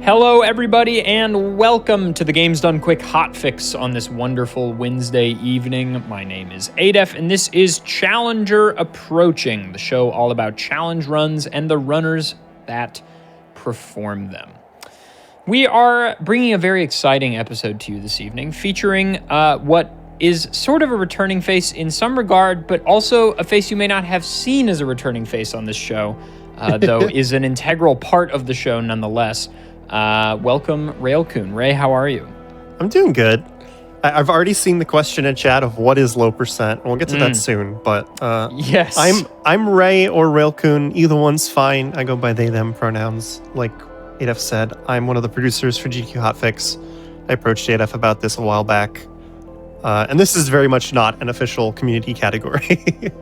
Hello, everybody, and welcome to the Games Done Quick Hotfix on this wonderful Wednesday evening. My name is Adef, and this is Challenger Approaching, the show all about challenge runs and the runners that perform them. We are bringing a very exciting episode to you this evening, featuring what is sort of a returning face in some regard, but also a face you may not have seen as a returning face on this show, though is an integral part of the show nonetheless. Welcome, Railcoon. Ray, how are you? I'm doing good. I've already seen the question in chat of what is low percent. We'll get to that soon, but yes, I'm Ray or Railcoon. Either one's fine. I go by they, them pronouns. Like Adef said, I'm one of the producers for GDQ Hotfix. I approached Adef about this a while back. And this is very much not an official community category.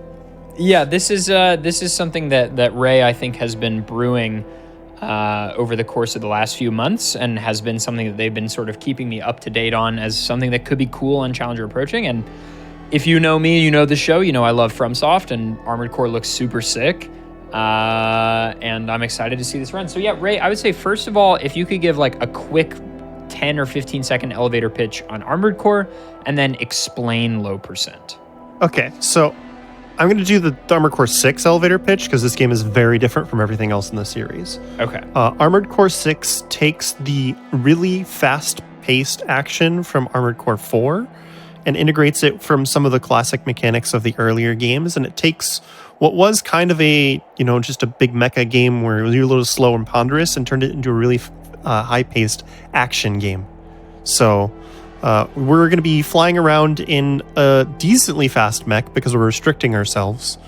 Yeah, this is something that Ray, I think, has been brewing over the course of the last few months, and has been something that they've been sort of keeping me up to date on as something that could be cool on Challenger Approaching. And if you know me, you know the show, you know I love FromSoft, and Armored Core looks super sick. And I'm excited to see this run. So yeah, Ray, I would say, first of all, if you could give like a quick 10 or 15 second elevator pitch on Armored Core, and then explain low percent. Okay, so I'm going to do the Armored Core 6 elevator pitch because this game is very different from everything else in the series. Okay. Armored Core 6 takes the really fast-paced action from Armored Core 4 and integrates it from some of the classic mechanics of the earlier games, and it takes what was kind of a, just a big mecha game where it was a little slow and ponderous, and turned it into a really high-paced action game. So we're going to be flying around in a decently fast mech because we're restricting ourselves.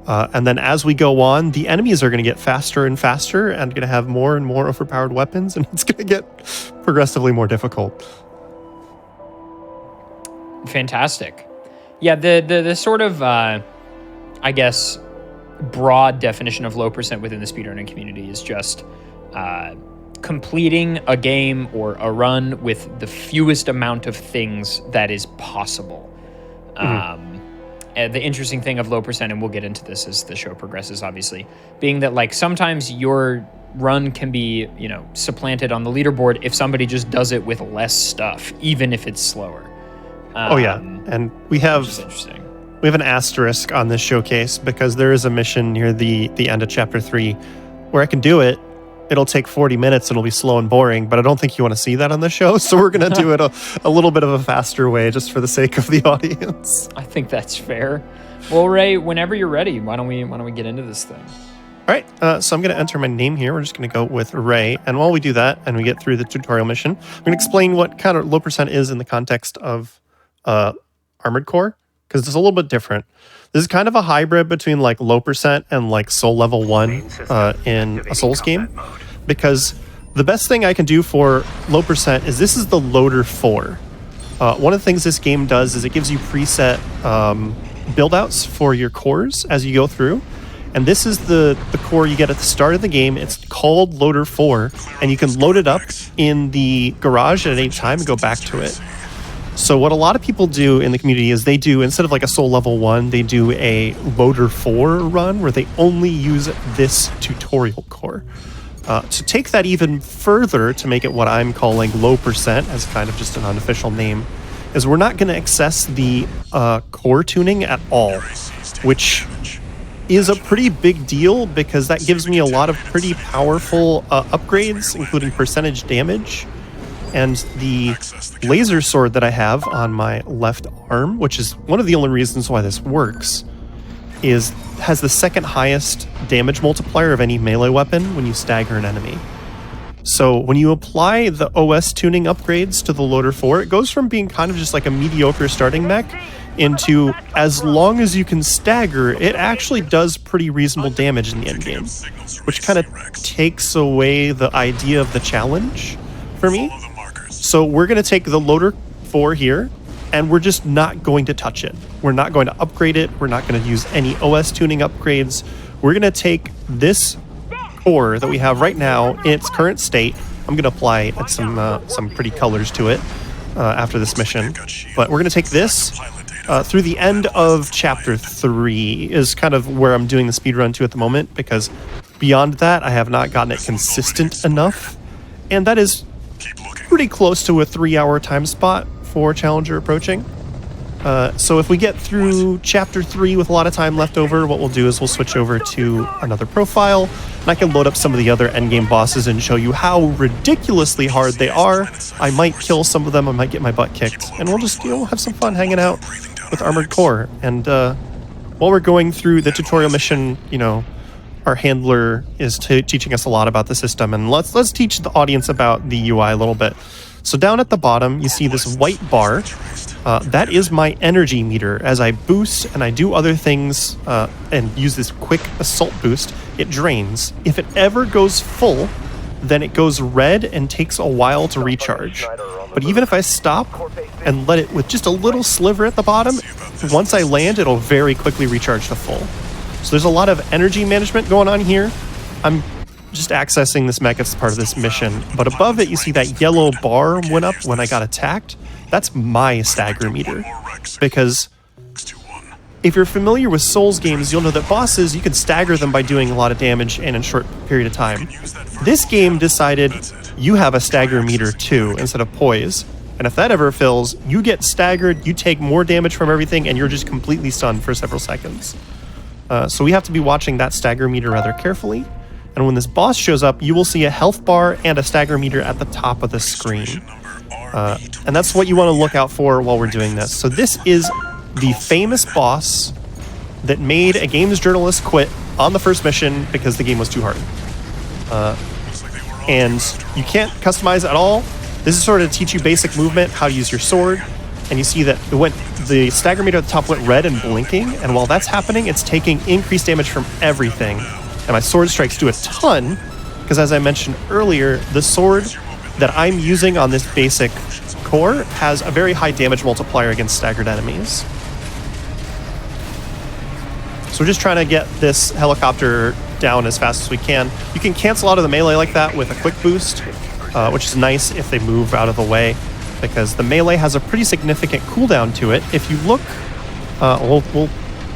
And then as we go on, the enemies are going to get faster and faster and going to have more and more overpowered weapons, and it's going to get progressively more difficult. Fantastic. Yeah, the sort of, I guess, broad definition of low percent within the speedrunning community is just completing a game or a run with the fewest amount of things that is possible. And the interesting thing of low percent, and we'll get into this as the show progresses, obviously, being that like sometimes your run can be, supplanted on the leaderboard if somebody just does it with less stuff, even if it's slower. And we have an asterisk on this showcase because there is a mission near the end of chapter 3 where I can do it. It'll take 40 minutes and it'll be slow and boring, but I don't think you want to see that on the show, so we're going to do it a little bit of a faster way just for the sake of the audience. I think that's fair. Well, Ray, whenever you're ready, why don't we get into this thing? All right, so I'm going to enter my name here. We're just going to go with Ray, and while we do that and we get through the tutorial mission, I'm going to explain what kind of low percent is in the context of Armored Core, because it's a little bit different. This is kind of a hybrid between like low percent and like Soul Level 1 in a Souls game, because the best thing I can do for low percent is this is the Loader 4. One of the things this game does is it gives you preset build-outs for your cores as you go through, and this is the core you get at the start of the game. It's called Loader 4, and you can load it up in the garage at any time and go back to it. So what a lot of people do in the community is they do, instead of like a Soul Level 1, they do a Loader 4 run where they only use this tutorial core. To take that even further, to make it what I'm calling low percent as kind of just an unofficial name, is we're not going to access the core tuning at all, which is a pretty big deal because that gives me a lot of pretty powerful upgrades, including percentage damage. And the laser sword that I have on my left arm, which is one of the only reasons why this works, has the second highest damage multiplier of any melee weapon when you stagger an enemy. So when you apply the OS tuning upgrades to the Loader 4, it goes from being kind of just like a mediocre starting mech into, as long as you can stagger, it actually does pretty reasonable damage in the endgame, which kind of takes away the idea of the challenge for me. So we're going to take the Loader 4 here, and we're just not going to touch it. We're not going to upgrade it. We're not going to use any OS tuning upgrades. We're going to take this core that we have right now in its current state. I'm going to apply some pretty colors to it after this mission. But we're going to take this through the end of Chapter 3 is kind of where I'm doing the speedrun to at the moment, because beyond that, I have not gotten it consistent enough. And that is pretty close to a 3-hour time spot for Challenger approaching. So if we get through Chapter 3 with a lot of time left over, what we'll do is we'll switch over to another profile, and I can load up some of the other endgame bosses and show you how ridiculously hard they are. I might kill some of them, I might get my butt kicked, and we'll just, have some fun hanging out with Armored Core. And while we're going through the tutorial mission, our handler is teaching us a lot about the system, and let's teach the audience about the UI a little bit. So down at the bottom, you see this white bar. That is my energy meter. As I boost and I do other things and use this quick assault boost, it drains. If it ever goes full, then it goes red and takes a while to recharge. But even if I stop and let it with just a little sliver at the bottom, once I land, it'll very quickly recharge to full. So there's a lot of energy management going on here. I'm just accessing this mech as part of this mission. But above it, you see that yellow bar went up when I got attacked. That's my stagger meter. Because if you're familiar with Souls games, you'll know that bosses, you can stagger them by doing a lot of damage and in a short period of time. This game decided you have a stagger meter too, instead of poise. And if that ever fills, you get staggered, you take more damage from everything, and you're just completely stunned for several seconds. So we have to be watching that stagger meter rather carefully. And when this boss shows up, you will see a health bar and a stagger meter at the top of the screen. And that's what you want to look out for while we're doing this. So this is the famous boss that made a games journalist quit on the first mission because the game was too hard. And you can't customize at all. This is sort of to teach you basic movement, how to use your sword. And you see that the stagger meter at the top went red and blinking, and while that's happening, it's taking increased damage from everything. And my sword strikes do a ton, because as I mentioned earlier, the sword that I'm using on this basic core has a very high damage multiplier against staggered enemies. So we're just trying to get this helicopter down as fast as we can. You can cancel out of the melee like that with a quick boost, which is nice if they move out of the way, because the melee has a pretty significant cooldown to it. If you look, we'll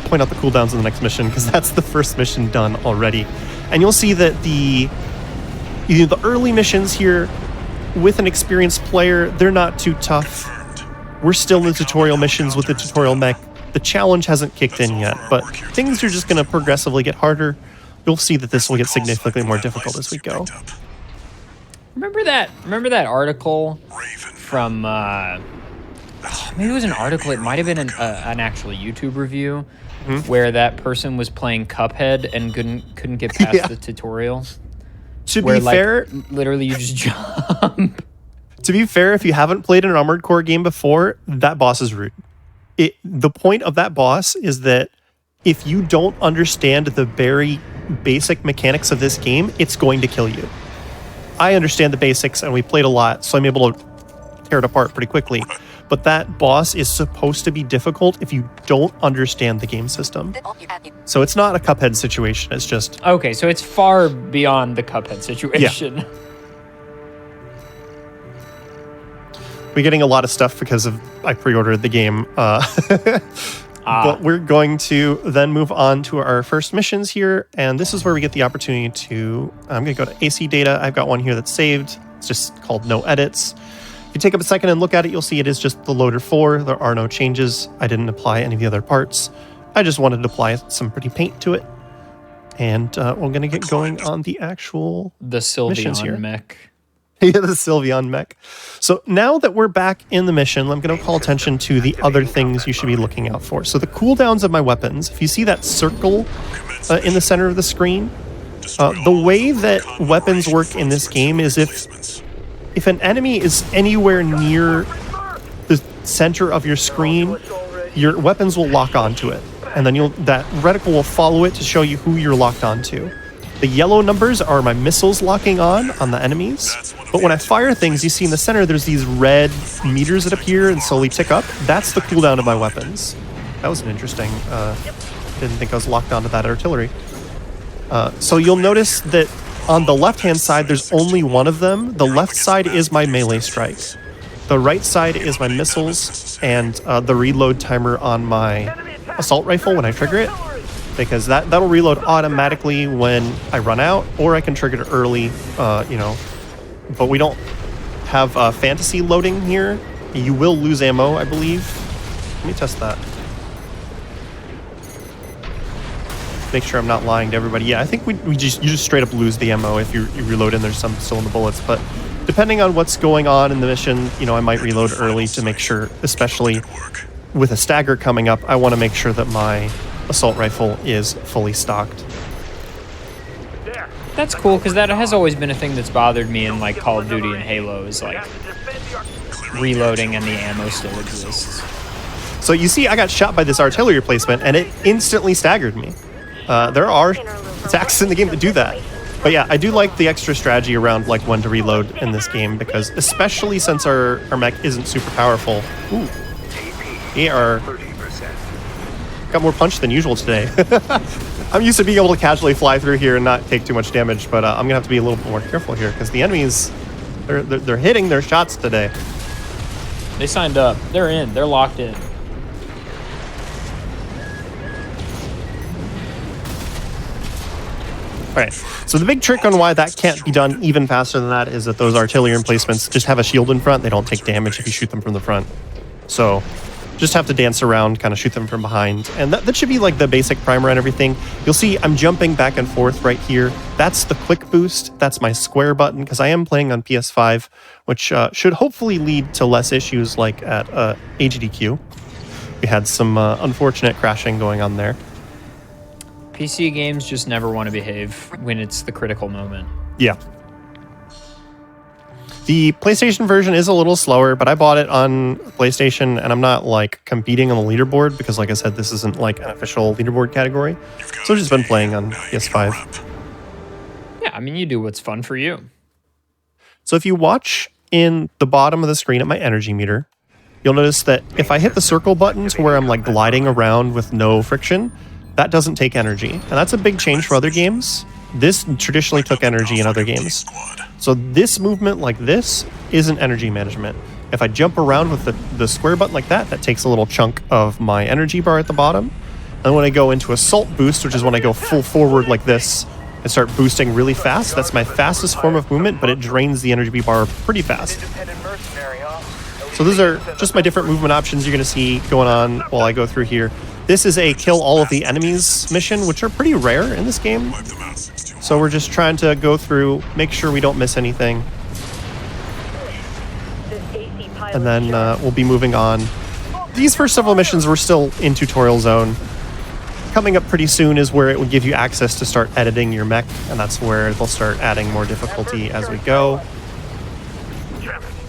point out the cooldowns in the next mission, because that's the first mission done already. And you'll see that the early missions here, with an experienced player, they're not too tough. We're still in the tutorial missions with the tutorial mech. The challenge hasn't kicked in yet, but things are just going to progressively get harder. You'll see that this will get significantly more difficult as we go. Remember that article from maybe it was an article, it might have been an actual YouTube review, where that person was playing Cuphead and couldn't get past the tutorial. To be fair, literally you just jump. To be fair, if you haven't played an Armored Core game before, that boss is rude. The point of that boss is that if you don't understand the very basic mechanics of this game, it's going to kill you. I understand the basics, and we played a lot, so I'm able to tear it apart pretty quickly. But that boss is supposed to be difficult if you don't understand the game system. So it's not a Cuphead situation, it's just... Okay, so it's far beyond the Cuphead situation. Yeah. We're getting a lot of stuff because I pre-ordered the game. But we're going to then move on to our first missions here, and this is where we get the opportunity to... I'm going to go to AC data. I've got one here that's saved. It's just called No Edits. If you take up a second and look at it, you'll see it is just the loader 4. There are no changes. I didn't apply any of the other parts. I just wanted to apply some pretty paint to it. And we're going to get going on the actual missions here. Sylveon mech. Yeah, the Sylveon mech. So now that we're back in the mission, I'm going to call attention to the other things you should be looking out for. So the cooldowns of my weapons, if you see that circle in the center of the screen, the way that weapons work in this game is if an enemy is anywhere near the center of your screen, your weapons will lock onto it. And then that reticle will follow it to show you who you're locked onto. The yellow numbers are my missiles locking on the enemies. But when I fire things, you see in the center, there's these red meters that appear and slowly tick up. That's the cooldown of my weapons. That was an interesting... didn't think I was locked onto that artillery. So you'll notice that on the left-hand side, there's only one of them. The left side is my melee strike. The right side is my missiles and the reload timer on my assault rifle when I trigger it. Because that'll reload automatically when I run out, or I can trigger it early, but we don't have fantasy loading here. You will lose ammo, I believe. Let me test that. Make sure I'm not lying to everybody. Yeah, I think you just straight up lose the ammo if you reload and there's some still in the bullets. But depending on what's going on in the mission, you know, I might reload early to make sure, especially with a stagger coming up, I want to make sure that my assault rifle is fully stocked. That's cool, because that has always been a thing that's bothered me in like Call of Duty and Halo, is like reloading and the ammo still exists. So you see, I got shot by this artillery replacement and it instantly staggered me. There are attacks in the game that do that. But yeah, I do like the extra strategy around like when to reload in this game, because especially since our mech isn't super powerful. Ooh, we are got more punch than usual today. I'm used to being able to casually fly through here and not take too much damage, but I'm gonna have to be a little bit more careful here because the enemies, they're hitting their shots today. They signed up. They're in. They're locked in. All right, so the big trick on why that can't be done even faster than that is that those artillery emplacements just have a shield in front. They don't take damage if you shoot them from the front. So just have to dance around, kind of shoot them from behind. And that should be like the basic primer and everything. You'll see I'm jumping back and forth right here. That's the quick boost. That's my square button, because I am playing on PS5, which should hopefully lead to less issues like at GDQ. We had some unfortunate crashing going on there. PC games just never want to behave when it's the critical moment. Yeah. The PlayStation version is a little slower, but I bought it on PlayStation, and I'm not like competing on the leaderboard because, like I said, this isn't like an official leaderboard category. So I've just been playing on PS5. Yeah, I mean, you do what's fun for you. So if you watch in the bottom of the screen at my energy meter, you'll notice that if I hit the circle button to where I'm like gliding around with no friction, that doesn't take energy. And that's a big change for other games. This traditionally took energy in other games. So this movement like this isn't energy management. If I jump around with the square button like that, that takes a little chunk of my energy bar at the bottom. And when I go into assault boost, which is when I go full forward like this and start boosting really fast, that's my fastest form of movement, but it drains the energy bar pretty fast. So those are just my different movement options you're going to see going on while I go through here. This is a kill all of the enemies mission, which are pretty rare in this game. So we're just trying to go through, make sure we don't miss anything. And then we'll be moving on. These first several missions were still in tutorial zone. Coming up pretty soon is where it would give you access to start editing your mech, and that's where they'll start adding more difficulty as we go.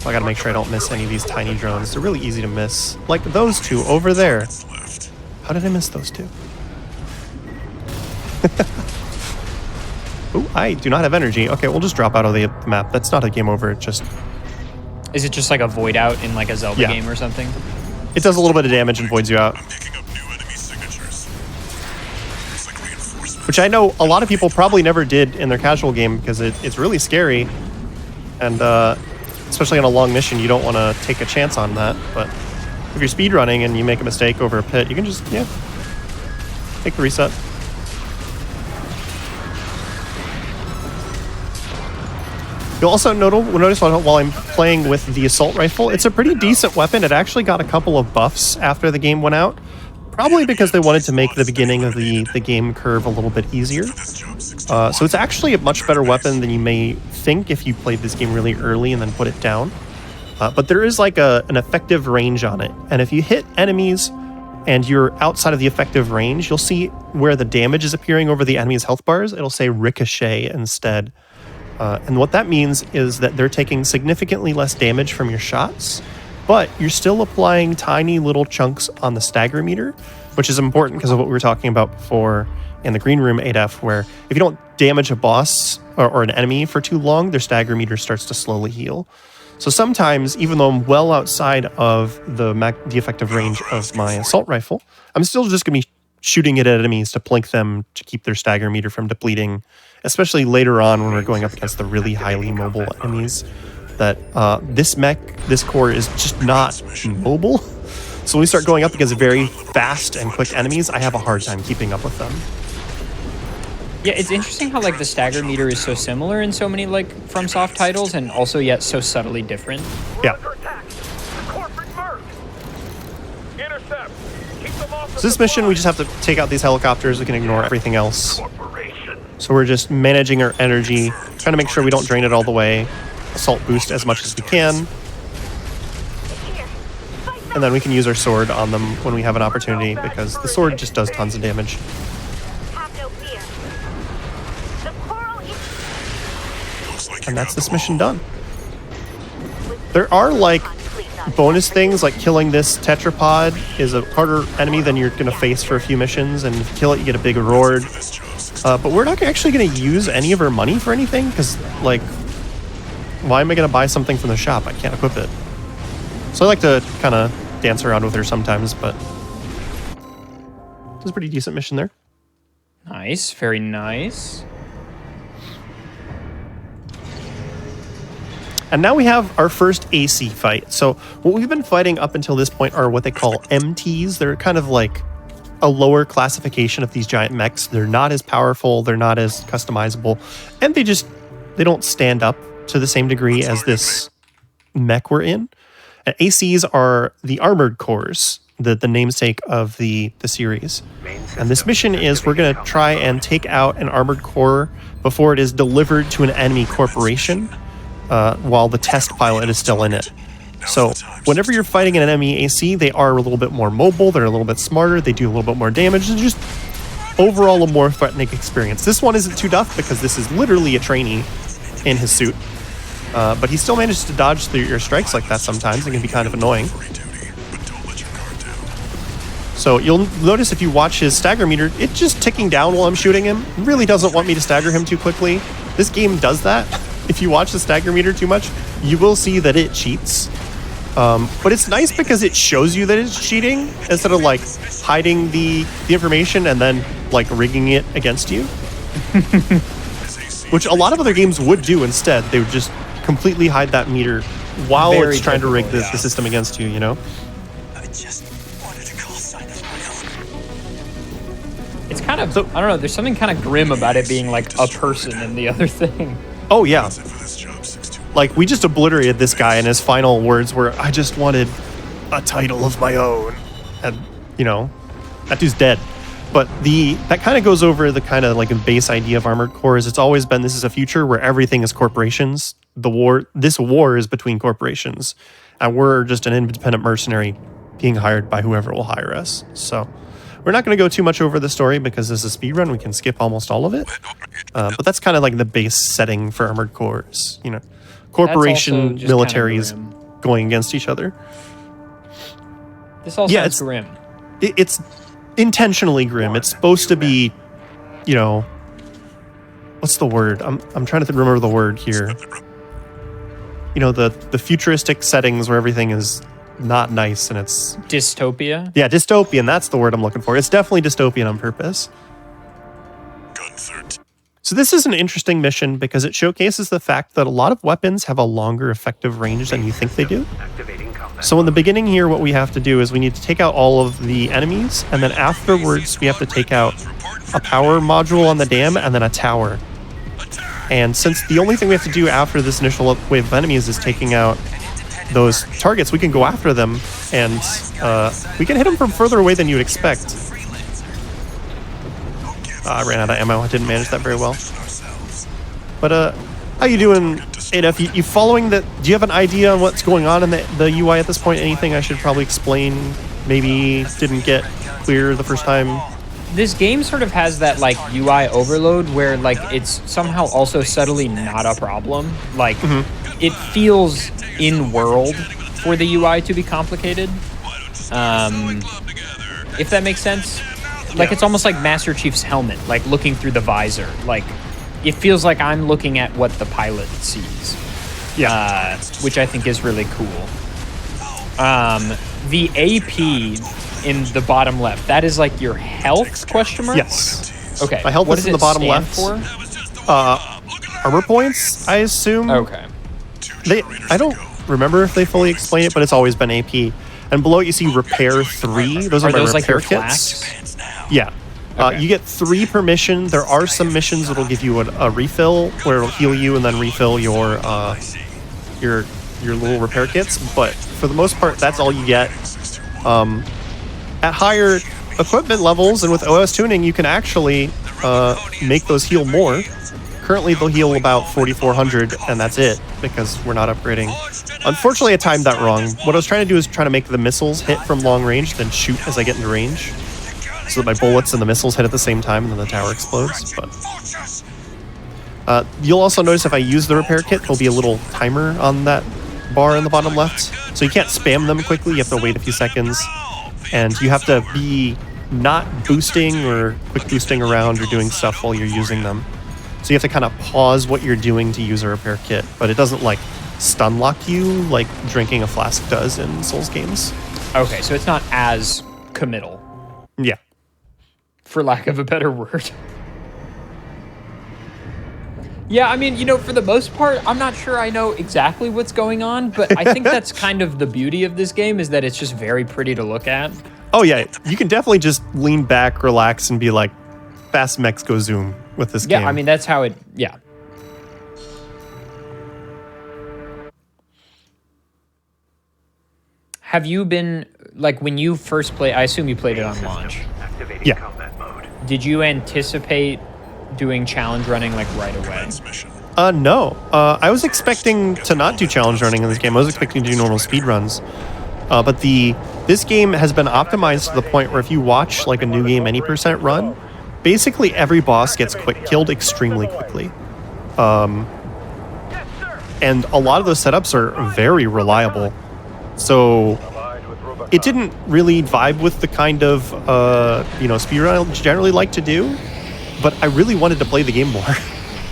I gotta make sure I don't miss any of these tiny drones. They're really easy to miss. Like those two over there. How did I miss those two? Ooh, I do not have energy. Okay, we'll just drop out of the map. That's not a game over. It just... Is it just like a void out in like a Zelda game or something? It does a little bit of damage and voids you out. Which I know a lot of people probably never did in their casual game because it's really scary. And especially on a long mission, you don't want to take a chance on that. But if you're speedrunning and you make a mistake over a pit, you can just, yeah, take the reset. You'll also notice while I'm playing with the assault rifle, it's a pretty decent weapon. It actually got a couple of buffs after the game went out. Probably because they wanted to make the beginning of the game curve a little bit easier. So it's actually a much better weapon than you may think if you played this game really early and then put it down. But there is like an effective range on it. And if you hit enemies and you're outside of the effective range, you'll see where the damage is appearing over the enemy's health bars. It'll say ricochet instead. And what that means is that they're taking significantly less damage from your shots, but you're still applying tiny little chunks on the stagger meter, which is important because of what we were talking about before in the green room 8F, where if you don't damage a boss or an enemy for too long, their stagger meter starts to slowly heal. So sometimes, even though I'm well outside of the effective range of my assault rifle, I'm still just going to be shooting it at enemies to plink them to keep their stagger meter from depleting, especially later on when we're going up against the really highly mobile enemies. That this core is just not mobile. So when we start going up against very fast and quick enemies, I have a hard time keeping up with them. Yeah, it's interesting how like the stagger meter is so similar in so many like FromSoft titles, and also yet so subtly different. Yeah. So this mission, we just have to take out these helicopters. We can ignore everything else. So we're just managing our energy, trying to make sure we don't drain it all the way. Assault boost as much as we can. And then we can use our sword on them when we have an opportunity, because the sword just does tons of damage. And that's this mission done. There are like bonus things, like killing this tetrapod is a harder enemy than you're going to face for a few missions, and if you kill it you get a big reward. But we're not actually going to use any of our money for anything, because like, why am I going to buy something from the shop? I can't equip it. So I like to kind of dance around with her sometimes, but it's a pretty decent mission there. Nice, very nice. And now we have our first AC fight. So what we've been fighting up until this point are what they call MTs. They're kind of like a lower classification of these giant mechs. They're not as powerful, they're not as customizable, and they don't stand up to the same degree as this mech we're in. And ACs are the armored cores, the namesake of the series. And this mission is we're going to try and take out an armored core before it is delivered to an enemy corporation, while the test pilot is still in it. So whenever you're fighting an enemy AC, they are a little bit more mobile, they're a little bit smarter, they do a little bit more damage, and just overall a more threatening experience. This one isn't too tough because this is literally a trainee in his suit. But he still manages to dodge through your strikes like that sometimes. It can be kind of annoying. So you'll notice if you watch his stagger meter, it's just ticking down while I'm shooting him. It really doesn't want me to stagger him too quickly. This game does that. If you watch the stagger meter too much, you will see that it cheats. But it's nice because it shows you that it's cheating instead of like hiding the information and then like rigging it against you. Which a lot of other games would do instead. They would just completely hide that meter while it's trying to rig the system against you, you know? I just wanted a call sign of my own. It's kind of, I don't know, there's something kind of grim about it being like a person in the other thing. Oh, yeah. Like, we just obliterated this guy, and his final words were, I just wanted a title of my own. And, you know, that dude's dead. But that kind of goes over the kind of like a base idea of Armored Core is it's always been this is a future where everything is corporations. This war is between corporations. And we're just an independent mercenary being hired by whoever will hire us. So we're not going to go too much over the story because this is a speedrun. We can skip almost all of it. But that's kind of like the base setting for Armored Cores. You know, corporation militaries going against each other. This all sounds grim. It's intentionally grim. It's supposed to be, you know, what's the word? I'm trying to remember the word here. You know, the futuristic settings where everything is not nice and it's dystopia. Yeah, dystopian. That's the word I'm looking for. It's definitely dystopian on purpose. So this is an interesting mission because it showcases the fact that a lot of weapons have a longer effective range than you think they do. So in the beginning here, what we have to do is we need to take out all of the enemies, and then afterwards we have to take out a power module on the dam and then a tower. And since the only thing we have to do after this initial wave of enemies is taking out those targets, we can go after them, and we can hit them from further away than you would expect. I ran out of ammo. I didn't manage that very well. But how you doing, ADF? You following that? Do you have an idea on what's going on in the UI at this point? Anything I should probably explain? Maybe didn't get clear the first time? This game sort of has that like UI overload where like it's somehow also subtly not a problem. Like it feels in world for the UI to be complicated. If that makes sense. Like it's almost like Master Chief's helmet, like looking through the visor. Like it feels like I'm looking at what the pilot sees. Yeah. Which I think is really cool. The AP in the bottom left, that is like your health question mark? Yes. Okay. My health is in the bottom left. For? Armor points, I assume. Okay. I don't remember if they fully explain it, but it's always been AP. And below it you see repair 3. Those are my those repair like kits. flasks? Yeah. Okay. You get 3 per mission. There are some missions that'll give you a refill where it'll heal you and then refill your little repair kits. But for the most part, that's all you get. At higher equipment levels and with OS tuning, you can actually make those heal more. Currently, they'll heal about 4,400, and that's it, because we're not upgrading. Unfortunately, I timed that wrong. What I was trying to do is try to make the missiles hit from long range, then shoot as I get into range, so that my bullets and the missiles hit at the same time, and then the tower explodes. But you'll also notice if I use the repair kit, there'll be a little timer on that bar in the bottom left. So you can't spam them quickly, you have to wait a few seconds. And you have to be not boosting or quick boosting around or doing stuff while you're using them. So you have to kind of pause what you're doing to use a repair kit, but it doesn't like stun lock you like drinking a flask does in Souls games. Okay, so it's not as committal, Yeah. for lack of a better word. Yeah, I mean, for the most part, I'm not sure I know exactly what's going on, but I think that's kind of the beauty of this game, is that it's just very pretty to look at. Oh yeah, you can definitely just lean back, relax, and be like, fast mechs go zoom with this game. Yeah, I mean, that's how it, yeah. Have you been, like, when you first played, I assume you played it on launch. Yeah. Did you anticipate doing challenge running, like, right away? No. I was expecting to not do challenge running in this game. I was expecting to do normal speed runs. But this game has been optimized to the point where if you watch, like, a new game any % run, basically every boss gets killed extremely quickly. And a lot of those setups are very reliable. So it didn't really vibe with the kind of, speedrun I generally like to do, but I really wanted to play the game more.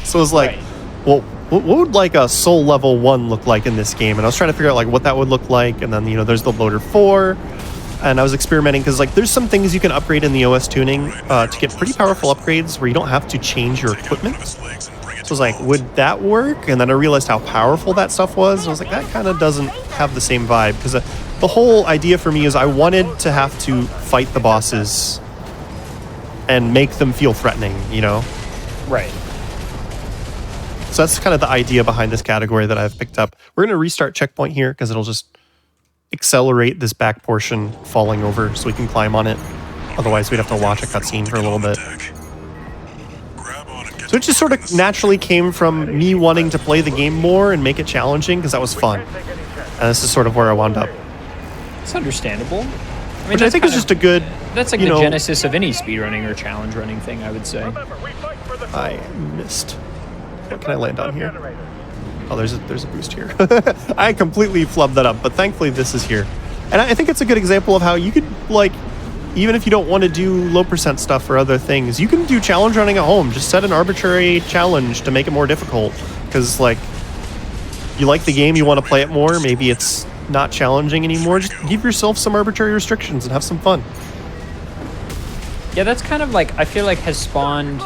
So I was like, well, what would like a Soul Level 1 look like in this game? And I was trying to figure out like what that would look like. And then, there's the Loader 4. And I was experimenting because like there's some things you can upgrade in the OS tuning to get pretty powerful upgrades where you don't have to change your equipment. So I was like, would that work? And then I realized how powerful that stuff was. And I was like, that kind of doesn't have the same vibe. Because the whole idea for me is I wanted to have to fight the bosses and make them feel threatening, Right. So that's kind of the idea behind this category that I've picked up. We're going to restart checkpoint here because it'll just accelerate this back portion falling over so we can climb on it. Otherwise, we'd have to watch a cutscene for a little bit. So it just sort of naturally came from me wanting to play the game more and make it challenging because that was fun. And this is sort of where I wound up. It's understandable. I mean, Which I think is just a good... That's like the genesis of any speedrunning or challenge running thing, I would say. I missed. What can I land on here? Oh, there's a boost here. I completely flubbed that up, but thankfully this is here. And I think it's a good example of how you could, like, even if you don't want to do low % stuff or other things, you can do challenge running at home. Just set an arbitrary challenge to make it more difficult. Because, like, you like the game, you want to play it more, maybe it's not challenging anymore. Just give yourself some arbitrary restrictions and have some fun. Yeah, that's kind of like, I feel like has spawned...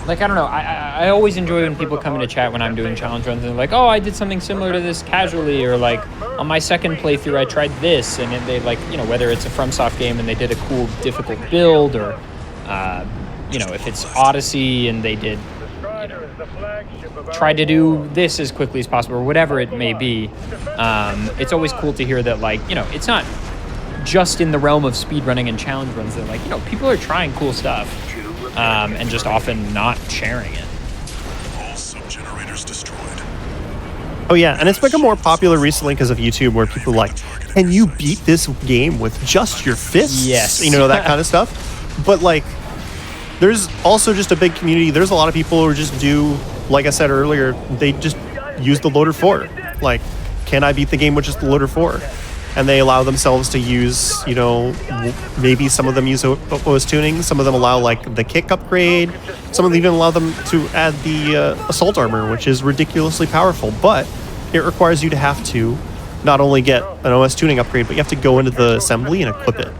Like, I don't know, I always enjoy when people come into chat when I'm doing challenge runs and they're like, oh, I did something similar to this casually, or like, on my second playthrough I tried this, and then they like, whether it's a FromSoft game and they did a cool, difficult build, or, if it's Odyssey and they did, try to do this as quickly as possible, or whatever it may be. It's always cool to hear that, like, it's not just in the realm of speedrunning and challenge runs. They're like, people are trying cool stuff. And just often not sharing it. All sub-generators destroyed. Oh yeah, and it's become more popular recently because of YouTube, where people are like, can you beat this game with just your fists? Yes. That kind of stuff. But like, there's also just a big community. There's a lot of people who just do, like I said earlier, they just use the Loader 4. Like, can I beat the game with just the Loader 4? And they allow themselves to use, maybe some of them use OS tuning, some of them allow like the kick upgrade, some of them even allow them to add the assault armor, which is ridiculously powerful, but it requires you to have to not only get an OS tuning upgrade, but you have to go into the assembly and equip it.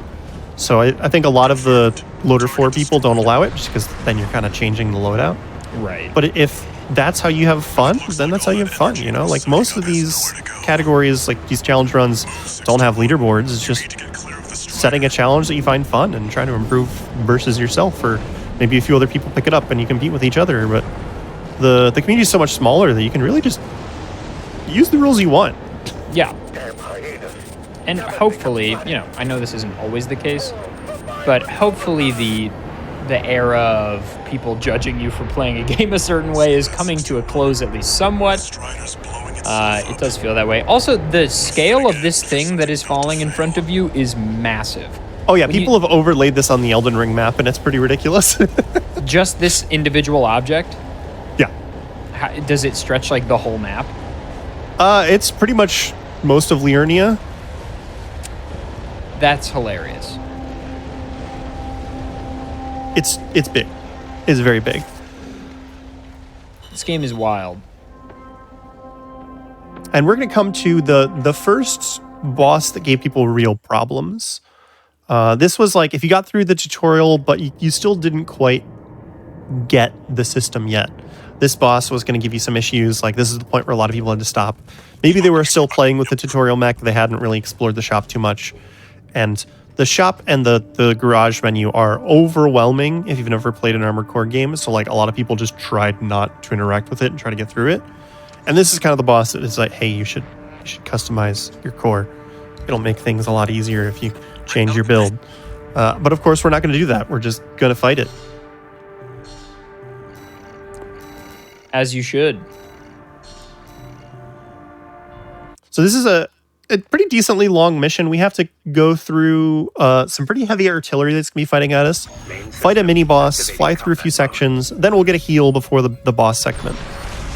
So I think a lot of the Loader 4 people don't allow it, just because then you're kind of changing the loadout. Right. But if that's how you have fun, then that's how you have fun, Like most of these categories, like these challenge runs, don't have leaderboards. It's just setting a challenge that you find fun and trying to improve versus yourself, or maybe a few other people pick it up and you compete with each other. But the community is so much smaller that you can really just use the rules you want. Yeah. And hopefully, you know, I know this isn't always the case, but hopefully the era of people judging you for playing a game a certain way is coming to a close at least somewhat. It does feel that way. Also, the scale of this thing that is falling in front of you is massive. Oh yeah, people have overlaid this on the Elden Ring map, and it's pretty ridiculous. Just this individual object? Yeah. Does it stretch like the whole map? It's pretty much most of Liurnia. That's hilarious. It's big. It's very big. This game is wild. And we're going to come to the first boss that gave people real problems. This was like, if you got through the tutorial, but you still didn't quite get the system yet. This boss was going to give you some issues. Like, this is the point where a lot of people had to stop. Maybe they were still playing with the tutorial mech. They hadn't really explored the shop too much. And the shop and the garage menu are overwhelming if you've never played an Armored Core game. So, like, a lot of people just tried not to interact with it and try to get through it. And this is kind of the boss that is like, hey, you should customize your core. It'll make things a lot easier if you change your build. But of course, we're not going to do that. We're just going to fight it. As you should. So this is a pretty decently long mission. We have to go through some pretty heavy artillery that's going to be fighting at us, fight a mini-boss, fly through a few sections, then we'll get a heal before the boss segment.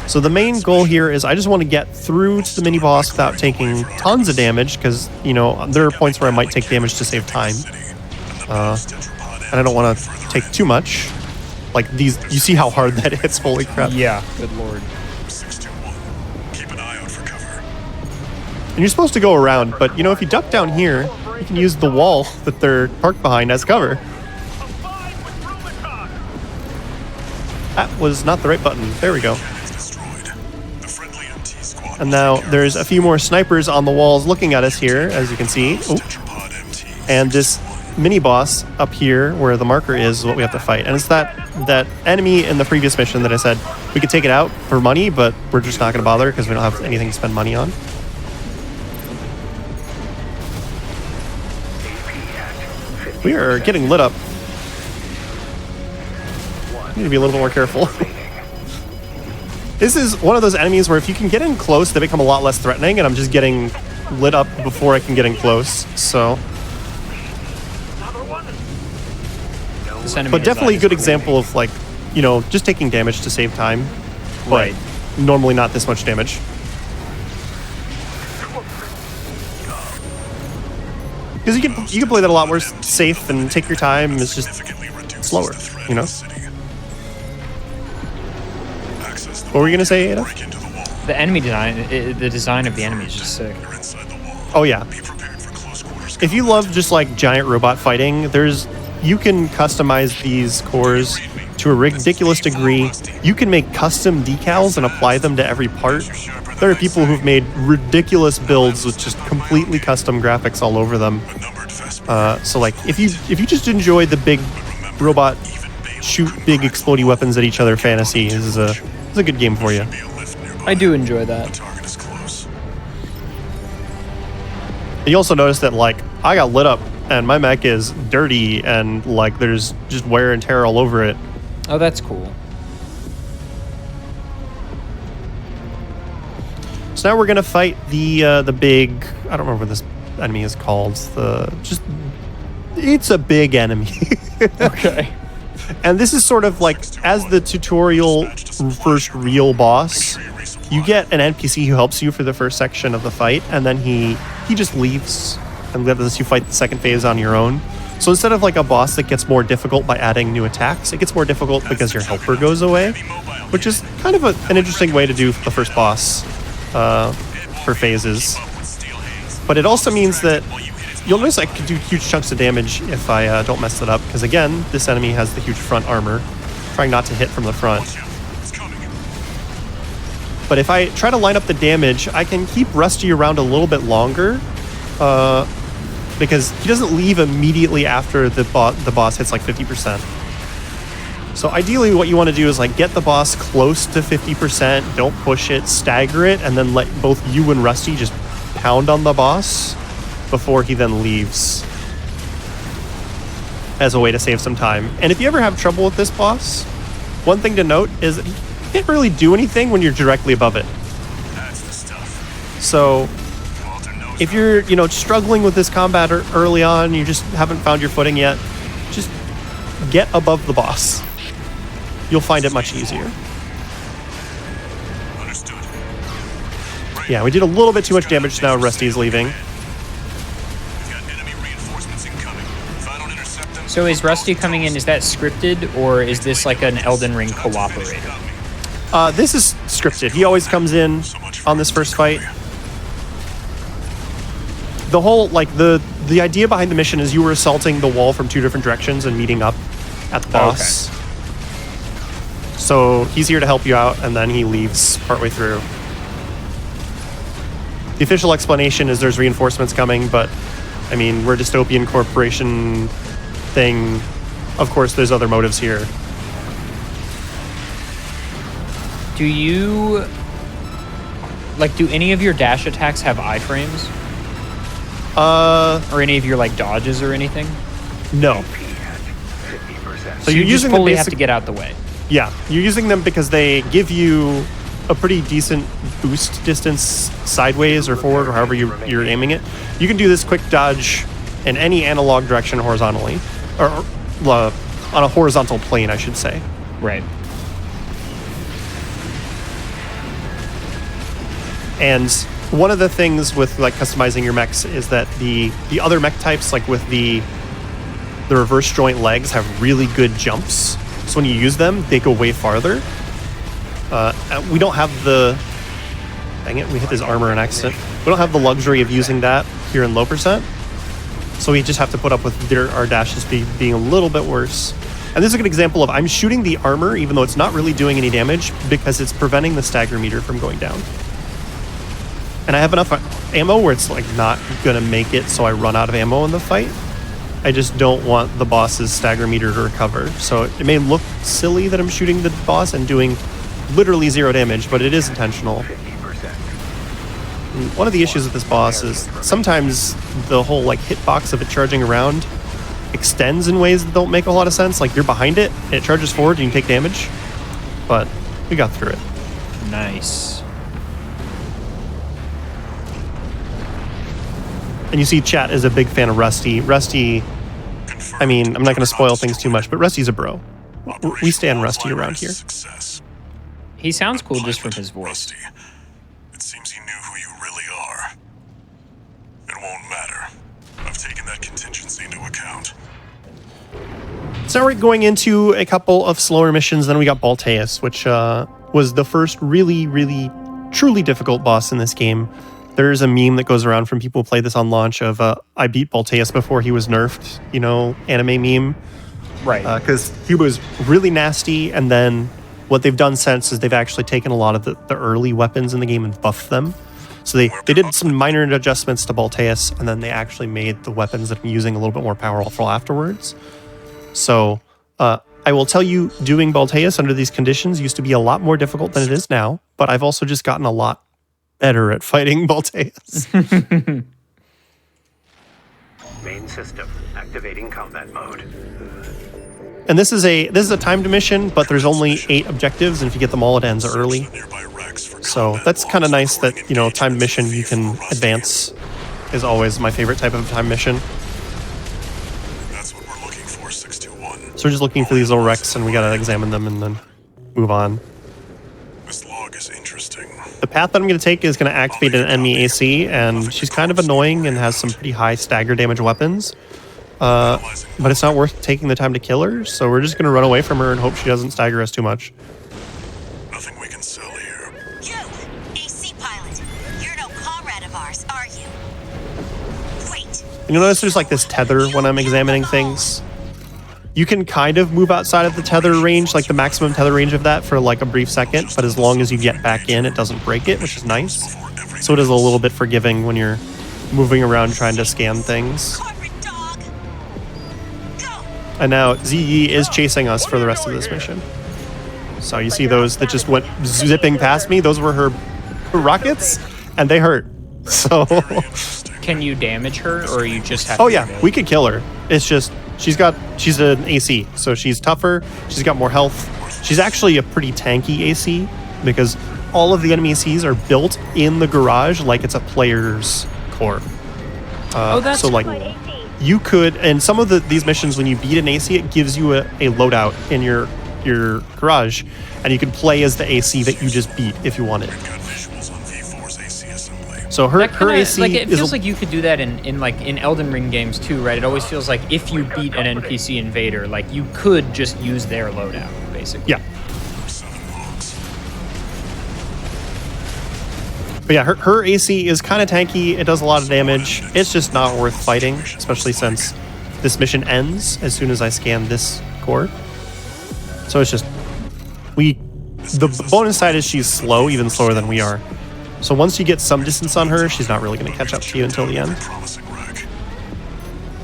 So the main goal here is I just want to get through to the mini-boss without taking tons of damage, because, you know, there are points where I might take damage to save time. And I don't want to take too much. Like these, you see how hard that hits, holy crap. Yeah, good lord. Keep an eye out for cover. And you're supposed to go around, but, you know, if you duck down here, you can use the wall that they're parked behind as cover. That was not the right button. There we go. And now there's a few more snipers on the walls looking at us here, as you can see. Ooh. And this mini-boss up here, where the marker is what we have to fight. And it's that enemy in the previous mission that I said we could take it out for money, but we're just not going to bother because we don't have anything to spend money on. We are getting lit up. Need to be a little bit more careful. This is one of those enemies where if you can get in close, they become a lot less threatening, and I'm just getting lit up before I can get in close, so... But definitely a good example of, like, you know, just taking damage to save time. But normally not this much damage. Because you can play that a lot more safe and take your time. It's just slower, you know? What were you going to say, Ada? The enemy design, the design of the enemy is just sick. Oh, yeah. If you love just, like, giant robot fighting, you can customize these cores to a ridiculous degree. You can make custom decals and apply them to every part. There are people who've made ridiculous builds with just completely custom graphics all over them. So, like, if you just enjoy the big robot shoot big explodey weapons at each other fantasy, this is a good game for you. I do enjoy that. And you also notice that, like, I got lit up and my mech is dirty and, like, there's just wear and tear all over it. Oh, that's cool. So now we're gonna fight the big, I don't remember what this enemy is called. It's a big enemy. Okay. And this is sort of like, as the tutorial first real boss, you get an NPC who helps you for the first section of the fight, and then he just leaves and lets you fight the second phase on your own. So instead of like a boss that gets more difficult by adding new attacks, it gets more difficult because your helper goes away, which is kind of an interesting way to do the first boss for phases. But it also means that you'll notice I can do huge chunks of damage if I don't mess it up, because again, this enemy has the huge front armor, trying not to hit from the front. But if I try to line up the damage, I can keep Rusty around a little bit longer, because he doesn't leave immediately after the boss hits like 50%. So ideally what you want to do is like get the boss close to 50%, don't push it, stagger it, and then let both you and Rusty just pound on the boss before he then leaves, as a way to save some time. And if you ever have trouble with this boss, one thing to note is that you can't really do anything when you're directly above it. That's the stuff. So if you're, struggling with this combat early on, you just haven't found your footing yet, just get above the boss. You'll find it much easier. Understood. Yeah, we did a little bit too much damage, now Rusty's leaving. We've got enemy reinforcements incoming. If I don't intercept them, So is Rusty coming in, is that scripted, or is this like an Elden Ring cooperator? This is scripted. He always comes in on this first fight. The whole, the idea behind the mission is you were assaulting the wall from 2 different directions and meeting up at the boss. Okay. So he's here to help you out, and then he leaves partway through. The official explanation is there's reinforcements coming, but, I mean, we're a dystopian corporation thing. Of course, there's other motives here. Do you... do any of your dash attacks have iframes? Or any of your, dodges or anything? No. So you're you just using fully the have basic... to get out the way. Yeah, you're using them because they give you a pretty decent boost distance sideways or forward or however you're aiming it. You can do this quick dodge in any analog direction horizontally. Or on a horizontal plane, I should say. Right. And one of the things with customizing your mechs is that the other mech types, with the reverse joint legs, have really good jumps. So when you use them, they go way farther. We don't have the... Dang it, we hit his armor in accident. We don't have the luxury of using that here in low percent. So we just have to put up with our dashes being a little bit worse. And this is a good example of I'm shooting the armor, even though it's not really doing any damage, because it's preventing the stagger meter from going down. And I have enough ammo where it's not gonna make it so I run out of ammo in the fight. I just don't want the boss's stagger meter to recover. So it may look silly that I'm shooting the boss and doing literally 0 damage, but it is intentional. And one of the issues with this boss is sometimes the whole hitbox of it charging around extends in ways that don't make a lot of sense. You're behind it, and it charges forward and you take damage. But we got through it. Nice. And you see chat is a big fan of Rusty. Rusty, I mean, I'm not going to spoil things too much, but Rusty's a bro. We stand Rusty around here. He sounds cool just from his voice. Rusty, it seems he knew who you really are. It won't matter. I've taken that contingency into account. So we're going into a couple of slower missions. Then we got Balteus, which was the first really, really, truly difficult boss in this game. There's a meme that goes around from people who play this on launch of I beat Balteus before he was nerfed, anime meme. Right. Because he was really nasty, and then what they've done since is they've actually taken a lot of the early weapons in the game and buffed them. So they did some minor adjustments to Balteus, and then they actually made the weapons that I'm using a little bit more powerful afterwards. So I will tell you, doing Balteus under these conditions used to be a lot more difficult than it is now, but I've also just gotten a lot better at fighting Balteus. Main system activating combat mode. And this is a timed mission, but there's only 8 objectives, and if you get them all, it ends early. So that's kind of nice that, timed mission you can advance is always my favorite type of timed mission. That's what we're looking for, 621. So we're just looking for these little wrecks, and we gotta examine them and then move on. This log is interesting. The path that I'm going to take is going to activate an enemy AC, and she's kind of annoying and has some pretty high stagger damage weapons. But it's not worth taking the time to kill her, so we're just going to run away from her and hope she doesn't stagger us too much. Nothing we can sell here. You, AC pilot. You're no comrade of ours, are you? Wait. You'll notice there's this tether when I'm examining things. You can kind of move outside of the tether range, the maximum tether range of that for a brief second, but as long as you get back in, it doesn't break it, which is nice. So it is a little bit forgiving when you're moving around trying to scan things. Corporate dog. Go. And now ZE is chasing us for the rest of this mission. So you see those that just went zipping past me? Those were her rockets, and they hurt. So... Can you damage her, or you just have Oh to yeah, we could kill her. It's just, she's an AC, so she's tougher, she's got more health. She's actually a pretty tanky AC, because all of the enemy ACs are built in the garage like it's a player's core. Oh, that's so like cool. you could, and some of these missions when you beat an AC, it gives you a loadout in your garage, and you can play as the AC that you just beat if you wanted. Got visuals on V4's AC assembly. So her AC like it is feels like you could do that in Elden Ring games too, right? It always feels like if you beat an NPC invader, like you could just use their loadout, basically. yeah. 7 logs. But yeah, her AC is kind of tanky. It does a lot of damage. It's just not worth fighting, especially since this mission ends as soon as I scan this core. So it's just, the bonus side is she's slow, even slower than we are. So once you get some distance on her, she's not really going to catch up to you until the end. Promising wreck.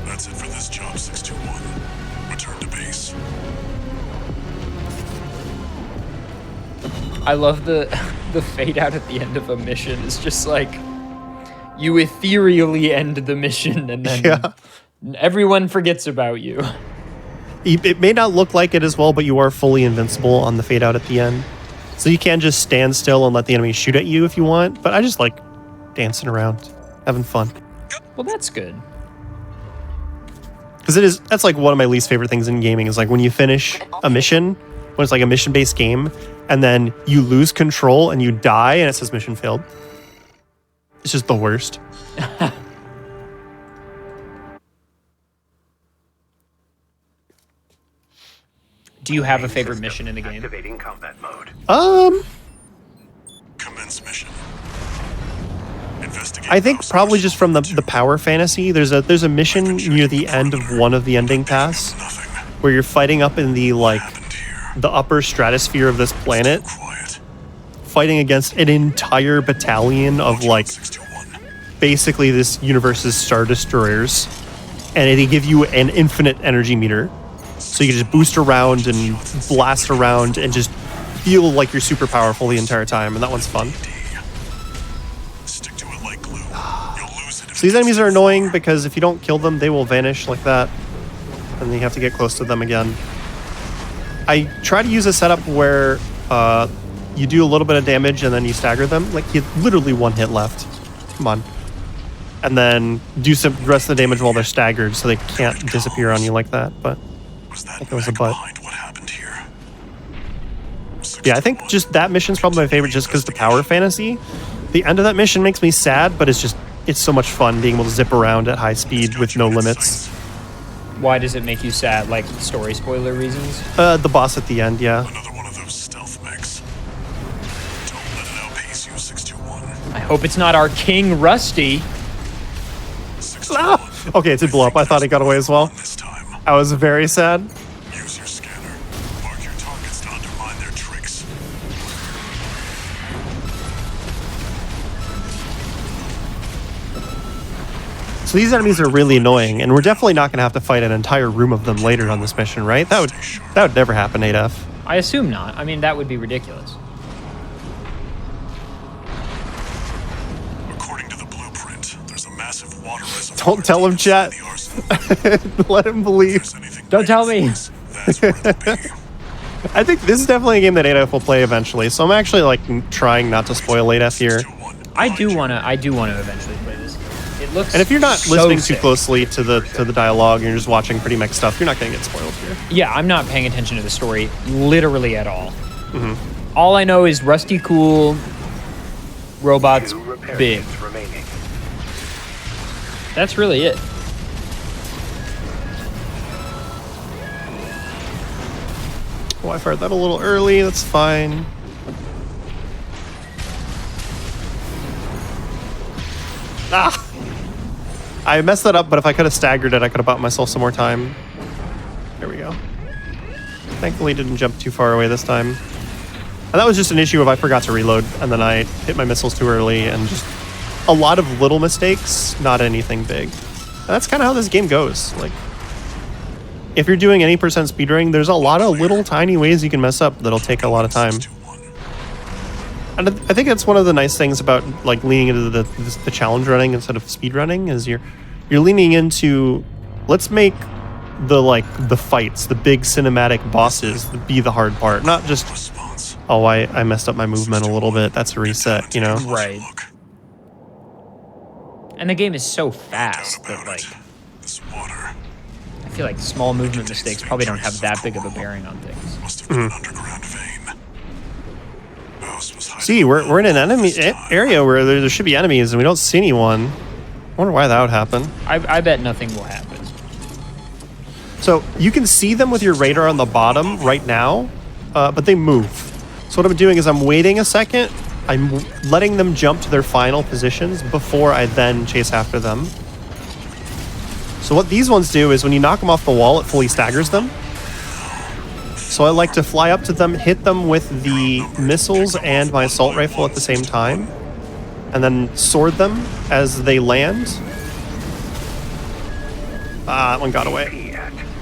That's it for this job, 621. Return to base. I love the fade out at the end of a mission. It's just like you ethereally end the mission, and then everyone forgets about you. It may not look like it as well, but you are fully invincible on the fade out at the end. So you can just stand still and let the enemy shoot at you if you want, but I just like dancing around, having fun. Well, that's good. Because that's like one of my least favorite things in gaming is like when you finish a mission, when it's like a mission-based game, and then you lose control and you die and it says mission failed. It's just the worst. Do you have a favorite mission in the game? Activating combat mode. Commence mission. Investigate. I think house probably number just from the 712. power fantasy. There's a mission near the end of one of the ending paths Nothing. where you're fighting up in the like Happened here. the upper stratosphere of this planet, Quiet. fighting against an entire battalion of like 621. basically this universe's star destroyers, and they give you an infinite energy meter, so you can just boost around and blast around and just feel like you're super powerful the entire time, and that one's fun. Stick to it like glue. You'll lose it if So these it enemies gets are too annoying because if you don't kill them, they will vanish like that, and then you have to get close to them again. I try to use a setup where you do a little bit of damage and then you stagger them. Like, you have literally one hit left. Come on. And then do some rest of the damage while they're staggered so they can't disappear on you like that. But Was that think it was a mech butt. behind what happened here? yeah, I think just that mission's probably my favorite just because the power fantasy. The end of that mission makes me sad, but it's so much fun being able to zip around at high speed with no limits. Why does it make you sad? Like story spoiler reasons? The boss at the end, yeah. Another one of those stealth mechs. Don't let it outpace you, 621. I hope it's not our King Rusty. 621. Ah! Okay, it did blow up. I thought it got away as well. This time, I was very sad. use your scanner. Mark your targets to undermine their tricks. So these enemies are really annoying, and we're definitely not going to have to fight an entire room of them later on this mission, right? That would never happen, 8F. I assume not. I mean, that would be ridiculous. According to the blueprint, there's a massive water reservoir. Don't tell him, deep chat. inside the arsenal. Let him believe. If there's anything Don't tell me. dangerous, that's where it'll be. I think this is definitely a game that 8F will play eventually, so I'm actually like trying not to spoil 8F here. 621, I do behind you. want to eventually play this game. It looks And if you're not so listening too sick. closely to the dialogue and you're just watching pretty mech stuff, you're not going to get spoiled here. Yeah, I'm not paying attention to the story literally at all. Mm-hmm. All I know is Rusty cool, robots 2 repair big. kits remaining. That's really it. Oh, I fired that a little early. That's fine. Ah! I messed that up, but if I could have staggered it, I could have bought myself some more time. There we go. Thankfully, didn't jump too far away this time. And that was just an issue of I forgot to reload, and then I hit my missiles too early and just a lot of little mistakes, not anything big. And that's kind of how this game goes. Like, if you're doing any percent speedrunning, there's a lot of little tiny ways you can mess up that'll take a lot of time. And I think that's one of the nice things about like leaning into the challenge running instead of speed running is you're leaning into, let's make the fights, the big cinematic bosses be the hard part, not just, oh, I messed up my movement a little bit, that's a reset, you know? Right. And the game is so fast that like I feel like small movement mistakes probably don't have that big of a bearing on things. See, we're in an enemy area where there should be enemies and we don't see anyone. I wonder why that would happen. I bet nothing will happen. So you can see them with your radar on the bottom right now, but they move. So what I'm doing is I'm waiting a second. I'm letting them jump to their final positions before I then chase after them. So what these ones do is when you knock them off the wall, it fully staggers them. So I like to fly up to them, hit them with the missiles and my assault rifle at the same time, and then sword them as they land. That one got away.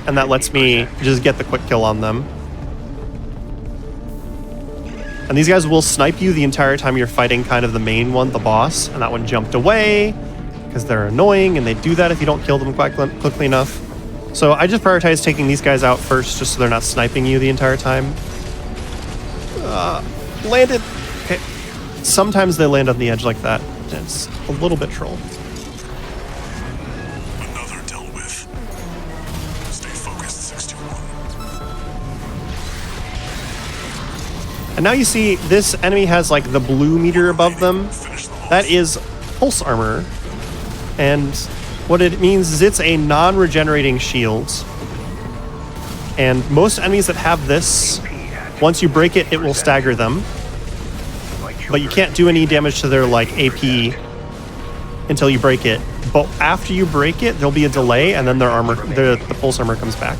And that lets me just get the quick kill on them. And these guys will snipe you the entire time you're fighting kind of the main one, the boss, and that one jumped away because they're annoying, and they do that if you don't kill them quite quickly enough. So I just prioritize taking these guys out first just so they're not sniping you the entire time. Landed. Okay. Sometimes they land on the edge like that. It's a little bit troll. Another dealt with. Stay focused, 61. And now you see this enemy has like the blue meter above them. That is pulse armor. And what it means is it's a non-regenerating shield. And most enemies that have this, once you break it, it will stagger them. But you can't do any damage to their like AP until you break it. But after you break it, there'll be a delay, and then their armor, the pulse armor comes back.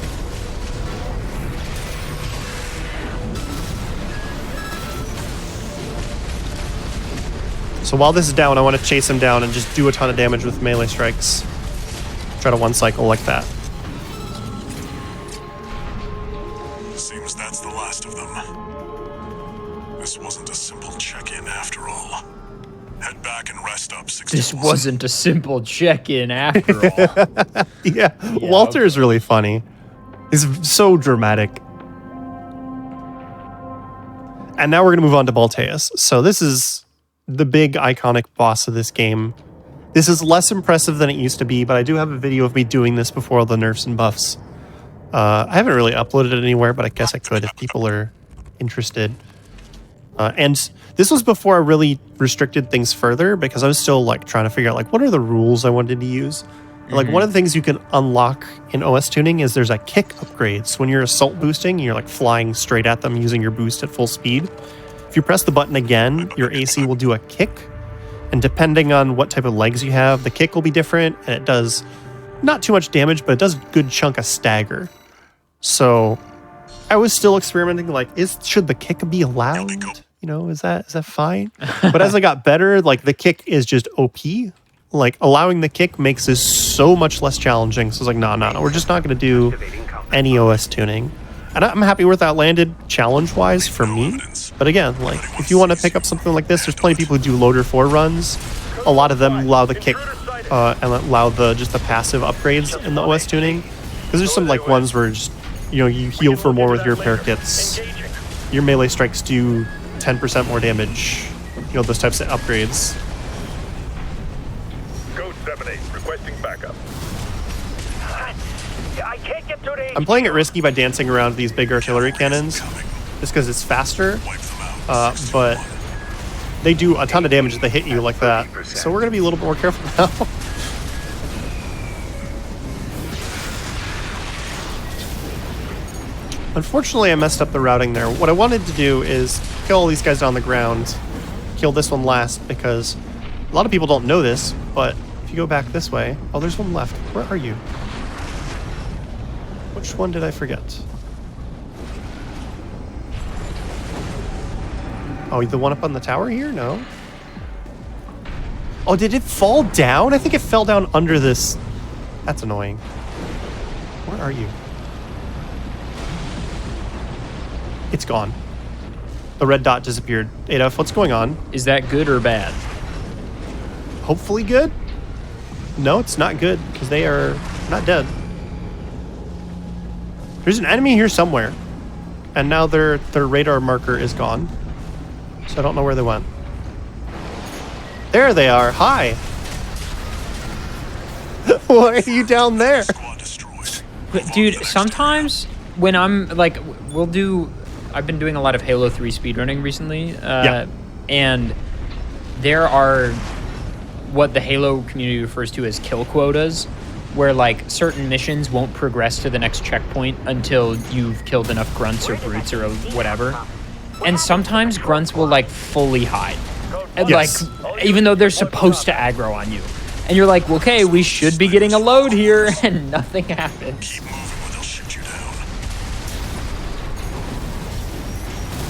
So while this is down, I want to chase him down and just do a ton of damage with melee strikes. Try to one cycle like that. Seems that's the last of them. This wasn't a simple check-in after all. Head back and rest up, 61. This wasn't a simple check-in after all. Yeah, Walter is really funny. He's so dramatic. And now we're going to move on to Balteus. So this is the big iconic boss of this game. This is less impressive than it used to be, but I do have a video of me doing this before all the nerfs and buffs. I haven't really uploaded it anywhere, but I guess I could if people are interested. And this was before I really restricted things further, because I was still like trying to figure out like what are the rules I wanted to use. Like one of the things you can unlock in OS tuning is there's a kick upgrade. So when you're assault boosting, you're like flying straight at them using your boost at full speed. If you press the button again, your AC will do a kick. And depending on what type of legs you have, the kick will be different, and it does not too much damage, but it does a good chunk of stagger. So I was still experimenting, like, should the kick be allowed? You know, is that fine? But as I got better, like the kick is just OP. Like allowing the kick makes this so much less challenging. So I was like, no, we're just not going to do any OS tuning. And I'm happy where that landed challenge-wise for me. But again, like, if you want to pick up something like this, there's plenty of people who do Loader 4 runs. A lot of them allow the kick and allow just the passive upgrades in the OS tuning. Because there's some, like, ones where just, you know, you heal for more with your repair kits. Your melee strikes do 10% more damage. You know, those types of upgrades. Code 7-8, requesting backup. I can't get through the... I'm playing it risky by dancing around these big artillery cannons, just because it's faster, but they do a ton of damage if they hit you like that. So we're going to be a little bit more careful now. Unfortunately, I messed up the routing there. What I wanted to do is kill all these guys on the ground, kill this one last, because a lot of people don't know this, but if you go back this way... Oh, there's one left. Where are you? Which one did I forget? Oh, the one up on the tower here? No. Oh, did it fall down? I think it fell down under this. That's annoying. Where are you? It's gone. The red dot disappeared. Adolf, what's going on? Is that good or bad? Hopefully good? No, it's not good because they are not dead. There's an enemy here somewhere. And now their radar marker is gone. So I don't know where they went. There they are. Hi. Why are you down there? Squad destroyed. But dude, sometimes when I'm like, I've been doing a lot of Halo 3 speedrunning recently. And there are what the Halo community refers to as kill quotas, where like certain missions won't progress to the next checkpoint until you've killed enough grunts or brutes or whatever. And sometimes grunts will like fully hide. And Yes. like, even though they're supposed to aggro on you. And you're like, well, okay, we should be getting a load here, and nothing happens. Keep moving or they'll shoot you down.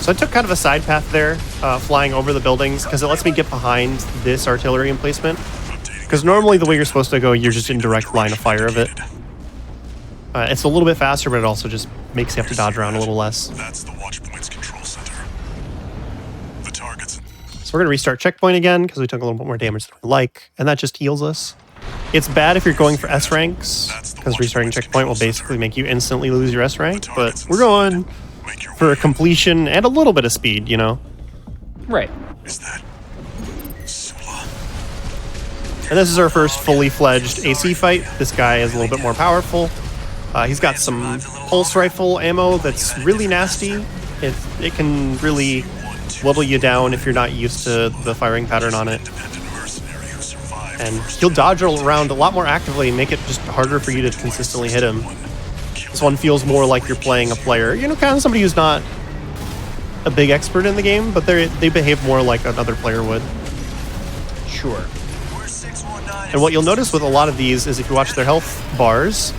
So I took kind of a side path there, flying over the buildings, because it lets me get behind this artillery emplacement. Because normally the way you're supposed to go, you're just in direct line of fire of it. It's a little bit faster, but it also just makes you have to dodge around a little less. That's the watch point's control center. The target's So we're going to restart checkpoint again, because we took a little bit more damage than we like, and that just heals us. It's bad if you're going for S ranks, because restarting checkpoint will basically make you instantly lose your S rank, but we're going make your for way. a completion and a little bit of speed, you know? Right. Is that Sula? And this is our first fully fledged AC fight. This guy is a little bit more powerful. He's got some pulse rifle ammo that's really nasty. It can really whittle you down if you're not used to the firing pattern on it. Independent mercenary who survived. And he'll dodge around a lot more actively and make it just harder for you to consistently hit him. This one feels more like you're playing a player, you know, kind of somebody who's not a big expert in the game, but they behave more like another player would. Sure. And what you'll notice with a lot of these is if you watch their health bars,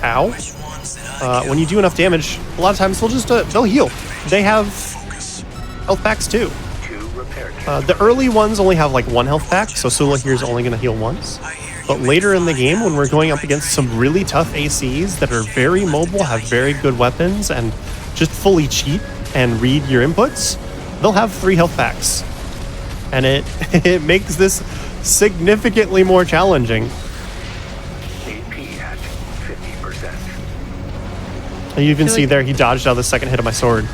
when you do enough damage, a lot of times they'll heal. They have health packs too. 2 repair The early ones only have like 1 health pack, so Sula here is only going to heal once. But later in the game, when we're going up against some really tough ACs that are very mobile, have very good weapons, and just fully cheat and read your inputs, they'll have 3 health packs. And it makes this significantly more challenging. AP at 50%. And you can feel see like- there, he dodged out the second hit of my sword.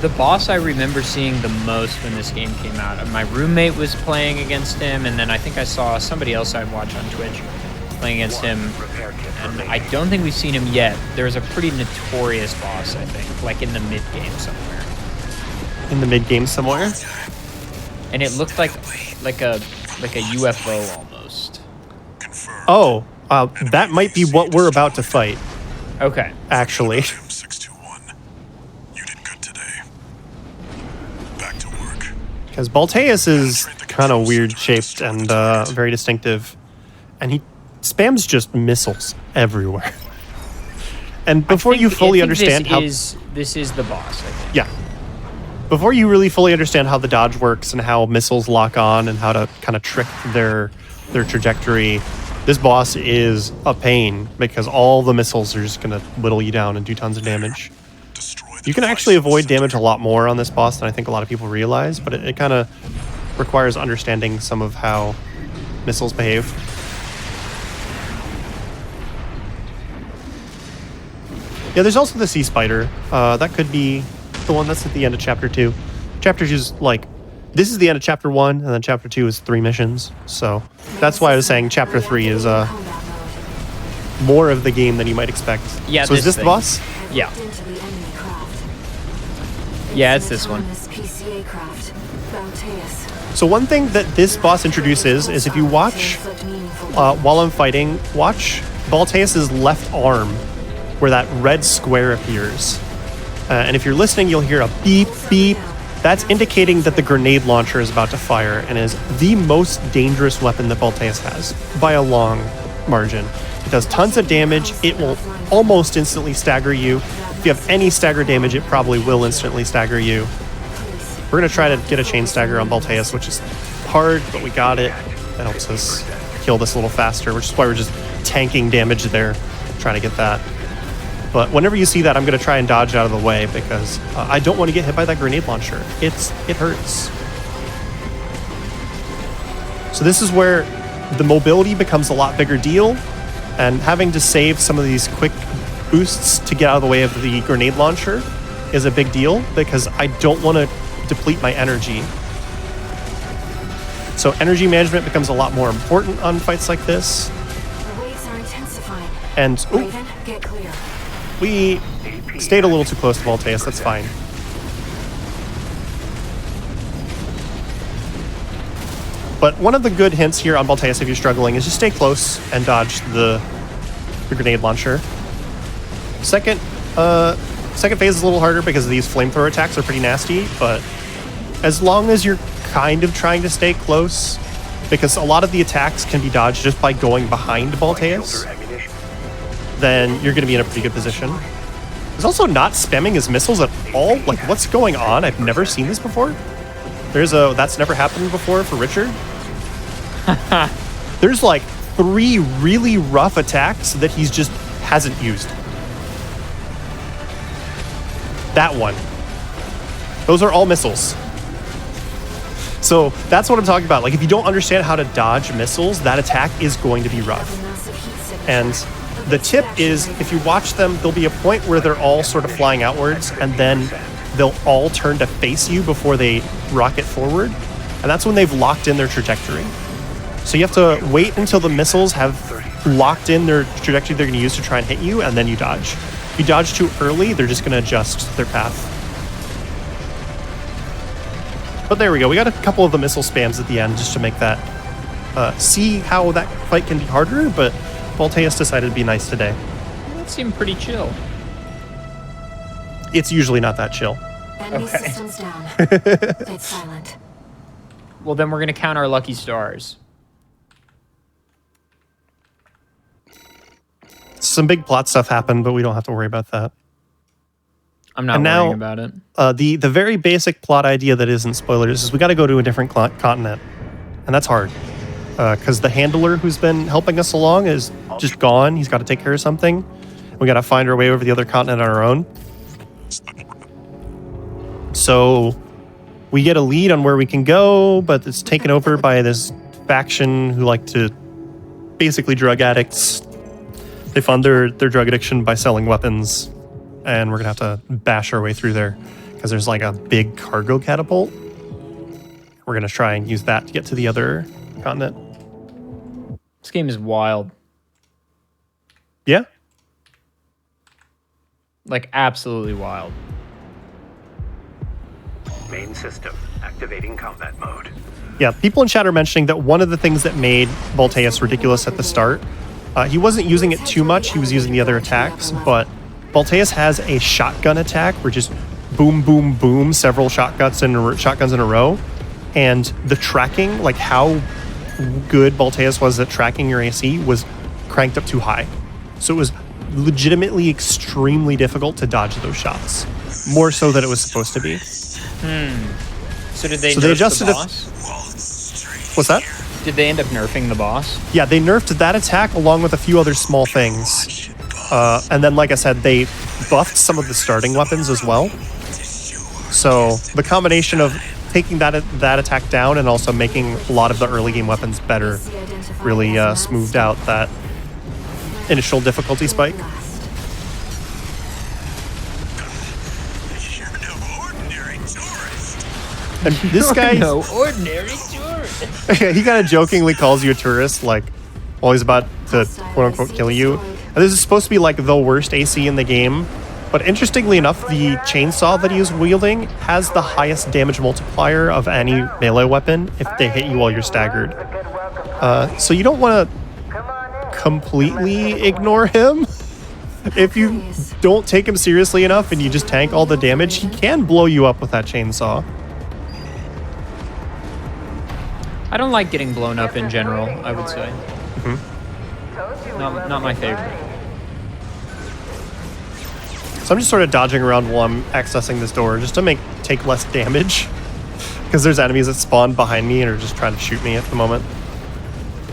The boss I remember seeing the most when this game came out, my roommate was playing against him, and then I think I saw somebody else I'd watch on Twitch playing against him, Repair kit and remaining. I don't think we've seen him yet. There's a pretty notorious boss, I think, like in the mid-game somewhere. In the mid-game somewhere. And it looked like a UFO almost. Confirmed. Oh, that might be what we're about to fight, Okay. actually. Jim 621. You did good today. Back to work. Because Balteus is kind of weird shaped and very distinctive. And he spams just missiles everywhere. And before you fully understand how... this is the boss, I think. Yeah. Before you really fully understand how the dodge works and how missiles lock on and how to kind of trick their trajectory, this boss is a pain because all the missiles are just going to whittle you down and do tons of damage. Destroy the You can actually avoid damage a lot more on this boss than I think a lot of people realize, but it kind of requires understanding some of how missiles behave. Yeah, there's also the Sea Spider. That could be the one that's at the end of Chapter 2. Chapter 2 is like... This is the end of Chapter 1, and then Chapter 2 is 3 missions. So that's why I was saying Chapter 3 is more of the game than you might expect. Yeah, so is this this the thing. boss? Yeah. Into the enemy craft. Yeah, it's this one. Autonomous PCA craft. Balteus. So one thing that this boss introduces is if you watch, while I'm fighting, watch Balteus' left arm, where that red square appears. And if you're listening, you'll hear a beep, beep. That's indicating that the grenade launcher is about to fire and is the most dangerous weapon that Balteus has, by a long margin. It does tons of damage. It will almost instantly stagger you. If you have any stagger damage, it probably will instantly stagger you. We're going to try to get a chain stagger on Balteus, which is hard, but we got it. That helps us kill this a little faster, which is why we're just tanking damage there, trying to get that. But whenever you see that, I'm going to try and dodge out of the way because I don't want to get hit by that grenade launcher. It hurts. So this is where the mobility becomes a lot bigger deal, and having to save some of these quick boosts to get out of the way of the grenade launcher is a big deal because I don't want to deplete my energy. So energy management becomes a lot more important on fights like this. The waves are intensifying. And ooh, Raven, get clear. we stayed a little too close to Voltaeus, that's fine. But one of the good hints here on Voltaeus if you're struggling is just stay close and dodge the grenade launcher. Second phase is a little harder because these flamethrower attacks are pretty nasty, but as long as you're kind of trying to stay close, because a lot of the attacks can be dodged just by going behind Voltaeus, then you're going to be in a pretty good position. He's also not spamming his missiles at all. Like, what's going on? I've never seen this before. That's never happened before for Richard. There's like 3 really rough attacks that he's just hasn't used. That one. Those are all missiles. So that's what I'm talking about. Like, if you don't understand how to dodge missiles, that attack is going to be rough. And the tip is, if you watch them, there'll be a point where they're all sort of flying outwards, and then they'll all turn to face you before they rocket forward. And that's when they've locked in their trajectory. So you have to wait until the missiles have locked in their trajectory they're going to use to try and hit you, and then you dodge. If you dodge too early, they're just going to adjust their path. But there we go. We got a couple of the missile spams at the end just to make that see how that fight can be harder, but Voltaeus decided to be nice today. That seemed pretty chill. It's usually not that chill. Enemy Okay. systems down. It's silent. Well, then we're going to count our lucky stars. Some big plot stuff happened, but we don't have to worry about that. I'm not And now- worrying about it. The very basic plot idea that isn't spoilers is we got to go to a different continent, and that's hard because the handler who's been helping us along is just gone. He's got to take care of something. We got to find our way over the other continent on our own. So we get a lead on where we can go, but it's taken over by this faction who like to basically drug addicts. They fund their drug addiction by selling weapons, and we're gonna have to bash our way through there because there's like a big cargo catapult. We're gonna try and use that to get to the other continent. This game is wild. Yeah, Like, absolutely wild. Main system activating combat mode. yeah. People in chat are mentioning that one of the things that made Voltaeus ridiculous at the start, he wasn't using it too much. He was using the other attacks, but Voltaeus has a shotgun attack where just boom, boom, boom, several shotguns in a row. And the tracking, like how good Voltaeus was at tracking your AC, was cranked up too high. So it was legitimately extremely difficult to dodge those shots. More so than it was supposed to be. So did they So nerf they adjusted the it- boss? What's that? Did they end up nerfing the boss? Yeah, they nerfed that attack along with a few other small things. And then, like I said, they buffed some of the starting weapons as well. So the combination of taking that attack down and also making a lot of the early game weapons better really smoothed out that initial difficulty spike. You're no ordinary tourist. And this guy, No ordinary tourist. he kind of jokingly calls you a tourist, like, while he's about to quote unquote kill you. And this is supposed to be like the worst AC in the game. But interestingly enough, the chainsaw that he is wielding has the highest damage multiplier of any melee weapon if they hit you while you're staggered. So you don't want to completely ignore him. If you don't take him seriously enough and you just tank all the damage, he can blow you up with that chainsaw. I don't like getting blown up in general, I would say. Not my favorite. So I'm just sort of dodging around while I'm accessing this door just to take less damage. Because there's enemies that spawn behind me and are just trying to shoot me at the moment.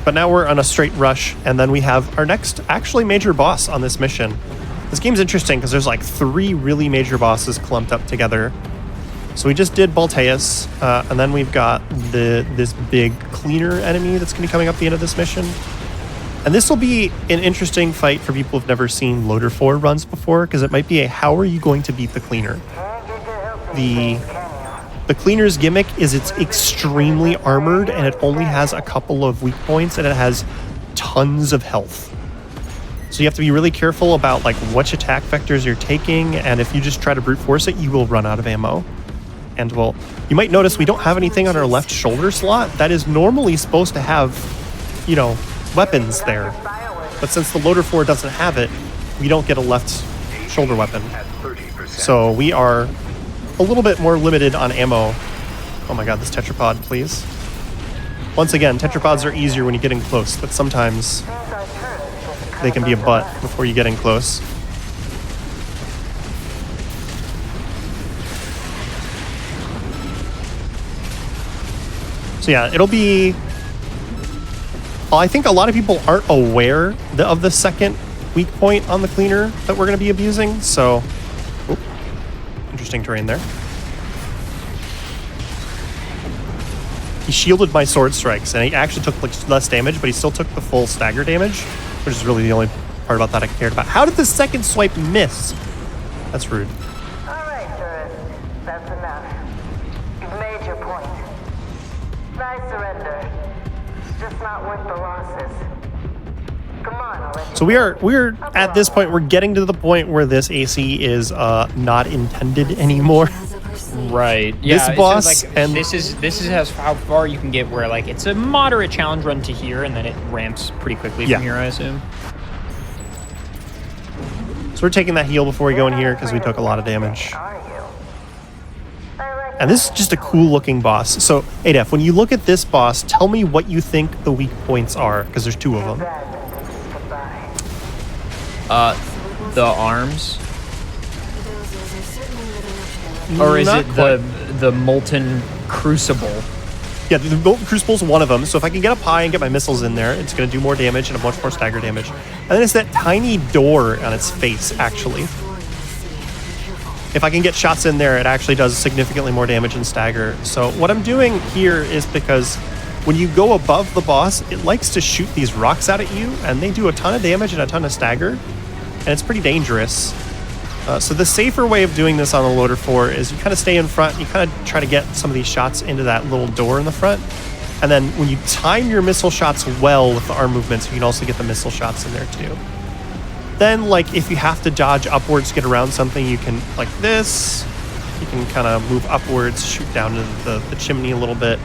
But now we're on a straight rush, and then we have our next actually major boss on this mission. This game's interesting because there's like 3 really major bosses clumped up together. So we just did Balteus, and then we've got this big cleaner enemy that's going to be coming up the end of this mission. And this will be an interesting fight for people who've never seen Loader 4 runs before, because it might be a how are you going to beat the cleaner? The cleaner's gimmick is it's extremely armored, and it only has a couple of weak points, and it has tons of health. So you have to be really careful about like which attack vectors you're taking, and if you just try to brute force it, you will run out of ammo. And well, you might notice we don't have anything on our left shoulder slot that is normally supposed to have, you know, weapons there. But since the Loader 4 doesn't have it, we don't get a left shoulder weapon. So we are a little bit more limited on ammo. Oh my god, this tetrapod, please. Once again, tetrapods are easier when you get in close, but sometimes they can be a butt before you get in close. So yeah, it'll be... Well, I think a lot of people aren't aware of the second weak point on the cleaner that we're going to be abusing, so... Oop, interesting terrain there. He shielded my sword strikes, and he actually took like less damage, but he still took the full stagger damage, which is really the only part about that I cared about. How did the second swipe miss? That's rude. All right, tourist. That's enough. You've made your point. I surrender. It's just not worth the losses. Come on, I'll let you So we're at this point, we're getting to the point where this AC is not intended anymore. Right. Yeah. This boss like, and this is how far you can get. Where like it's a moderate challenge run to here, and then it ramps pretty quickly from here, I assume. So we're taking that heal before we go in here because we took a lot of damage. And this is just a cool looking boss. So, Adef, when you look at this boss, tell me what you think the weak points are, because there's 2 of them. The arms. Or is Not it quite. the molten crucible? Yeah, the Molten Crucible's one of them. So if I can get up high and get my missiles in there, it's going to do more damage and a much more stagger damage. And then it's that tiny door on its face, actually. If I can get shots in there, it actually does significantly more damage and stagger. So what I'm doing here is because when you go above the boss, it likes to shoot these rocks out at you, and they do a ton of damage and a ton of stagger, and it's pretty dangerous. So the safer way of doing this on the Loader 4 is you kind of stay in front, you kind of try to get some of these shots into that little door in the front, and then when you time your missile shots well with the arm movements, you can also get the missile shots in there too. Then, like, if you have to dodge upwards to get around something, you can, like this, you can kind of move upwards, shoot down to the chimney a little bit.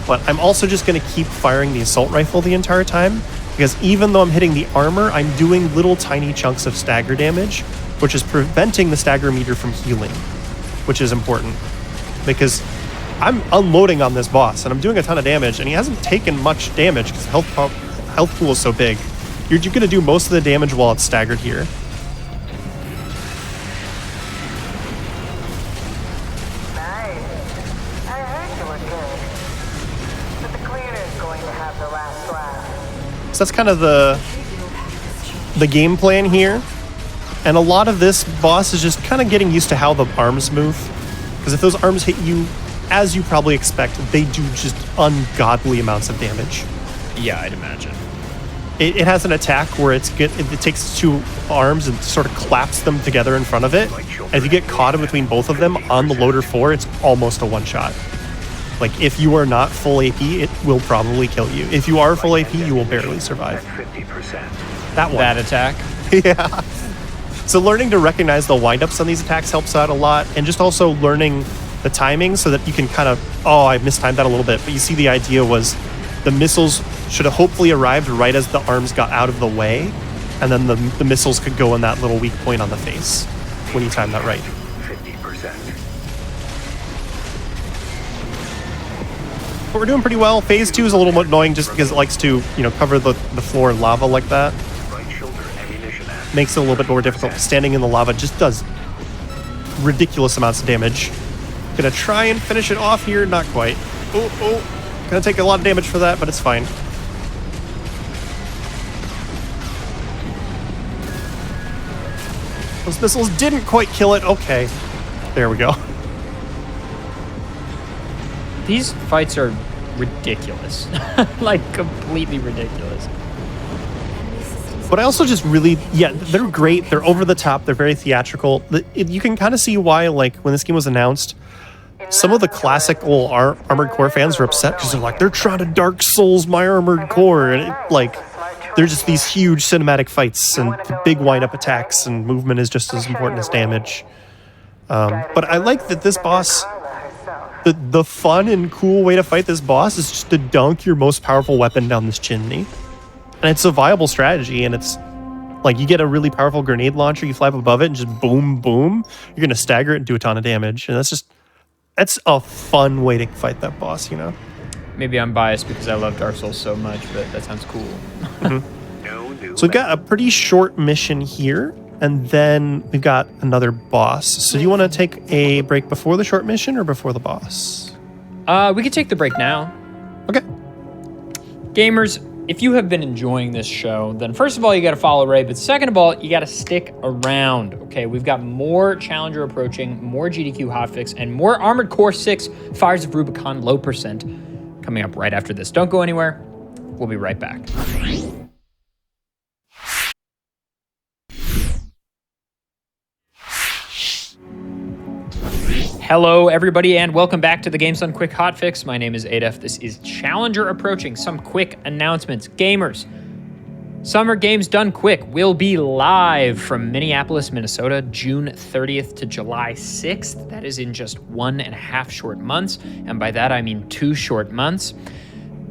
But I'm also just going to keep firing the assault rifle the entire time, because even though I'm hitting the armor, I'm doing little tiny chunks of stagger damage, which is preventing the stagger meter from healing, which is important. Because I'm unloading on this boss, and I'm doing a ton of damage, and he hasn't taken much damage because health pool is so big. You're going to do most of the damage while it's staggered here. Nice. I heard you were good. But the cleaner's going to have the last laugh. So that's kind of the game plan here. And a lot of this boss is just kind of getting used to how the arms move. Because if those arms hit you, as you probably expect, they do just ungodly amounts of damage. Yeah, I'd imagine. It has an attack where it takes 2 arms and sort of claps them together in front of it. And if you get caught in between both of them on the Loader 4, it's almost a one-shot. Like, if you are not full AP, it will probably kill you. If you are full AP, you will barely survive. That one. That attack. Yeah. So learning to recognize the windups on these attacks helps out a lot, and just also learning the timing so that you can kind of, oh, I mistimed that a little bit, but you see the idea was the missiles should have hopefully arrived right as the arms got out of the way, and then the missiles could go in that little weak point on the face when you time that right. 50%. But we're doing pretty well. Phase 2 is a little bit annoying just because it likes to, you know, cover the floor in lava like that. Right shoulder ammunition. Makes it a little bit more difficult. Standing in the lava just does ridiculous amounts of damage. Gonna try and finish it off here, not quite. Oh, gonna take a lot of damage for that, but it's fine. Those missiles didn't quite kill it. Okay. There we go. These fights are ridiculous. Like, completely ridiculous. But I also just really, yeah, they're great. They're over the top. They're very theatrical. You can kind of see why, like, when this game was announced, some of the classic old Armored Core fans were upset because they're like, they're trying to Dark Souls my Armored Core. And, they're just these huge cinematic fights and big wind-up attacks, and movement is just as important as damage. But I like that this boss, the fun and cool way to fight this boss is just to dunk your most powerful weapon down this chimney. And it's a viable strategy, and it's like you get a really powerful grenade launcher, you fly up above it, and just boom, boom. You're going to stagger it and do a ton of damage. And that's a fun way to fight that boss, you know? Maybe I'm biased because I love Dark Souls so much, but that sounds cool. So we've got a pretty short mission here, and then we've got another boss. So do you want to take a break before the short mission or before the boss? We could take the break now. Okay. Gamers, if you have been enjoying this show, then first of all, you got to follow Ray, but second of all, you got to stick around, okay? We've got more Challenger approaching, more GDQ Hotfix, and more Armored Core 6 Fires of Rubicon low percent coming up right after this. Don't go anywhere. We'll be right back. Hello, everybody, and welcome back to the Games Done Quick Hotfix. My name is Adef. This is Challenger approaching. Some quick announcements. Gamers, Summer Games Done Quick will be live from Minneapolis, Minnesota, June 30th to July 6th. That is in just 1.5 short months, and by that I mean 2 short months.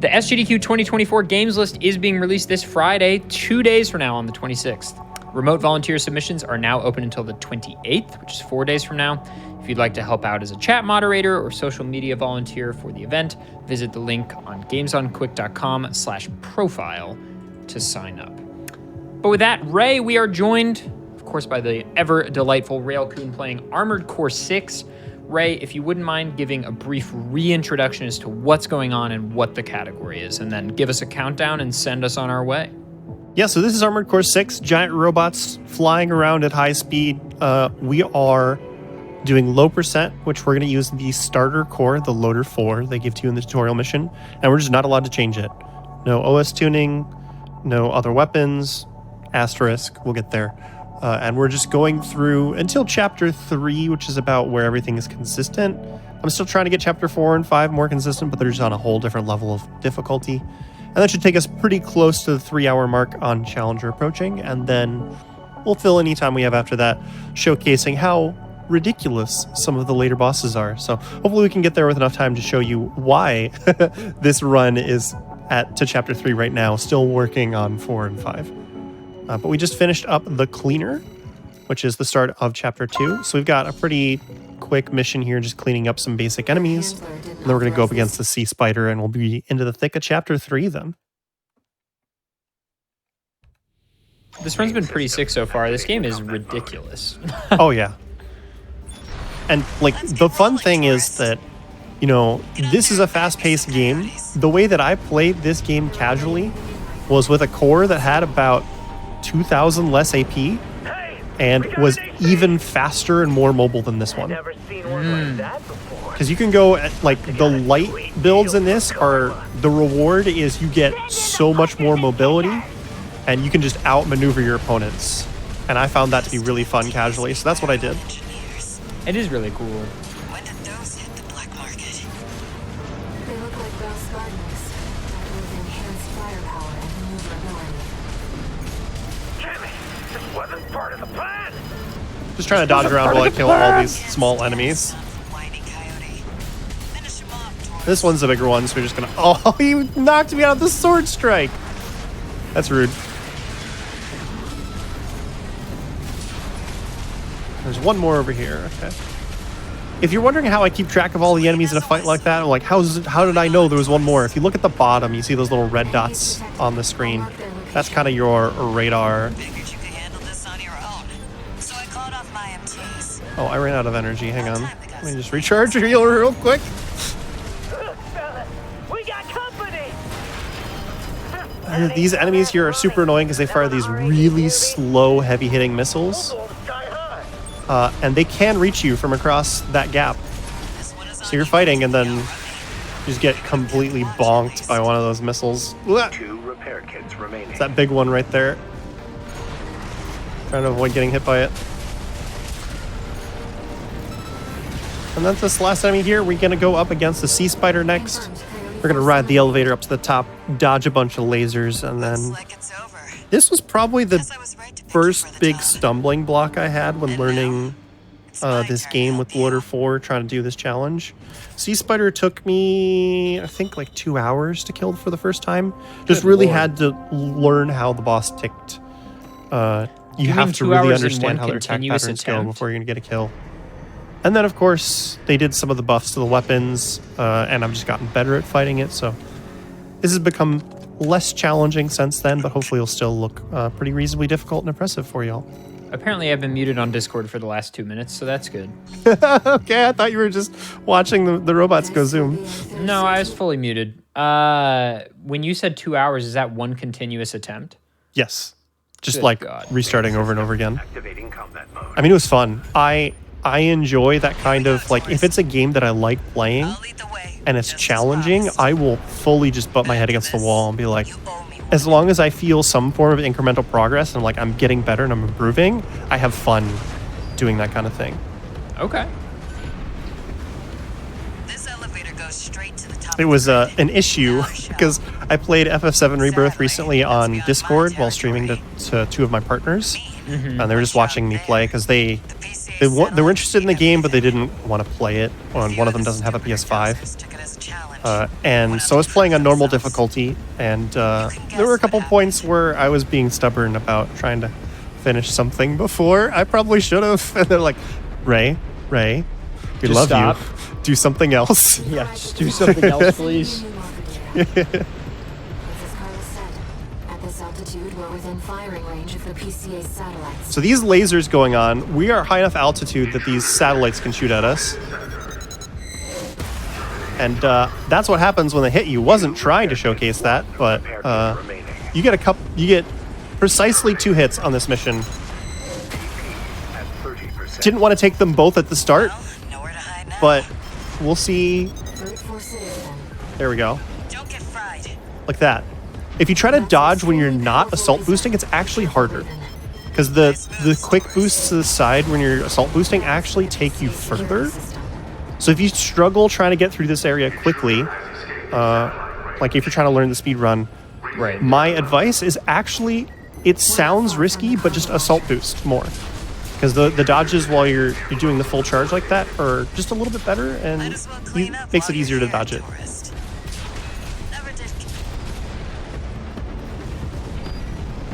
The SGDQ 2024 Games List is being released this Friday, 2 days from now on the 26th. Remote volunteer submissions are now open until the 28th, which is 4 days from now. If you'd like to help out as a chat moderator or social media volunteer for the event, visit the link on gamesonquick.com/profile to sign up. But with that, Ray, we are joined, of course, by the ever delightful Railcoon playing Armored Core 6. Ray, if you wouldn't mind giving a brief reintroduction as to what's going on and what the category is, and then give us a countdown and send us on our way. Yeah, so this is Armored Core 6, giant robots flying around at high speed. We are doing low percent, which we're going to use the starter core, the loader 4 they give to you in the tutorial mission, and we're just not allowed to change it. No OS tuning, no other weapons, asterisk, we'll get there. And we're just going through until chapter 3, which is about where everything is consistent. I'm still trying to get chapter 4 and 5 more consistent, but they're just on a whole different level of difficulty. And that should take us pretty close to the 3-hour mark on Challenger approaching, and then we'll fill any time we have after that, showcasing how ridiculous some of the later bosses are. So hopefully we can get there with enough time to show you why this run is to chapter 3 right now, still working on 4 and 5. But we just finished up the Cleaner, which is the start of chapter 2. So we've got a pretty quick mission here, just cleaning up some basic enemies. And then we're going to go up against the Sea Spider, and we'll be into the thick of chapter 3 then. This run's been pretty sick so far. This game is ridiculous. Oh, yeah. And, like, the fun thing is that, you know, this is a fast-paced game. The way that I played this game casually was with a core that had about 2,000 less AP and was even faster and more mobile than this one. Because you can go at, like, the light builds in this are, the reward is you get so much more mobility and you can just outmaneuver your opponents. And I found that to be really fun casually, so that's what I did. It is really cool. When did those hit the black market? They look like Rouse Gardens, but with enhanced firepower and maneuverability. Damn it! This wasn't part of the plan! Just trying to dodge around while I kill all these small enemies. This one's the bigger one, so we're just gonna... Oh, he knocked me out of the sword strike! That's rude. There's one more over here, okay. If you're wondering how I keep track of all the enemies in a fight like that, I'm like, how did I know there was one more? If you look at the bottom, you see those little red dots on the screen. That's kind of your radar. Figured you could handle this on your own. So I called off my MTs. Oh, I ran out of energy. Hang on. Let me just recharge real quick. We got company! These enemies here are super annoying because they fire these really slow, heavy-hitting missiles. Sky high. and they can reach you from across that gap. So you're fighting, and then you just get completely bonked by one of those missiles. 2 repair kits remaining. It's that big one right there. Trying to avoid getting hit by it. And that's this last enemy here. We're going to go up against the Sea Spider next. We're going to ride the elevator up to the top, dodge a bunch of lasers, and then... This was probably the first big stumbling block I had when learning this game with Loader 4, trying to do this challenge. Sea Spider took me, I think, like 2 hours to kill for the first time. Just really had to learn how the boss ticked. You have to really understand how their attack patterns go before you're going to get a kill. And then, of course, they did some of the buffs to the weapons, and I've just gotten better at fighting it, so this has become less challenging since then, but hopefully it'll still look pretty reasonably difficult and impressive for y'all. Apparently I've been muted on Discord for the last 2 minutes, so that's good. Okay, I thought you were just watching the robots go zoom. No, I was fully muted. When you said 2 hours, is that one continuous attempt? Yes. Just Good like God. Restarting over and over again. Activating combat mode. I mean, it was fun. I enjoy that kind of, like, if it's a game that I like playing and it's challenging, I will fully just butt my head against the wall and be like, as long as I feel some form of incremental progress and like I'm getting better and I'm improving, I have fun doing that kind of thing. Okay. This elevator goes straight to the top. It was an issue because I played FF7 Rebirth recently on Discord while streaming to 2 of my partners, and they were just watching me play because they were interested in the game, but they didn't want to play it. One of them doesn't have a PS5. And so I was playing on normal difficulty, and there were a couple points where I was being stubborn about trying to finish something before I probably should have. And they're like, Ray, we Just love stop. you. Do something else. Yeah, just do something else, please. As Carlos said, at this altitude, we're within firing range of the PCA satellites. So these lasers going on, we are high enough altitude that these satellites can shoot at us. And that's what happens when they hit you. Wasn't trying to showcase that, but you get precisely 2 hits on this mission. At 30%. Didn't want to take them both at the start, Nowhere to hide now. but we'll see. Brute force it is then. There we go. Don't get fried. Like that. If you try to dodge when you're not assault boosting, it's actually harder. Because the quick boosts to the side when you're assault boosting actually take you further. So if you struggle trying to get through this area quickly, like if you're trying to learn the speed run, Right. my advice is actually, it sounds risky, but just assault boost more. Because the dodges while you're doing the full charge like that are just a little bit better, and Might as well clean up makes while it easier to you're here, dodge it. tourist. Never did.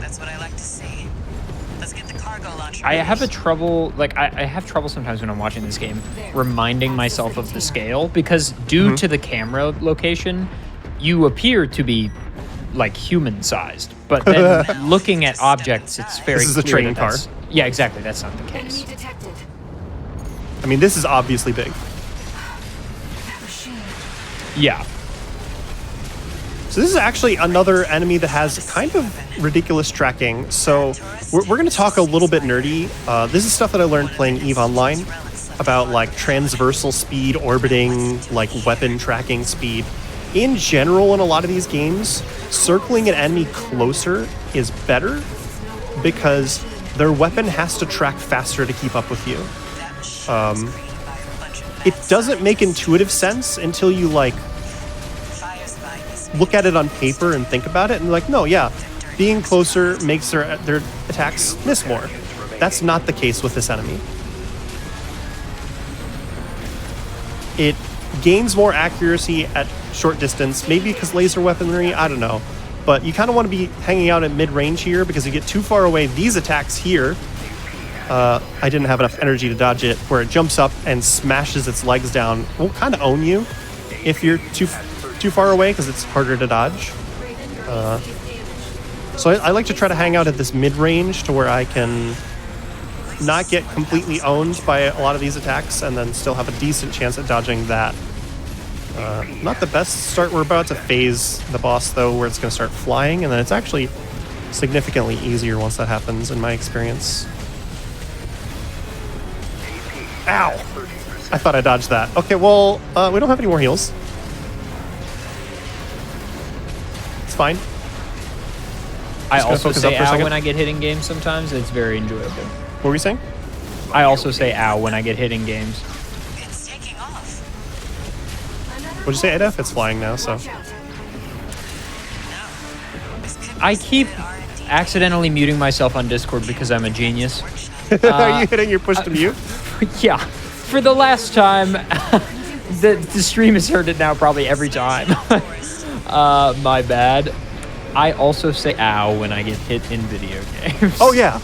That's what I like to see. Let's get the cargo launcher. I have trouble sometimes when I'm watching this game reminding myself of the scale, because due to the camera location, you appear to be like human sized, but then looking at objects, it's very This is a clear train that car. that's- Yeah, exactly. That's not the case. Enemy detected. I mean, this is obviously big. That machine. Yeah. So this is actually another enemy that has kind of ridiculous tracking. So we're going to talk a little bit nerdy. This is stuff that I learned playing EVE Online about like transversal speed, orbiting, like weapon tracking speed. In general, in a lot of these games, circling an enemy closer is better because their weapon has to track faster to keep up with you. It doesn't make intuitive sense until you like look at it on paper and think about it and like, no, yeah, being closer makes their attacks miss more. That's not the case with this enemy. It gains more accuracy at short distance, maybe because laser weaponry, I don't know. But you kind of want to be hanging out at mid-range here because you get too far away. These attacks here, I didn't have enough energy to dodge it, where it jumps up and smashes its legs down. Will kind of own you if you're too far away because it's harder to dodge. So I like to try to hang out at this mid-range to where I can not get completely owned by a lot of these attacks and then still have a decent chance at dodging that. Not the best start. We're about to phase the boss, though, where it's going to start flying, and then it's actually significantly easier once that happens, in my experience. Ow! I thought I dodged that. Okay, well, we don't have any more heals. It's fine. I gonna also focus say up for a ow second. when I get hit in games sometimes. It's very enjoyable. What were you saying? I also say ow when I get hit in games. It's taking off. What'd you say, Adef? It's flying now, so. This could be I keep some R&D. accidentally muting myself on Discord because I'm a genius. Are you hitting your push to mute? Yeah, for the last time. the stream has heard it now probably every time. My bad. I also say ow when I get hit in video games. Oh, yeah.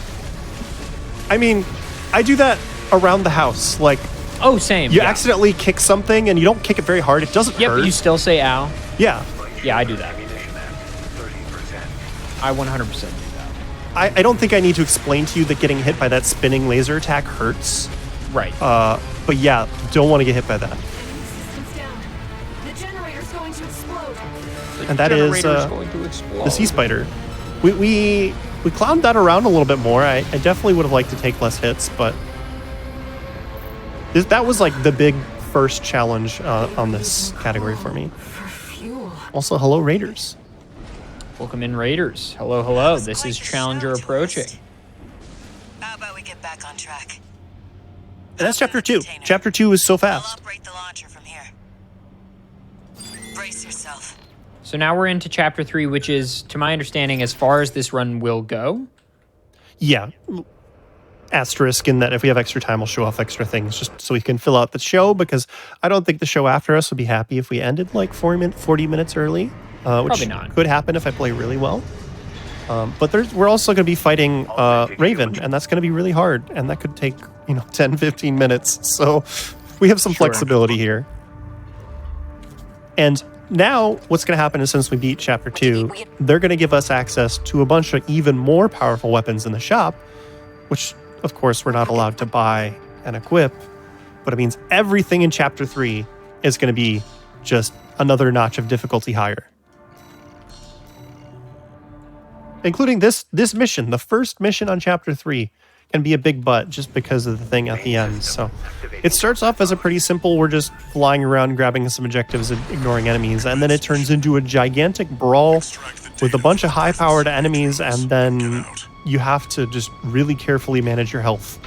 I mean, I do that around the house. Like, Oh, same. you yeah. accidentally kick something and you don't kick it very hard. It doesn't Yep, hurt. but you still say ow. Yeah. Yeah, I do that. Ammunition at 30%. I 100% do that. I don't think I need to explain to you that getting hit by that spinning laser attack hurts. Right. But yeah, don't want to get hit by that. Systems down. The generator's going to explode. And that is Generator's going to explode. the sea spider. We clowned that around a little bit more. I definitely would have liked to take less hits, but that was like the big first challenge on this category for me. For fuel. Also, hello Raiders. Welcome in, Raiders. Hello, hello. This is Challenger approaching. How about we get back on track? And that's chapter 2. Chapter 2 is so I'll fast. operate the launcher from here. Brace yourself. So now we're into chapter 3, which is, to my understanding, as far as this run will go. Yeah. Asterisk in that if we have extra time, we'll show off extra things just so we can fill out the show, because I don't think the show after us would be happy if we ended like 40 minutes early, which Probably not. could happen if I play really well. But we're also going to be fighting Raven, and that's going to be really hard, and that could take 10, 15 minutes. So we have some Sure. flexibility here. And now what's going to happen is, since we beat chapter 2, they're going to give us access to a bunch of even more powerful weapons in the shop, which of course we're not allowed to buy and equip, but it means everything in chapter 3 is going to be just another notch of difficulty higher. Including this mission, the first mission on chapter 3 can be a big butt just because of the thing at the end. So it starts off as a pretty simple, we're just flying around grabbing some objectives and ignoring enemies, and then it turns into a gigantic brawl with a bunch of high-powered enemies, and then you have to just really carefully manage your health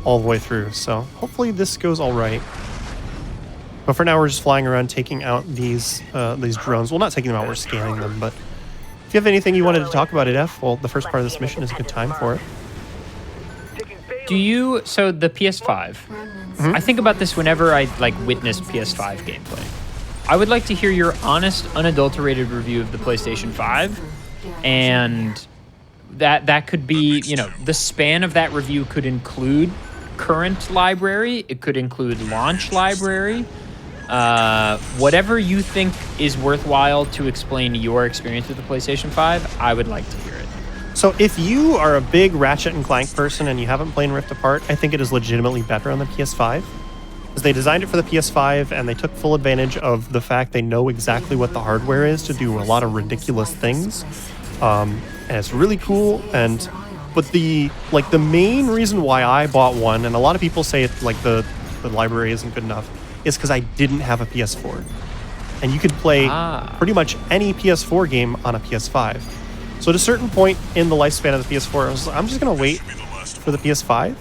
all the way through. So hopefully this goes all right. But for now, we're just flying around taking out these drones. Well, not taking them out, we're scanning them, but if you have anything you wanted to talk about, F, well, the first part of this mission is a good time for it. So the PS5, I think about this whenever I witness PS5 gameplay. I would like to hear your honest, unadulterated review of the PlayStation 5, and that could be, the span of that review could include current library, it could include launch library, whatever you think is worthwhile to explain your experience with the PlayStation 5, I would like to hear it. So if you are a big Ratchet and Clank person and you haven't played Rift Apart, I think it is legitimately better on the PS5. Because they designed it for the PS5 and they took full advantage of the fact they know exactly what the hardware is to do a lot of ridiculous things. And it's really cool. But the main reason why I bought one, and a lot of people say it's like the library isn't good enough, is because I didn't have a PS4. And you could play pretty much any PS4 game on a PS5. So at a certain point in the lifespan of the PS4, I'm just going to wait for the PS5.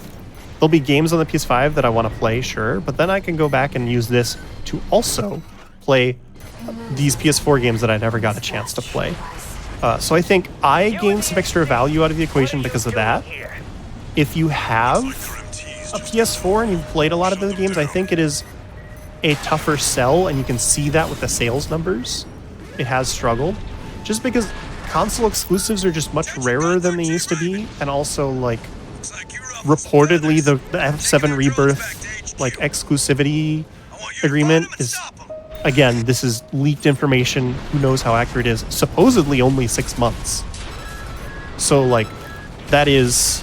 There'll be games on the PS5 that I want to play, sure, but then I can go back and use this to also play these PS4 games that I never got a chance to play. So I think I gained some extra value out of the equation because of that. If you have a PS4 and you've played a lot of those games, I think it is a tougher sell, and you can see that with the sales numbers. It has struggled, just because console exclusives are just much rarer than they used to be, and also reportedly the F7 Rebirth exclusivity agreement is, again, this is leaked information, who knows how accurate it is, supposedly only 6 months. So that is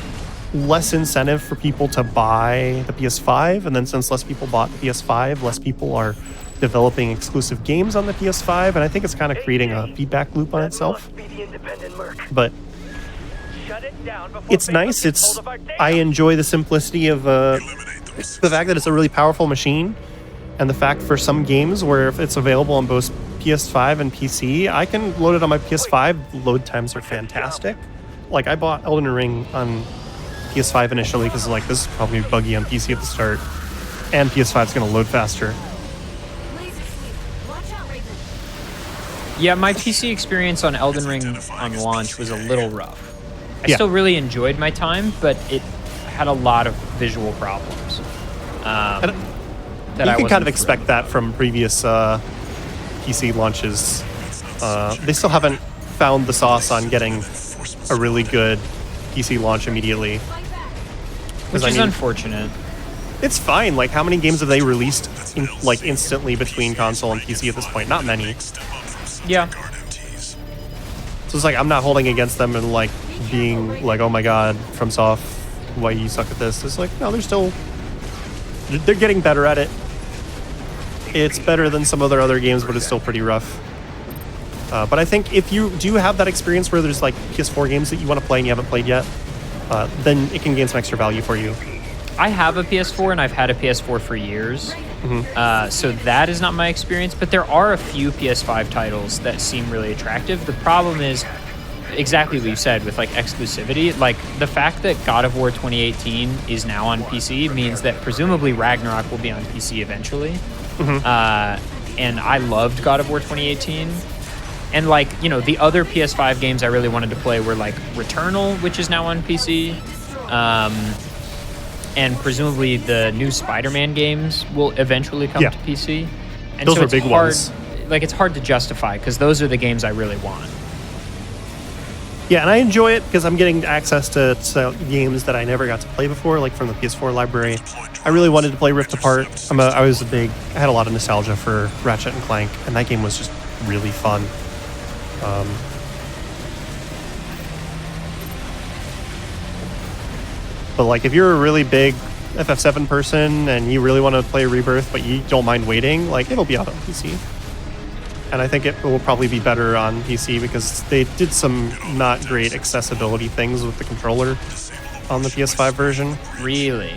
less incentive for people to buy the PS5, and then since less people bought the PS5, less people are developing exclusive games on the PS5, and I think it's kind of creating a feedback loop on itself. But it's nice. I enjoy the simplicity of the fact that it's a really powerful machine, and the fact for some games where if it's available on both PS5 and PC, I can load it on my PS5. Load times are fantastic. Like, I bought Elden Ring on PS5 initially because like this is probably buggy on PC at the start, and PS5 is going to load faster. Yeah, my PC experience on Elden Ring on launch was a little rough. I Yeah. still really enjoyed my time, but it had a lot of visual problems. That you I can wasn't kind of expect thrilled that about. from previous PC launches. They still haven't found the sauce on getting a really good PC launch immediately. Which is unfortunate. It's fine. Like, how many games have they released like instantly between console and PC at this point? Not many. Yeah. So it's like I'm not holding against them and like being like, oh my god, FromSoft, why you suck at this? It's like, no, they're getting better at it. It's better than some of their other games, but it's still pretty rough. But I think if you do have that experience where there's like PS4 games that you want to play and you haven't played yet, then it can gain some extra value for you. I have a PS4 and I've had a PS4 for years. So that is not my experience, but there are a few PS5 titles that seem really attractive. The problem is exactly what you said with like exclusivity. Like the fact that God of War 2018 is now on PC means that presumably Ragnarok will be on PC eventually. And I loved God of War 2018. And like, you know, the other PS5 games I really wanted to play were like Returnal, which is now on PC. And presumably the new Spider-Man games will eventually come to PC. And those so are it's big hard, ones. Like it's hard to justify because those are the games I really want. Yeah, and I enjoy it because I'm getting access to games that I never got to play before, like from the PS4 library. I really wanted to play Rift Apart. I had a lot of nostalgia for Ratchet and Clank, and that game was just really fun. But like, if you're a really big FF7 person and you really want to play Rebirth, but you don't mind waiting, like it'll be out on PC. And I think it will probably be better on PC because they did some not great accessibility things with the controller on the PS5 version. Really?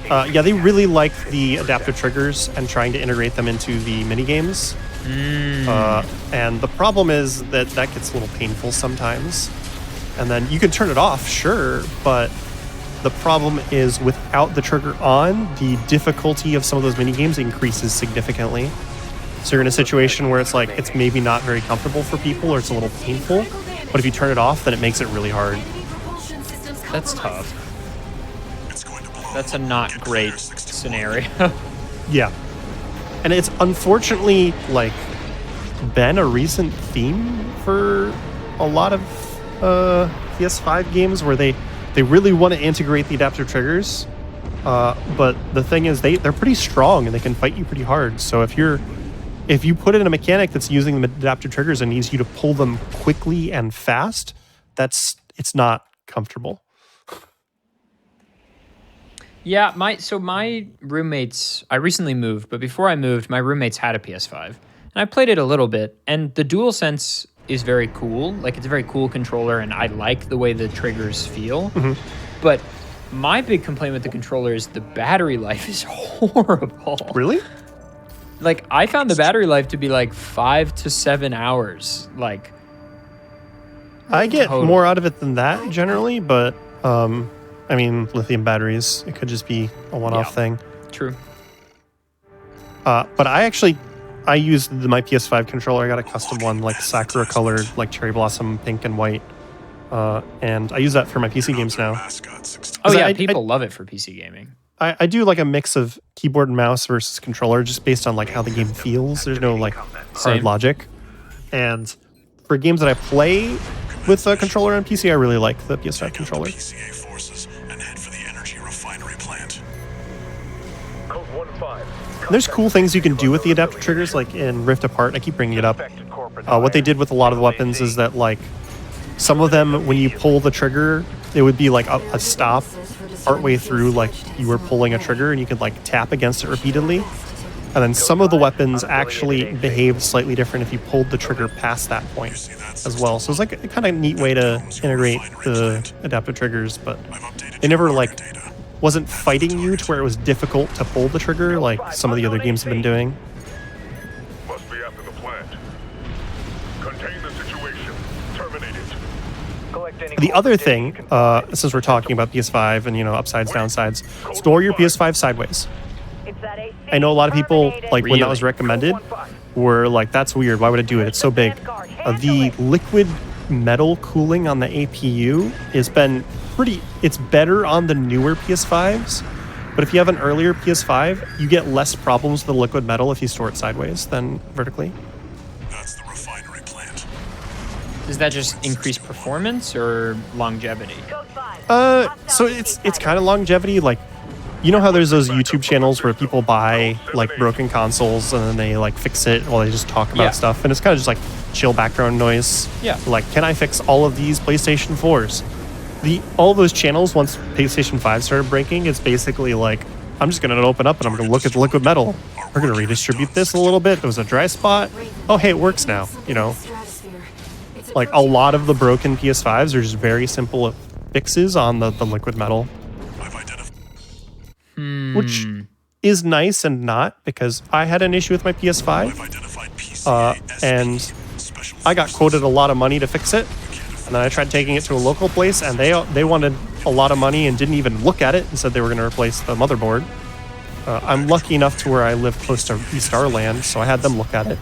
Yeah, they really liked the adaptive triggers and trying to integrate them into the minigames. And the problem is that gets a little painful sometimes. And then you can turn it off, sure, but the problem is without the trigger on, the difficulty of some of those minigames increases significantly. So you're in a situation where it's like, it's maybe not very comfortable for people or it's a little painful, but if you turn it off, then it makes it really hard. That's tough. That's a not great scenario. Yeah. And it's unfortunately like been a recent theme for a lot of PS5 games where they really want to integrate the adaptive triggers. But the thing is they're pretty strong and they can fight you pretty hard. So if you put in a mechanic that's using the adaptive triggers and needs you to pull them quickly and fast, it's not comfortable. Yeah, my roommates, I recently moved, but before I moved, my roommates had a PS5. And I played it a little bit, and the DualSense is very cool. Like, it's a very cool controller, and I like the way the triggers feel. But my big complaint with the controller is the battery life is horrible. Really? Like, I found the battery life to be like 5 to 7 hours. Like, I get more out of it than that generally, but I mean, lithium batteries, it could just be a one-off thing. True. But I used my PS5 controller. I got a custom one, like Sakura colored, like cherry blossom pink and white. And I use that for my PC games now. Oh yeah, people love it for PC gaming. I do like a mix of keyboard and mouse versus controller just based on like how the game feels. There's no like hard logic. And for games that I play with a controller on PC, I really like the PS5 controller. There's cool things you can do with the adaptive triggers, like in Rift Apart. I keep bringing it up. What they did with a lot of the weapons is that, like, some of them, when you pull the trigger, it would be like a stop partway through, like you were pulling a trigger, and you could like tap against it repeatedly. And then some of the weapons actually behaved slightly different if you pulled the trigger past that point as well. So it's like a kind of neat way to integrate the adaptive triggers, but they never like wasn't fighting you to where it was difficult to pull the trigger like some of the other games have been doing. Must be after the plant. Contain the situation. Terminate it. Collect any The other corporate data thing, you can find. since we're talking about PS5 and, you know, upsides, downsides, store your PS5 sideways. It's that AC. I know a lot of people, like when that was Really? recommended, were like, that's weird, why would I do it? It's so big. The liquid metal cooling on the APU has been it's better on the newer PS5s, but if you have an earlier PS5, you get less problems with the liquid metal if you store it sideways than vertically. That's the refinery plant. Does that just increase performance or longevity? Code 5. So it's kind of longevity, like, you know how there's those YouTube channels where people buy like broken consoles and then they like fix it while they just talk about Yeah. stuff, and it's kind of just like chill background noise. Yeah. Like, can I fix all of these PlayStation 4s? All those channels, once PlayStation 5 started breaking, it's basically like, I'm just gonna open up and I'm gonna look at the liquid metal. We're gonna redistribute this a little bit. There was a dry spot. Oh, hey, it works now. You know, like a lot of the broken PS5s are just very simple fixes on the liquid metal. I've identified. Which is nice and not, because I had an issue with my I've PS5, identified PCA, and special I got quoted a lot of money to fix it, and then I tried taking it to a local place, and they wanted a lot of money and didn't even look at it and said they were going to replace the motherboard. I'm lucky enough to where I live close to East Starland, so I had them look at it.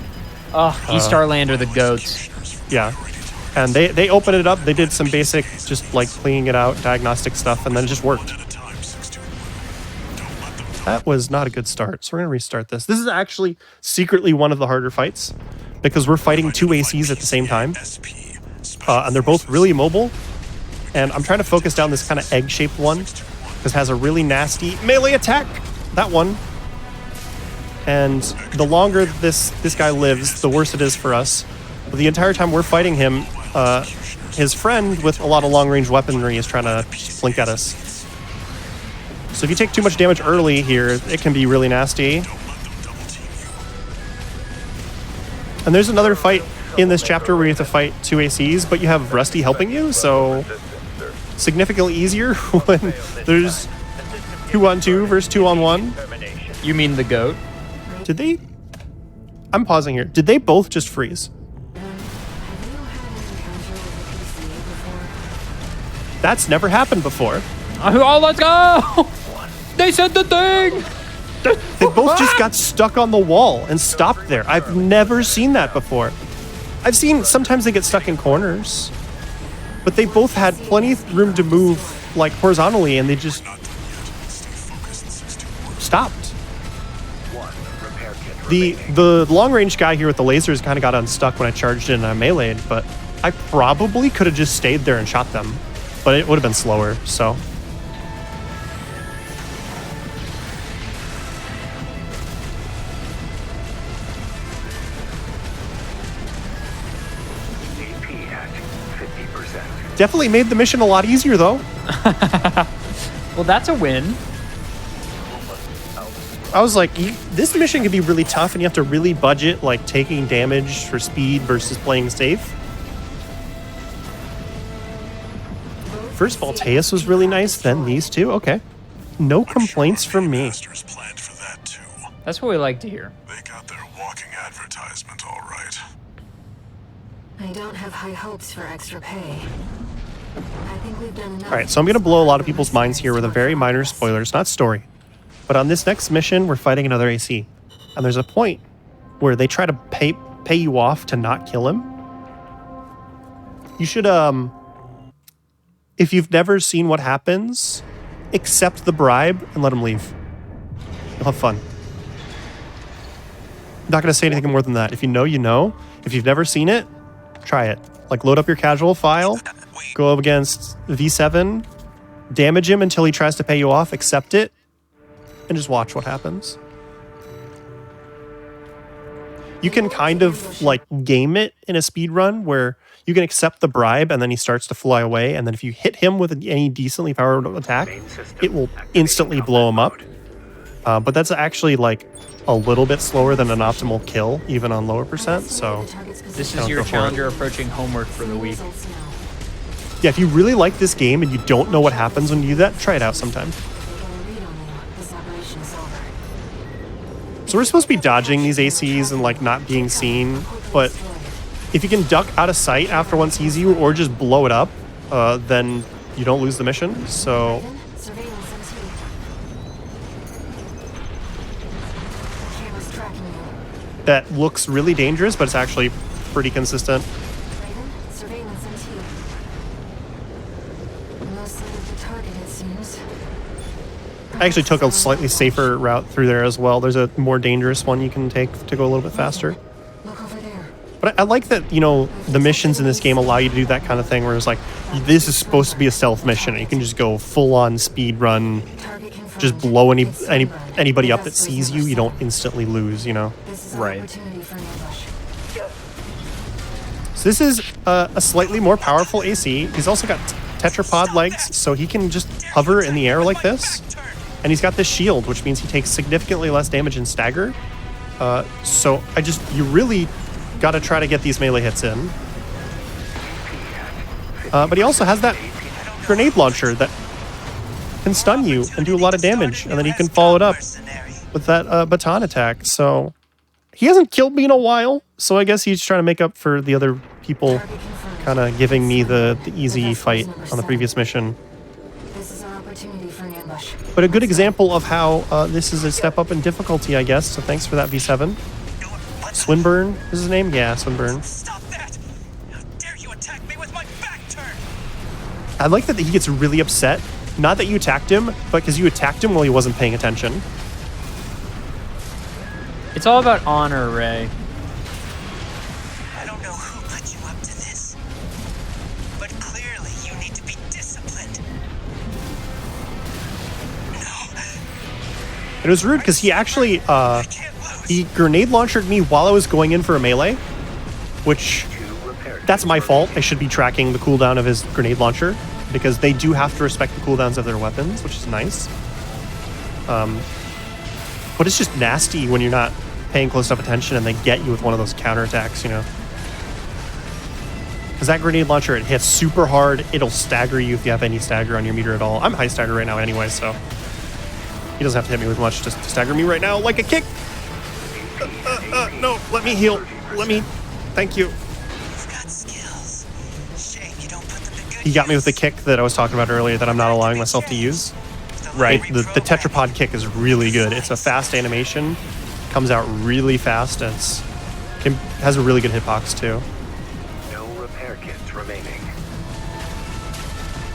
East Starland are the goats. Yeah. And they opened it up, they did some basic, just like cleaning it out, diagnostic stuff, and then it just worked. at a time. 6 to 1. Don't let them. That was not a good start, so we're going to restart this. This is actually secretly one of the harder fights, because we're fighting two ACs at the same time, SP. and they're both really mobile, and I'm trying to focus down this kind of egg-shaped one, because it has a really nasty melee attack, that one. And the longer this guy lives, the worse it is for us. But the entire time we're fighting him, his friend with a lot of long-range weaponry is trying to blink at us. So if you take too much damage early here, it can be really nasty. And there's another fight in this chapter where you have to fight two ACs, but you have Rusty helping you, so significantly easier when there's 2-on-2 versus 2-on-1. You mean the goat? Did they? I'm pausing here. Did they both just freeze? That's never happened before. Oh, let's go! They said the thing! They both just got stuck on the wall and stopped there. I've never seen that before. I've seen sometimes they get stuck in corners, but they both had plenty of room to move like horizontally, and they just stopped. The long range guy here with the lasers kind of got unstuck when I charged in and I meleeed, but I probably could have just stayed there and shot them, but it would have been slower. So. AP at 50%. Definitely made the mission a lot easier, though. Well, that's a win. I was like, this mission could be really tough, and you have to really budget, like, taking damage for speed versus playing safe. First of all, Teus was really nice, then these two. Okay. No complaints from me. Masters planned for that too. That's what we like to hear. They got their walking advertisement all right. I don't have high hopes for extra pay. I think we've done enough. All right, so I'm going to blow a lot of people's minds here with a very minor spoiler. It's not story. But on this next mission, we're fighting another AC. And there's a point where they try to pay you off to not kill him. You should, if you've never seen what happens, accept the bribe and let him leave. You'll have fun. I'm not going to say anything more than that. If you know, you know. If you've never seen it, try it. Like, load up your casual file, go up against V7, damage him until he tries to pay you off, accept it, and just watch what happens. You can kind of like game it in a speed run where you can accept the bribe and then he starts to fly away, and then if you hit him with any decently powered attack, it will instantly blow him up. But that's actually like a little bit slower than an optimal kill, even on lower percent. So This is Don't your go for it. challenger approaching homework for the week. yeah, if you really like this game and you don't know what happens when you do that, try it out sometime. So we're supposed to be dodging these ACs and like not being seen, but if you can duck out of sight after one sees you or just blow it up, then you don't lose the mission. So Surveillance MT. Camera's tracking you. that looks really dangerous, but it's actually pretty consistent. Raven, surveillance MT. No sign of the target, it seems. I actually took a slightly safer route through there as well. There's a more dangerous one you can take to go a little bit faster. Look over there. But I like that, you know, the missions in this game allow you to do that kind of thing where it's like, this is supposed to be a stealth mission. And you can just go full-on speed run, Target confirmed. just blow It's Speedrun. anybody up that Best sees you. resource You don't set. instantly lose, you know. This is an Right. opportunity for an ambush. So this is a slightly more powerful AC. He's also got tetrapod legs, so he can just hover in the air like this. And he's got this shield, which means he takes significantly less damage in stagger. So you really got to try to get these melee hits in. But he also has that grenade launcher that can stun you and do a lot of damage. And then he can follow it up with that baton attack. So he hasn't killed me in a while. So I guess he's trying to make up for the other people Target confirmed. kind of giving me the easy Best fight number on the seven. previous mission. This is our opportunity for an ambush. But a good example of how this is a step up in difficulty, I guess. So thanks for that, V7. Swinburne is his name? Yeah, Swinburne. Stop that! How dare you attack me with my back turned? I like that he gets really upset. Not that you attacked him, but because you attacked him while he wasn't paying attention. It's all about honor, Ray. I don't know who put you up to this, but clearly you need to be disciplined. It was rude because he actually I can't lose. he grenade launched me while I was going in for a melee, which that's my fault. I should be tracking the cooldown of his grenade launcher because they do have to respect the cooldowns of their weapons, which is nice. But it's just nasty when you're not paying close enough attention and they get you with one of those counterattacks, you know. Because that grenade launcher, it hits super hard. It'll stagger you if you have any stagger on your meter at all. I'm high stagger right now anyway, so he doesn't have to hit me with much just to stagger me right now like a kick. No, let me heal. Thank you. You've got skills. Shame you don't put them to good He got me with the use. kick that I was talking about earlier that I'm not allowing myself to use. Right. The tetrapod kick is really good. It's a fast animation, comes out really fast, and has a really good hitbox too. No repair kits remaining.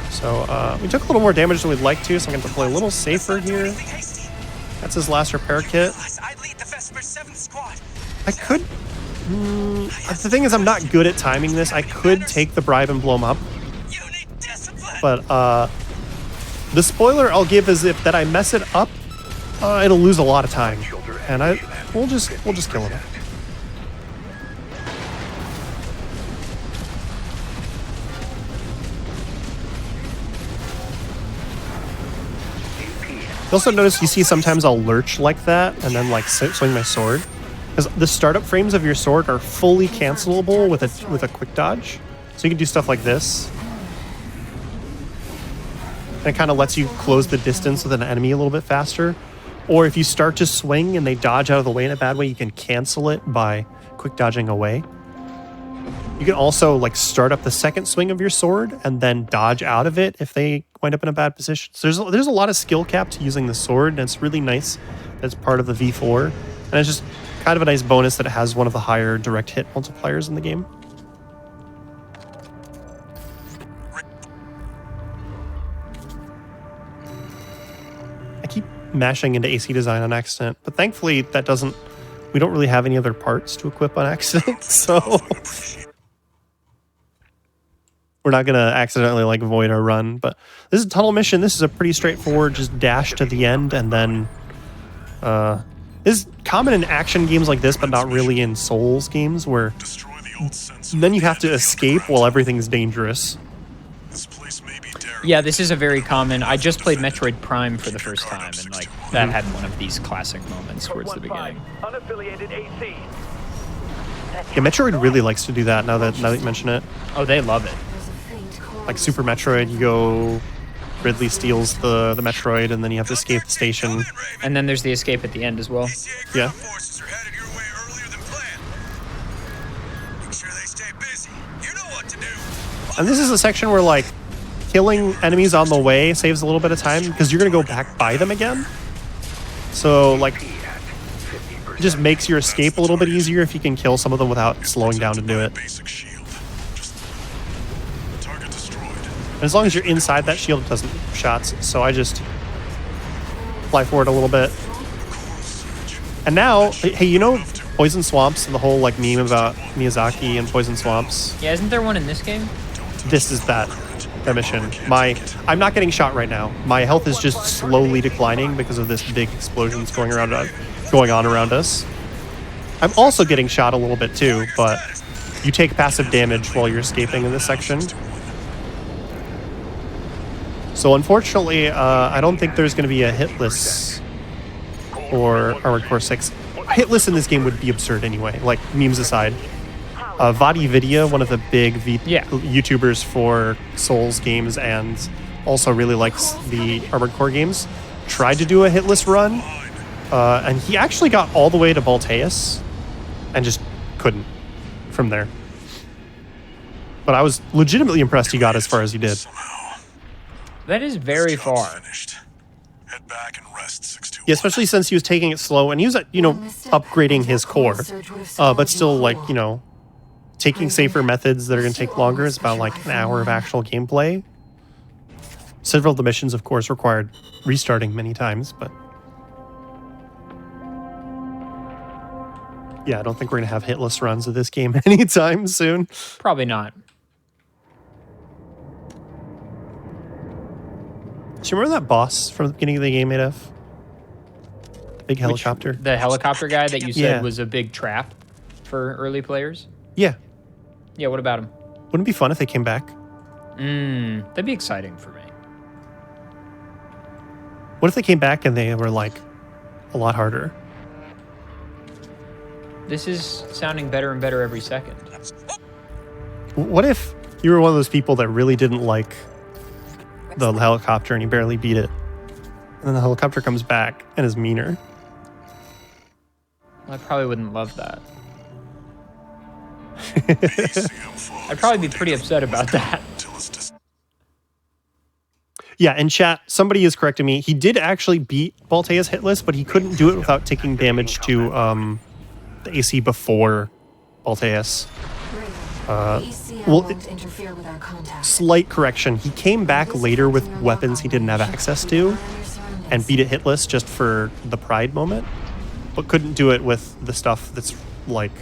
So we took a little more damage than we'd like to, so I'm going to play a little safer here. Anything hasty. That's his last repair kit. Realize I lead the Vesper 7 squad. I could... the thing is, I'm not good at timing this. I could take the bribe and blow him up, You need discipline. but the spoiler I'll give is if that I mess it up, it'll lose a lot of time, and we'll just kill him. You also notice you see sometimes I'll lurch like that and then like swing my sword. Because the startup frames of your sword are fully cancelable with a quick dodge. So you can do stuff like this. And it kind of lets you close the distance with an enemy a little bit faster. Or if you start to swing and they dodge out of the way in a bad way, you can cancel it by quick dodging away. You can also like start up the second swing of your sword and then dodge out of it if they wind up in a bad position. So there's a lot of skill cap to using the sword, and it's really nice that it's part of the V4. And it's just kind of a nice bonus that it has one of the higher direct hit multipliers in the game. I keep mashing into AC design on accident, but thankfully we don't really have any other parts to equip on accident, so we're not going to accidentally like void our run. But this is a tunnel mission. This is a pretty straightforward, just dash to the end, and then this is common in action games like this, but not really in Souls games, where Destroy the old sensor. then you have to escape while everything's dangerous. This place may be derelict. Yeah, this is a very common. I just played Metroid Prime for the first time, and like that had one of these classic moments towards the beginning. Unaffiliated AC. Yeah, Metroid really likes to do that now that you mention it. Oh, they love it. There's a faint core Like Super Metroid, you go Ridley steals the Metroid, and then you have to escape the station. And then there's the escape at the end as well. Yeah. Forces are headed your way earlier than planned. Make sure they stay busy. You know what to do. And this is a section where, like, killing enemies on the way saves a little bit of time because you're going to go back by them again. So, like, it just makes your escape a little bit easier if you can kill some of them without slowing down to do it. Basic shield. Just target destroyed. And as long as you're inside that shield, it doesn't shots. So I just fly forward a little bit. And now, hey, you know Poison Swamps and the whole like meme about Miyazaki and Poison Swamps? Yeah, isn't there one in this game? This is that mission. I'm not getting shot right now. My health is just slowly declining because of this big explosions going on around us. I'm also getting shot a little bit too, but you take passive damage while you're escaping in this section. So unfortunately, I don't think there's going to be a hitless or Armored Core 6. Hitless in this game would be absurd anyway, like memes aside. Vadi Vidya, one of the big YouTubers for Souls games and also really likes the Armored Core games, tried to do a hitless run, and he actually got all the way to Balteus and just couldn't from there. But I was legitimately impressed he got as far as he did. That is very far. Head back and rest 621. Yeah, especially since he was taking it slow and he was, upgrading his core, but still, like, taking safer methods that are going to take longer is about like an hour of actual gameplay. Several of the missions, of course, required restarting many times, but yeah, I don't think we're going to have hitless runs of this game anytime soon. Probably not. Do you remember that boss from the beginning of the game, Adef? Big helicopter? The helicopter guy that you said Yeah. was a big trap for early players? Yeah. Yeah, what about him? Wouldn't it be fun if they came back? That'd be exciting for me. What if they came back and they were, like, a lot harder? This is sounding better and better every second. What if you were one of those people that really didn't like the helicopter and you barely beat it, and then the helicopter comes back and is meaner? I probably wouldn't love that. I'd probably be pretty upset about that. Yeah, in chat, somebody is correcting me. He did actually beat Balteus hitless, but he couldn't do it without taking damage to the AC before Balteus. Slight correction. He came back later with weapons he didn't have access to and beat it hitless just for the pride moment, but couldn't do it with the stuff that's like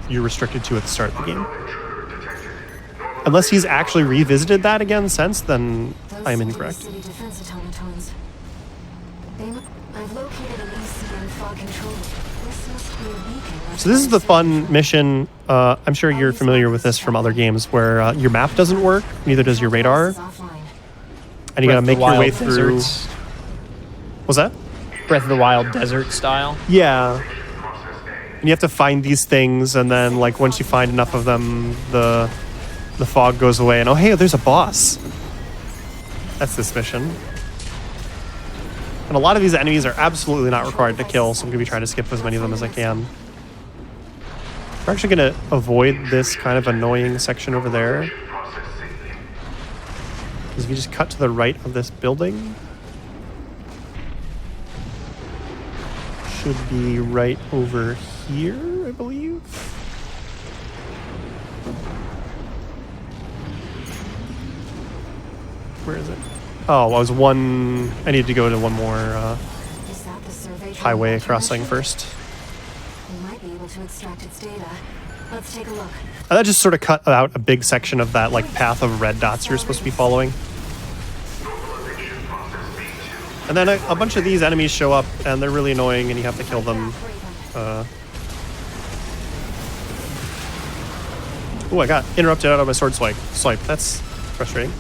you're restricted to at the start of the game. Unless he's actually revisited that again since, then I'm incorrect. So this is the fun mission. I'm sure you're familiar with this from other games where your map doesn't work, neither does your radar. And you gotta make your way through... What's that? Breath of the Wild desert style. Yeah. And you have to find these things, and then like once you find enough of them, the fog goes away, and oh hey, there's a boss. That's this mission. And a lot of these enemies are absolutely not required to kill, so I'm gonna be trying to skip as many of them as I can. We're actually gonna avoid this kind of annoying section over there. Because if you just cut to the right of this building, should be right over here, I believe. Where is it? Oh, I need to go to one more highway crossing first. We might be able to extract its data. Let's take a look. And that just sort of cut out a big section of that like path of red dots you're supposed to be following. And then a bunch of these enemies show up and they're really annoying and you have to kill them. Oh, I got interrupted out of my sword swipe. That's frustrating.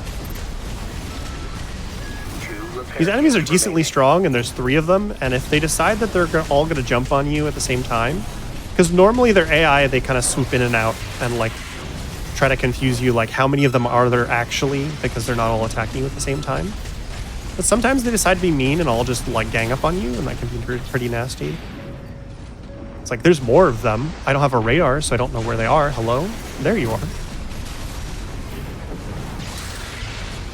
These enemies are decently strong, and there's 3 of them, and if they decide that they're all going to jump on you at the same time, because normally their AI, they kind of swoop in and out and like try to confuse you, like how many of them are there actually, because they're not all attacking you at the same time. But sometimes they decide to be mean and all just like gang up on you, and that can be pretty nasty. It's like, there's more of them. I don't have a radar, so I don't know where they are. Hello? There you are.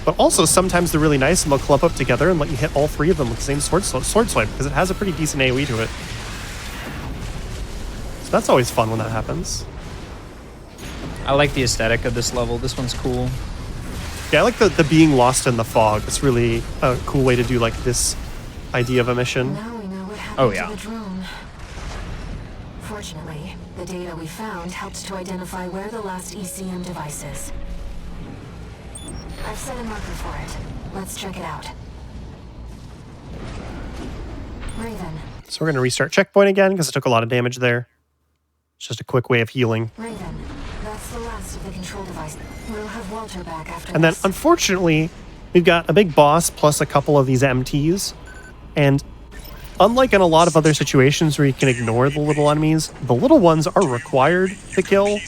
But also, sometimes they're really nice and they'll clump up together and let you hit all three of them with the same sword swipe, because it has a pretty decent AoE to it. So that's always fun when that happens. I like the aesthetic of this level. This one's cool. Yeah, I like the being lost in the fog. It's really a cool way to do like this idea of a mission. Now we know what happened Oh, yeah. to the drone. Fortunately, the data we found helped to identify where the last ECM device is. I've set a marker for it. Let's check it out. Raven. So we're going to restart checkpoint again because it took a lot of damage there. It's just a quick way of healing. Raven, that's the last of the control device. We'll have Walter back after And then, this. unfortunately, we've got a big boss plus a couple of these MTs. And unlike in a lot of other situations where you can ignore the little enemies, the little ones are required to kill.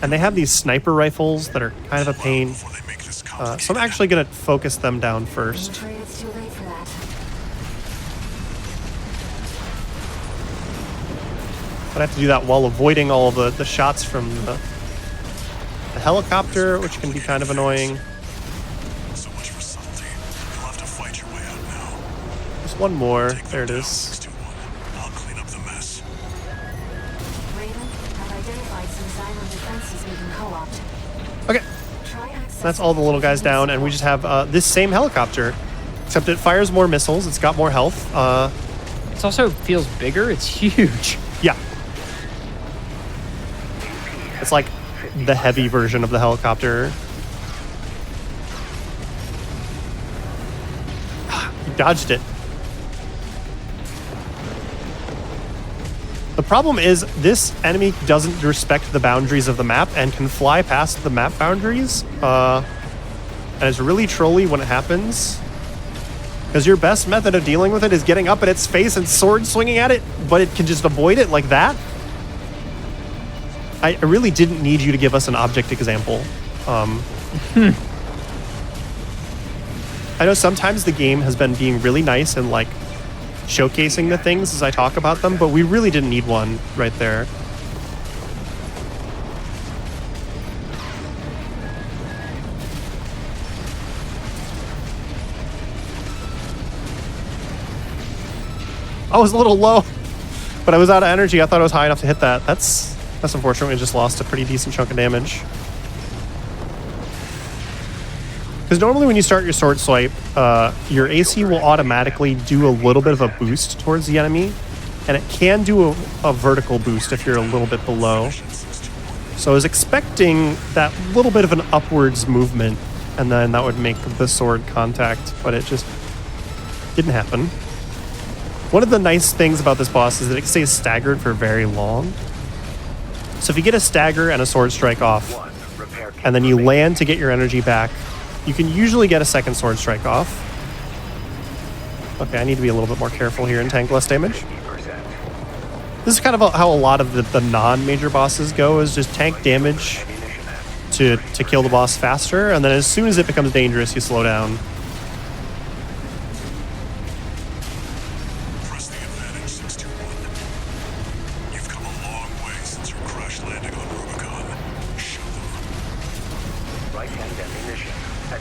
And they have these sniper rifles that are kind of a pain. So I'm actually going to focus them down I'm first. afraid it's too late for that. But I have to do that while avoiding all of the shots from the helicopter, which can be kind of annoying. So much for subtlety. You'll have to fight your way out now. There's one more. Take them There it down, is. 621. I'll clean up the mess. Raven, I've identified some Xylem defenses we can co-opt. Okay, Try accessing that's all the little guys down, and we just have this same helicopter, except it fires more missiles. It's got more health. It also feels bigger. It's huge. Yeah. It's like the heavy version of the helicopter. You dodged it. The problem is this enemy doesn't respect the boundaries of the map and can fly past the map boundaries. And it's really trolly when it happens. Because your best method of dealing with it is getting up at its face and sword swinging at it, but it can just avoid it like that. I really didn't need you to give us an object example. I know sometimes the game has been being really nice and like showcasing the things as I talk about them, but we really didn't need one right there. I was a little low, but I was out of energy. I thought I was high enough to hit that. That's unfortunate. We just lost a pretty decent chunk of damage. Because normally when you start your sword swipe, your AC will automatically do a little bit of a boost towards the enemy, and it can do a vertical boost if you're a little bit below. So I was expecting that little bit of an upwards movement, and then that would make the sword contact, but it just didn't happen. One of the nice things about this boss is that it stays staggered for very long. So if you get a stagger and a sword strike off, and then you land to get your energy back, you can usually get a second sword strike off. Okay, I need to be a little bit more careful here and tank less damage. This is kind of how a lot of the non-major bosses go, is just tank damage to kill the boss faster, and then as soon as it becomes dangerous, you slow down. Press the advantage, 621. You've come a long way since your crash landing on Rubicon. Show them. Right-hand ammunition.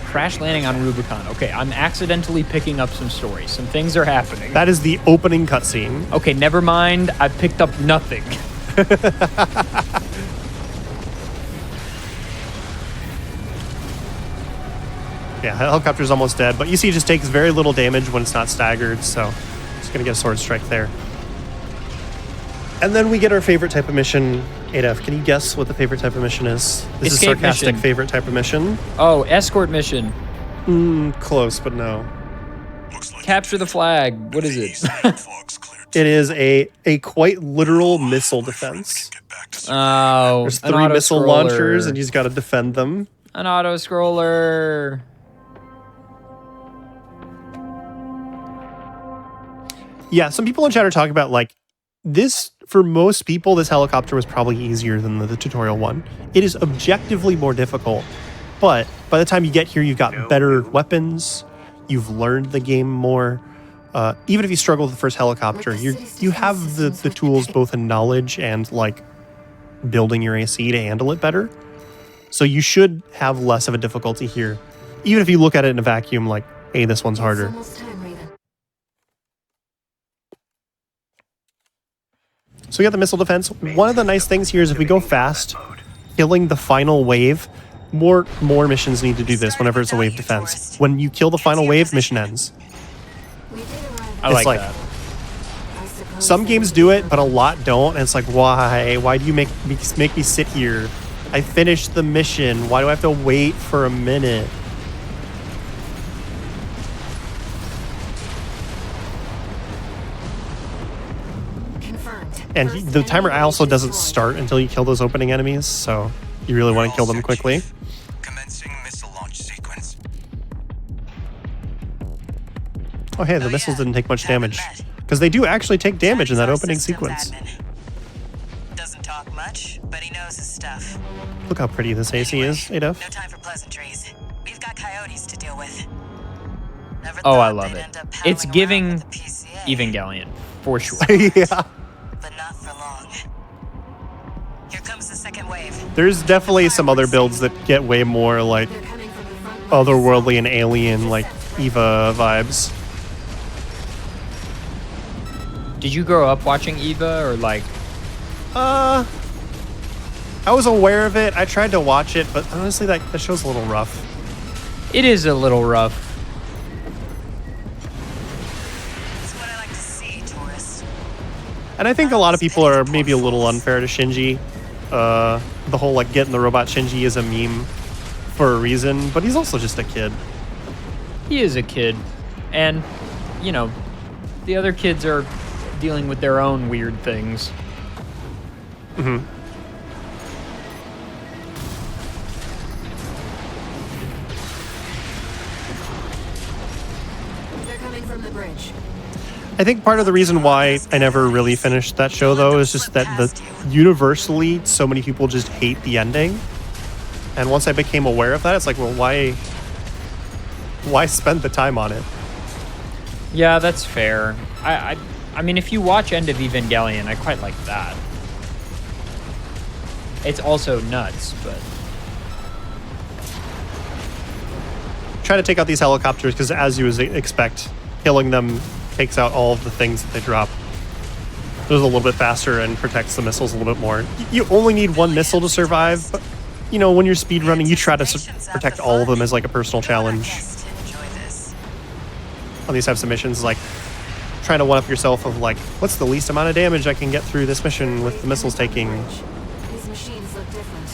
Crash landing on Rubicon. Okay, I'm accidentally picking up some stories. Some things are happening. That is the opening cutscene. Okay, never mind. I picked up nothing. Yeah, the helicopter's almost dead, but you see it just takes very little damage when it's not staggered, so just gonna get a sword strike there. And then we get our favorite type of mission. Adef, can you guess what the favorite type of mission is? This Escape is sarcastic mission. favorite type of mission. Oh, escort mission. Close, but no. Looks like Capture the flag. What is it? fog's cleared. It is a quite literal missile defense. Get back to Oh, There's an 3 missile auto-scroller. launchers, and you just gotta defend them. An auto scroller. Yeah, some people in chat are talking about like this. For most people, this helicopter was probably easier than the tutorial one. It is objectively more difficult, but by the time you get here, you've got better weapons. you've learned the game more. Even if you struggle with the first helicopter, you have the tools both in knowledge and like building your AC to handle it better. So you should have less of a difficulty here. Even if you look at it in a vacuum, like, hey, this one's harder. So we got the missile defense. One of the nice things here is if we go fast, killing the final wave, more missions need to do this whenever it's a wave defense. When you kill the final wave, mission ends. I like that. Some games do it, but a lot don't. And it's like, why? Why do you make me sit here? I finished the mission. Why do I have to wait for a minute? And the timer also doesn't start until you kill those opening enemies, so you really want to kill them quickly. Commencing missile launch sequence. Oh hey, the missiles didn't take much damage. Because they do actually take damage in that opening sequence. Doesn't talk much, but he knows his stuff. Look how pretty this AC is, Adolf. No time for pleasantries. We've got coyotes to deal with. Oh, I love it. It's giving Evangelion, for sure. Yeah. But not for long. Here comes the second wave. There's definitely some other builds that get way more like otherworldly and alien, like Eva vibes. Did you grow up watching Eva, or like... I was aware of it. I tried to watch it, but honestly, that show's a little rough. It is a little rough. That's what I like to see, tourist. And I think a lot of people are maybe a little unfair to Shinji. The whole like getting the robot Shinji is a meme for a reason, but he's also just a kid. He is a kid, and you know, the other kids are dealing with their own weird things. Mm-hmm. They're coming from the bridge. I think part of the reason why I never really finished that show, though, is just that universally so many people just hate the ending. And once I became aware of that, it's like, well, why spend the time on it? Yeah, that's fair. I mean, if you watch End of Evangelion, I quite like that. It's also nuts, but... Try to take out these helicopters, because as you would expect, killing them takes out all of the things that they drop. It was a little bit faster and protects the missiles a little bit more. You only need one missile to survive, but, you know, when you're speedrunning, you try to protect all of them as like a personal challenge. On these types of missions, like trying to one-up yourself of like, what's the least amount of damage I can get through this mission with the missiles taking? These machines look different.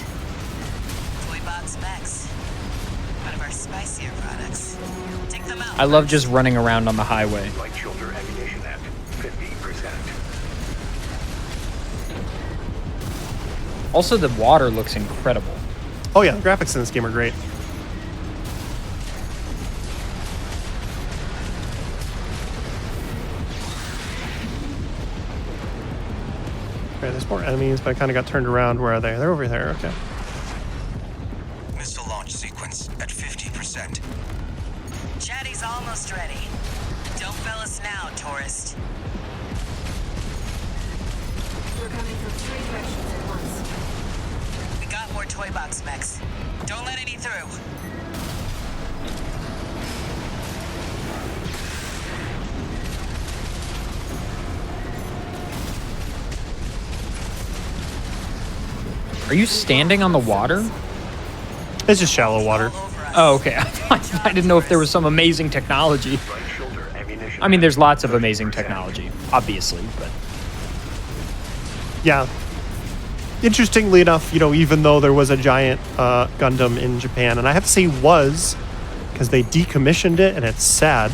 Toy box Max. One of our spicier products. Take them out. I love just running around on the highway. Right shoulder ammunition at 50%. Also, the water looks incredible. Oh yeah, the graphics in this game are great. Okay, there's more enemies, but I kind of got turned around. Where are they? They're over there, okay. Missile launch sequence at 50%. Chatty's almost ready. Don't fail us now, tourist. We're coming from 3 directions at once. We got more toy box mechs. Don't let any through. Are you standing on the water? It's just shallow water. Oh, okay. I didn't know if there was some amazing technology. Right shoulder ammunition. I mean, there's lots of amazing technology, obviously, but... Yeah. Interestingly enough, you know, even though there was a giant Gundam in Japan, and I have to say was, because they decommissioned it, and it's sad.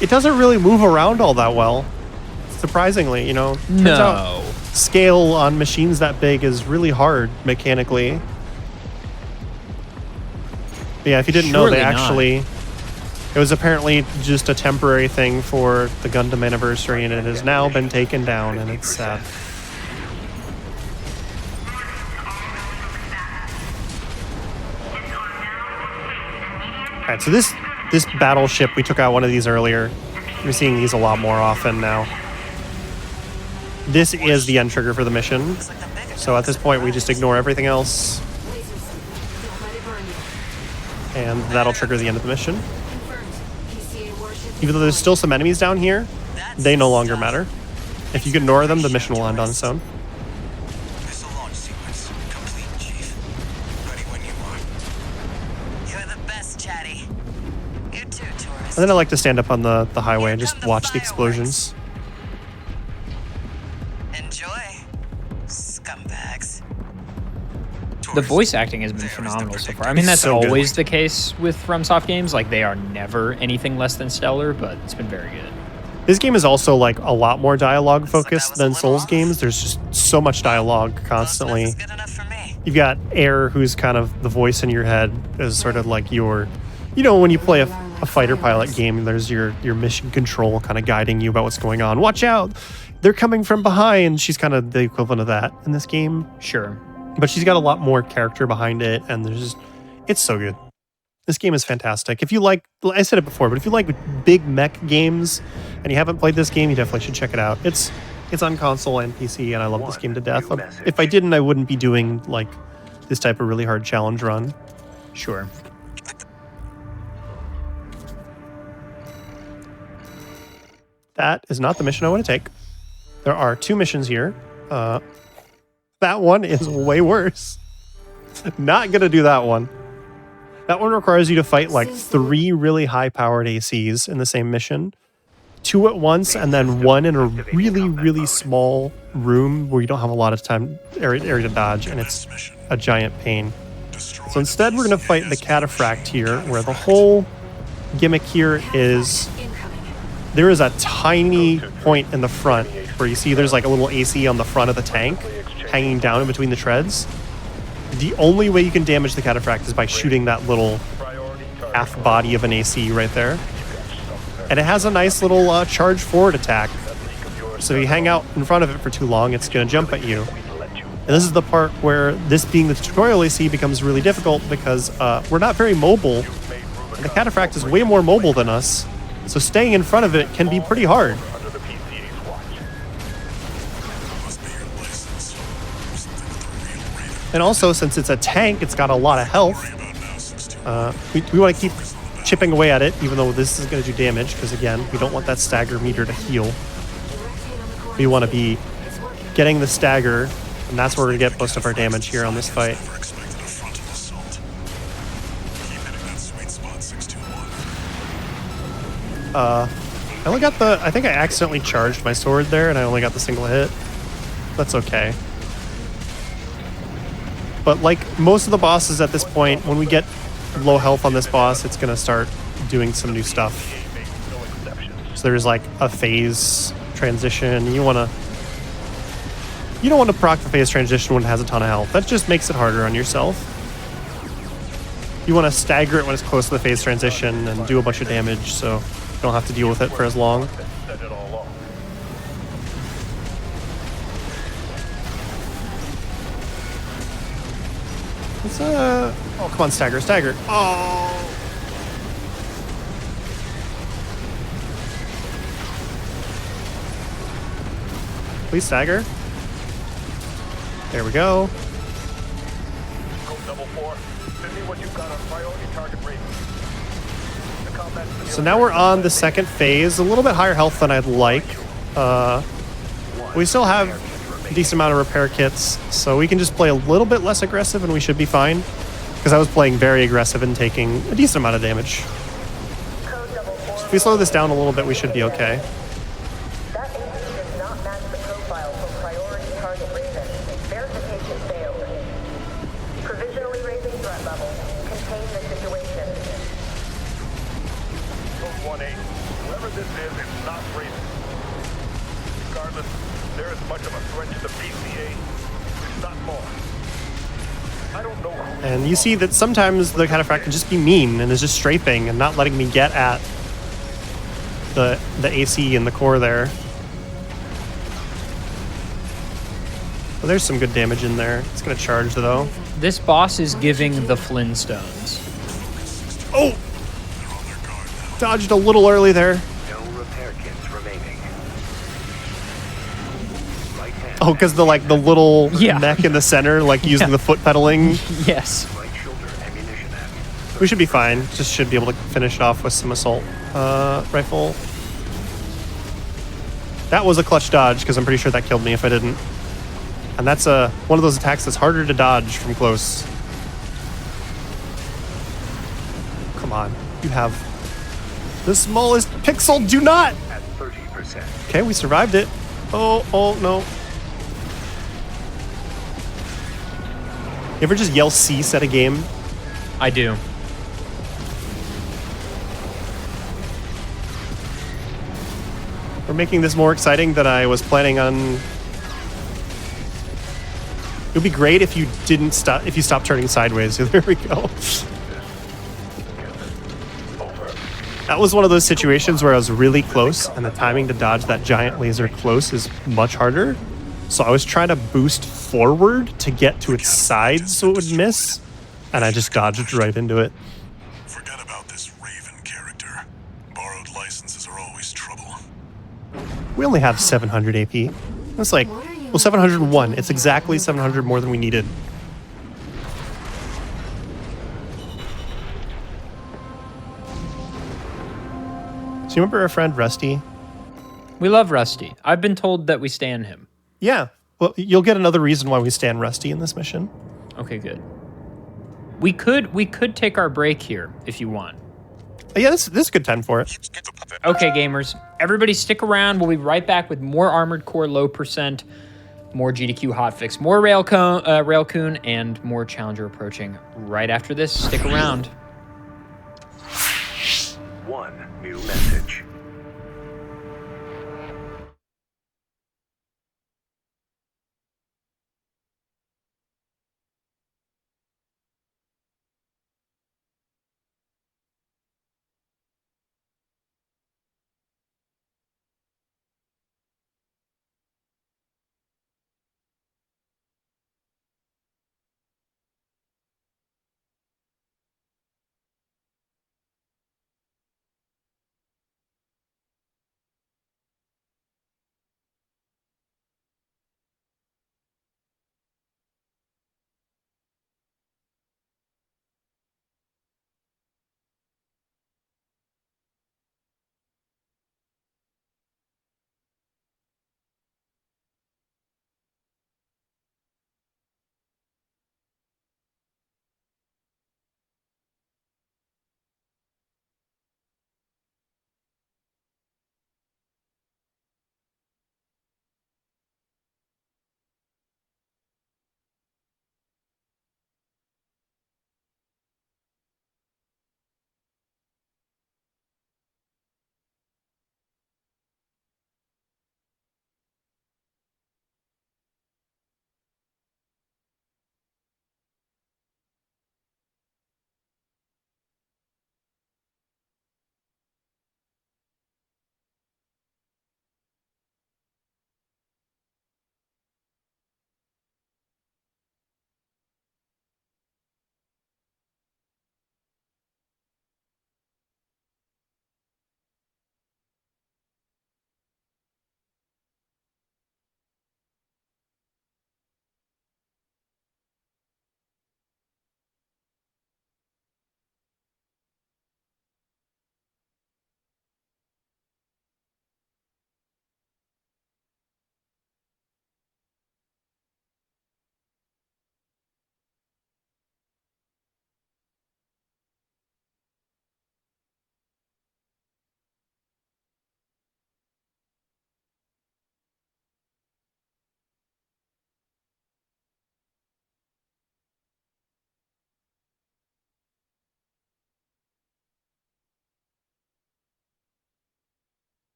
It doesn't really move around all that well, surprisingly, you know. Turns out scale on machines that big is really hard mechanically. But yeah, if you didn't know, they actually... It was apparently just a temporary thing for the Gundam anniversary, and it has now been taken down, and it's sad. right, so this battleship, we took out one of these earlier. We're seeing these a lot more often now. This is the end trigger for the mission. So at this point, we just ignore everything else. And that'll trigger the end of the mission. Even though there's still some enemies down here, they no longer matter. If you ignore them, the mission will end on its own. Missile launch sequence complete, Chief. Ready when you are. You're the best, Chatty. You too, tourist. And then I like to stand up on the highway and just watch the explosions. Enjoy, scumbags. The voice acting has been phenomenal so far. I mean, that's So good. always the case with FromSoft games. Like, they are never anything less than stellar, but it's been very good. This game is also like a lot more dialogue focused than Souls games. There's just so much dialogue constantly. That's good enough for me. You've got Air, who's kind of the voice in your head, is sort of like your, you know, when you play a fighter pilot game, there's your mission control kind of guiding you about what's going on. Watch out, they're coming from behind. She's kind of the equivalent of that in this game, Sure. but she's got a lot more character behind it, and there's just, it's so good. This game is fantastic. If you like, I said it before, but if you like big mech games and you haven't played this game, you definitely should check it out. It's on console and PC, and I love this game to death. If I didn't, I wouldn't be doing like this type of really hard challenge run. Sure. That is not the mission I want to take. There are 2 missions here. That one is way worse. Not gonna do that one. That one requires you to fight like 3 really high-powered ACs in the same mission. 2 at once, and then 1 in a really, really small room where you don't have a lot of time area to dodge, and it's a giant pain. So instead, we're gonna fight the Cataphract here, where the whole gimmick here is there is a tiny point in the front where you see there's like a little AC on the front of the tank hanging down in between the treads. The only way you can damage the Cataphract is by shooting that little aft body of an AC right there. And it has a nice little charge forward attack. So if you hang out in front of it for too long, it's going to jump at you. And this is the part where this being the tutorial AC becomes really difficult because we're not very mobile. And the Cataphract is way more mobile than us. So staying in front of it can be pretty hard. And also, since it's a tank, it's got a lot of health. We want to keep chipping away at it, even though this is going to do damage, because again, we don't want that stagger meter to heal. We want to be getting the stagger, and that's where we're going to get most of our damage here on this fight. I only got I think I accidentally charged my sword there, and I only got the single hit. That's okay. But like most of the bosses at this point, when we get low health on this boss, it's going to start doing some new stuff. So there's like a phase transition. You don't want to proc the phase transition when it has a ton of health. That just makes it harder on yourself. You want to stagger it when it's close to the phase transition and do a bunch of damage so you don't have to deal with it for as long. Let's, oh, come on, stagger, stagger. Oh! Please stagger. There we go. So now we're on the second phase, a little bit higher health than I'd like. We still have a decent amount of repair kits, so we can just play a little bit less aggressive and we should be fine. Because I was playing very aggressive and taking a decent amount of damage. So if we slow this down a little bit, we should be okay. That AC does not match the profile for priority target Raven. Verification failed. Provisionally raising threat level. Contain the situation. 1-8. Whoever this is not Raven. Regardless, they're as much of a threat to the PCA, if not more. I don't know who. And you see that sometimes the Cataphract can just be mean and is just strafing and not letting me get at the AC in the core there. Well, there's some good damage in there. It's going to charge, though. This boss is giving the Flintstones. Oh! Dodged a little early there. No repair kits remaining. Right hand. Oh, because the little Yeah. mech in the center, like using the foot pedaling. Yes. Right shoulder ammunition at. We should be fine. Just should be able to finish it off with some assault rifle. That was a clutch dodge because I'm pretty sure that killed me if I didn't. And that's one of those attacks that's harder to dodge from close. Come on, you have the smallest pixel. Do not. At 30%. Okay, we survived it. Oh no. You ever just yell cease at a game? I do. We're making this more exciting than I was planning on. It would be great if you didn't stop. If you stopped turning sideways. There we go. That was one of those situations where I was really close, and the timing to dodge that giant laser close is much harder. So I was trying to boost forward to get to its side so it would miss, and I just dodged right into it. Forget about this Raven character. Borrowed licenses are always trouble. We only have 700 AP. That's like, well, 701. It's exactly 700 more than we needed. So you remember our friend Rusty? We love Rusty. I've been told that we stan him. Yeah. Well, you'll get another reason why we stand Rusty in this mission. Okay, good. We could take our break here if you want. Yeah, this is a good time for it. Okay, gamers, everybody stick around. We'll be right back with more Armored Core low percent, more GDQ Hotfix, more Railcoon, and more Challenger approaching right after this. Stick around. One new message.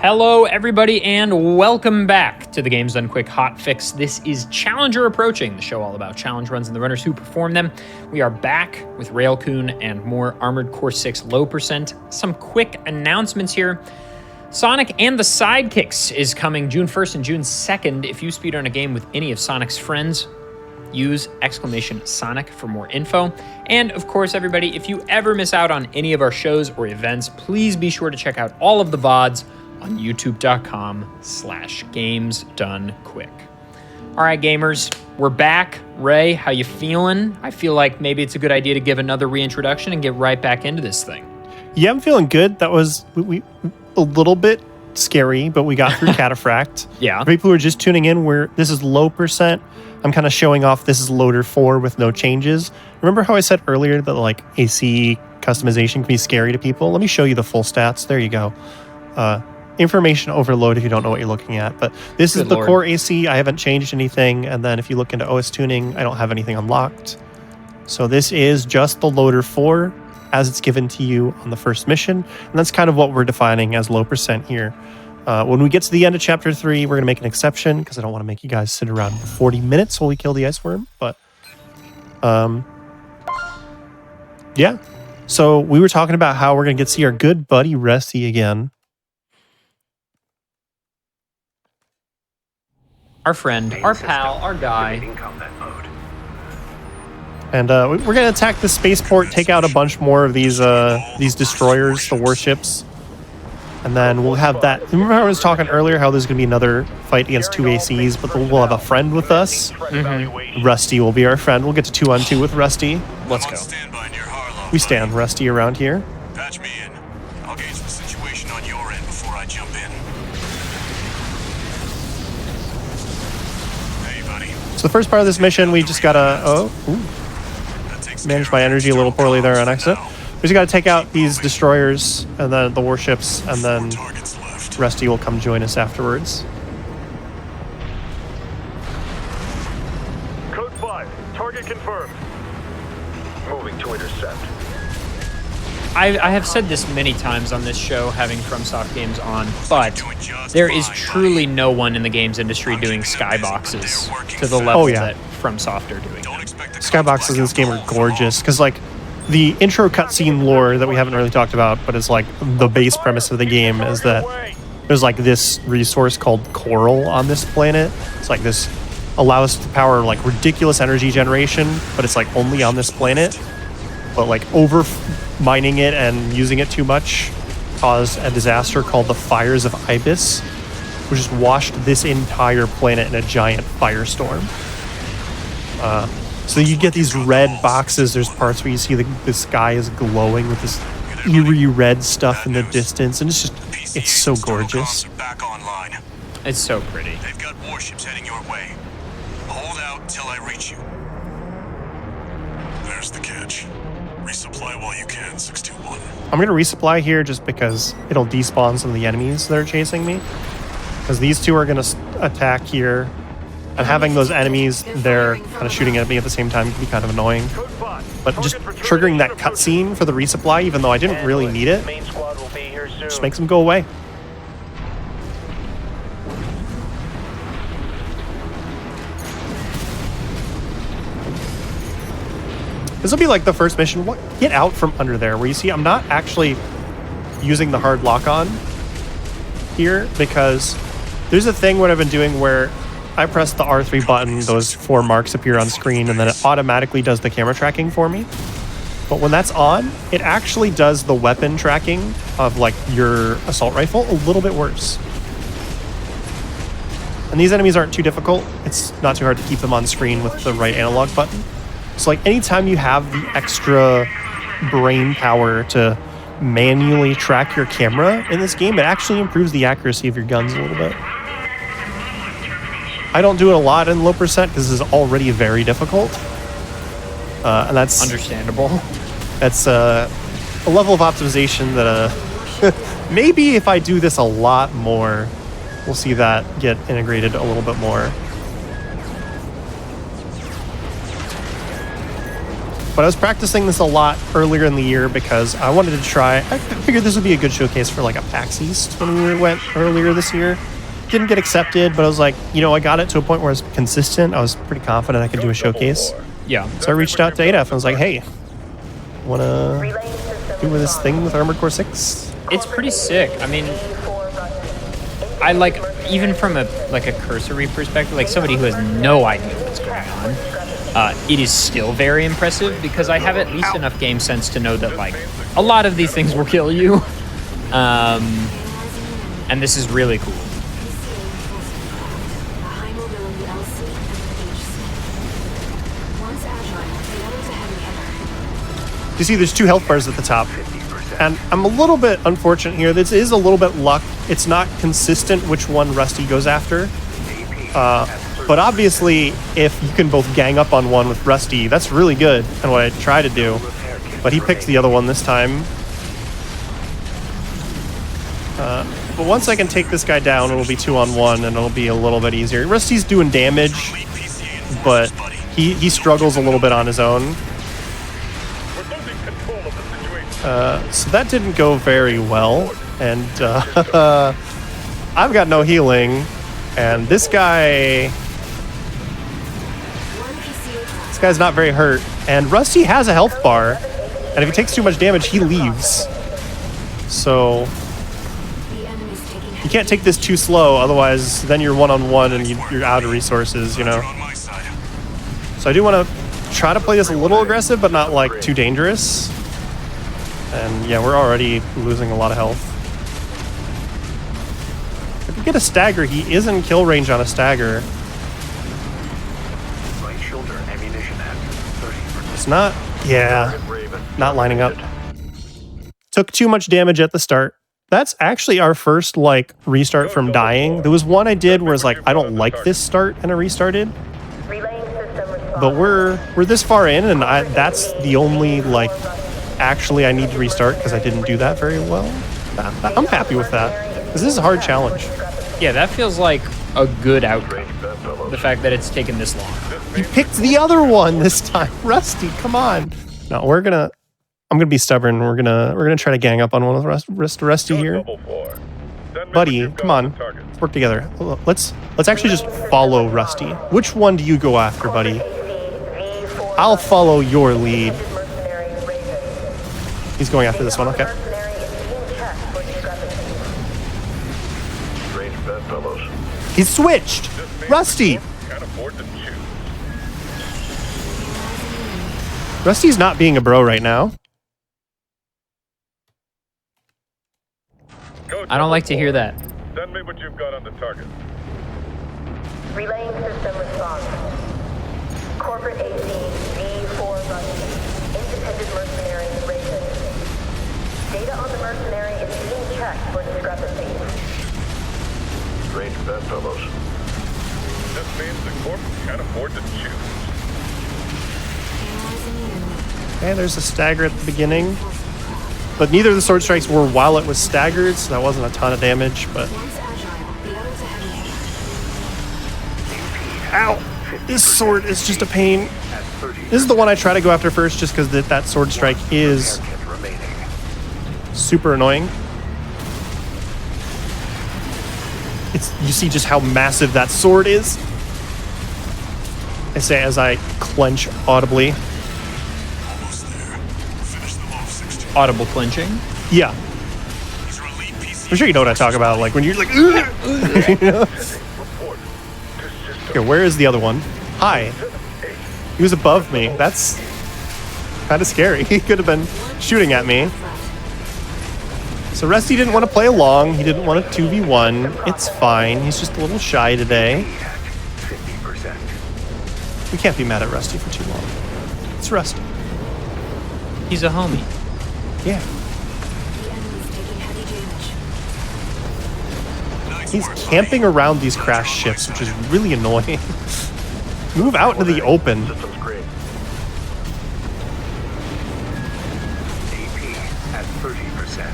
Hello, everybody, and welcome back to the Games Done Quick Hotfix. This is Challenger Approaching, the show all about challenge runs and the runners who perform them. We are back with Railcoon and more Armored Core 6 low percent. Some quick announcements here. Sonic and the Sidekicks is coming June 1st and June 2nd. If you speedrun a game with any of Sonic's friends, use !Sonic for more info. And of course, everybody, if you ever miss out on any of our shows or events, please be sure to check out all of the VODs on youtube.com/gamesdonequick. All right, gamers, we're back. Ray, how you feeling? I feel like maybe it's a good idea to give another reintroduction and get right back into this thing. Yeah, I'm feeling good. That was we a little bit scary, but we got through Cataphract. Yeah. For people who are just tuning in, this is low percent. I'm kind of showing off this is loader 4 with no changes. Remember how I said earlier that like AC customization can be scary to people? Let me show you the full stats. There you go. Information overload if you don't know what you're looking at. But this is the core AC. I haven't changed anything. And then if you look into OS tuning, I don't have anything unlocked. So this is just the loader 4 as it's given to you on the first mission. And that's kind of what we're defining as low percent here. When we get to the end of chapter 3, we're going to make an exception because I don't want to make you guys sit around for 40 minutes while we kill the ice worm. But yeah. So we were talking about how we're going to get to see our good buddy Rusty again. Our friend, our pal, our guy. And we're going to attack the spaceport, take out a bunch more of these destroyers, the warships. And then we'll have that. Remember how I was talking earlier how there's going to be another fight against 2 ACs, but we'll have a friend with us. Mm-hmm. Rusty will be our friend. We'll get to 2-on-2 with Rusty. Let's go. We stand Rusty around here. Patch me in. I'll gauge the situation on your end before I jump in. Hey, buddy. So the first part of this mission, we just gotta manage my energy a little poorly there on accident. We just gotta take out these destroyers and then the warships, and then Rusty will come join us afterwards. Code 5, target confirmed. Moving to intercept. I have said this many times on this show, having FromSoft games on, but there is truly no one in the games industry doing skyboxes to the level that FromSoft are doing. Skyboxes in this game are gorgeous because, like, the intro cutscene lore that we haven't really talked about, but it's like the base premise of the game is that there's like this resource called coral on this planet. It's like this allows us to power like ridiculous energy generation, but it's like only on this planet. But like over mining it and using it too much caused a disaster called the Fires of Ibis, which just washed this entire planet in a giant firestorm. So you get these red boxes. There's parts where you see the sky is glowing with this eerie red stuff in the distance, and it's so gorgeous. It's so pretty. They've got warships heading your way. Hold out till I reach you. There's the catch. Resupply while you can, 621. I'm going to resupply here just because it'll despawn some of the enemies that are chasing me. Because these two are going to attack here. And having those enemies, they're kind of shooting at me at the same time can be kind of annoying. But just triggering that cutscene for the resupply, even though I didn't really need it, just makes them go away. This will be like the first mission. What? Get out from under there. Where you see I'm not actually using the hard lock-on here because there's a thing what I've been doing where I press the R3 button, those 4 marks appear on screen, and then it automatically does the camera tracking for me. But when that's on, it actually does the weapon tracking of like your assault rifle a little bit worse. And these enemies aren't too difficult. It's not too hard to keep them on screen with the right analog button. So like anytime you have the extra brain power to manually track your camera in this game, it actually improves the accuracy of your guns a little bit. I don't do it a lot in low percent because this is already very difficult. And that's understandable. That's a level of optimization that maybe if I do this a lot more, we'll see that get integrated a little bit more. But I was practicing this a lot earlier in the year because I wanted to try. I figured this would be a good showcase for like a PAX East when we went earlier this year. Didn't get accepted, but I was like, you know, I got it to a point where I was consistent. I was pretty confident I could do a showcase. Yeah. So I reached out to ADEF and was like, hey, wanna do this thing with Armored Core 6? It's pretty sick. I mean, I like, even from a cursory perspective, like somebody who has no idea what's going on, it is still very impressive because I have at least enough game sense to know that like a lot of these things will kill you. And this is really cool. You see there's 2 health bars at the top. And I'm a little bit unfortunate here. This is a little bit luck. It's not consistent which one Rusty goes after. But obviously, if you can both gang up on one with Rusty, that's really good, and what I try to do. But he picked the other one this time. But once I can take this guy down, it'll be 2-on-1, and it'll be a little bit easier. Rusty's doing damage, but he struggles a little bit on his own. So that didn't go very well, and I've got no healing, and this guy's not very hurt, and Rusty has a health bar, and if he takes too much damage, he leaves. So you can't take this too slow, otherwise then you're 1-on-1 and you're out of resources, you know. So I do want to try to play this a little aggressive, but not like too dangerous. And yeah, we're already losing a lot of health. If we get a stagger, he is in kill range on a stagger. Right shoulder ammunition at 30%. It's not, yeah, not lining up. Took too much damage at the start. That's actually our first like restart from dying. There was one I did where it's like, I don't like this start, and I restarted. But we're this far in, and that's the only like, actually I need to restart because I didn't do that very well. I'm happy with that because this is a hard challenge. Yeah, that feels like a good outcome. The fact that it's taken this long. You picked the other one this time, Rusty. Come on. No, I'm gonna be stubborn. We're gonna try to gang up on one of Rusty here. Buddy, come on. Let's work together. Let's actually just follow Rusty. Which one do you go after, buddy? I'll follow your lead. He's going after this one, okay. He's switched! Rusty! Rusty's not being a bro right now. I don't like to hear that. Send me what you've got on the target. Relaying system response. Corporate AC V4 Rusty. Independent mercenary rated. Data on the mercenary is being checked for discrepancies. Strange bedfellows. This means the corp can't afford to choose. Okay, there's a stagger at the beginning. But neither of the sword strikes were while it was staggered, so that wasn't a ton of damage, but... Ow! This sword is just a pain. This is the one I try to go after first, just because that sword strike is super annoying. You see just how massive that sword is? I say as I clench audibly. Audible clenching? Yeah. I'm sure you know what I talk about, like when you're like, you know? Okay, where is the other one? Hi. He was above me. That's kind of scary. He could have been shooting at me. So Rusty didn't want to play along. He didn't want a 2v1. It's fine. He's just a little shy today. We can't be mad at Rusty for too long. It's Rusty. He's a homie. Yeah. He's camping around these crashed ships, which is really annoying. Move out into the open. At 30%.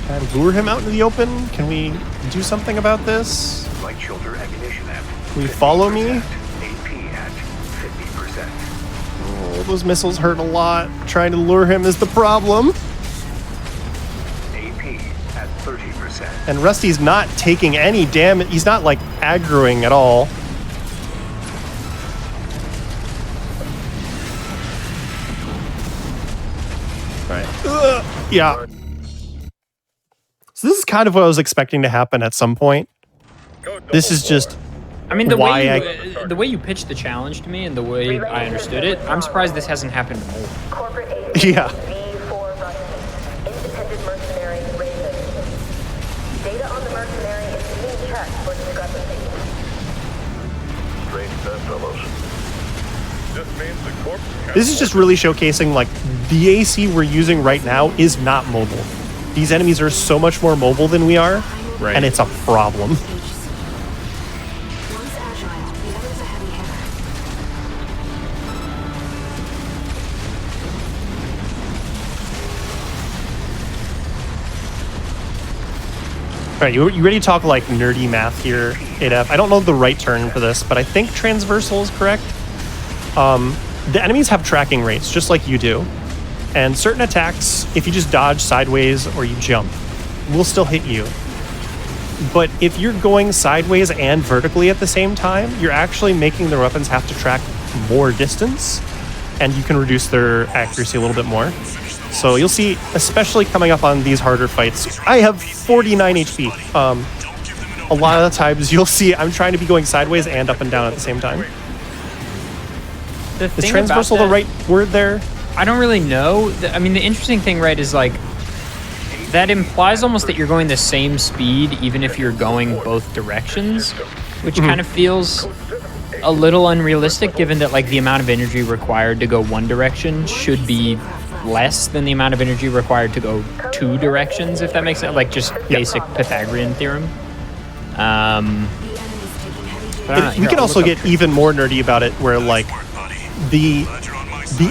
Can I lure him out into the open? Can we do something about this? Right shoulder ammunition at Will you follow me? AP at 50%. Oh, those missiles hurt a lot. Trying to lure him is the problem. AP at 30%. And Rusty's not taking any damage. He's not, like, aggroing at all. Right. Yeah. So this is kind of what I was expecting to happen at some point. This is just... I mean, the why way you pitched the challenge to me and the way I understood it, I'm surprised this hasn't happened more. Corporate AC Yeah. V4 Rusty. Independent mercenary Raven. Data on the mercenary is being checked for discrepancies. Strange bedfellows. Just means the corp. This is just really showcasing, like, the AC we're using right now is not mobile. These enemies are so much more mobile than we are, Right. and it's a problem. One's agile, the other's a heavy hitter. All right, you ready to talk, like, nerdy math here, 8F? I don't know the right turn for this, but I think transversal is correct. The enemies have tracking rates, just like you do. And certain attacks, if you just dodge sideways or you jump, will still hit you. But if you're going sideways and vertically at the same time, you're actually making the weapons have to track more distance, and you can reduce their accuracy a little bit more. So you'll see, especially coming up on these harder fights, I have 49 HP. A lot of the times you'll see I'm trying to be going sideways and up and down at the same time. The Is thing transversal about the that- right word there? I don't really know. I mean, the interesting thing, right, is like that implies almost that you're going the same speed even if you're going both directions, which kind of feels a little unrealistic given that like the amount of energy required to go one direction should be less than the amount of energy required to go two directions, if that makes sense. Like just basic Pythagorean theorem. But I don't know. We Here, can I'll also look up get even more nerdy about it, where like the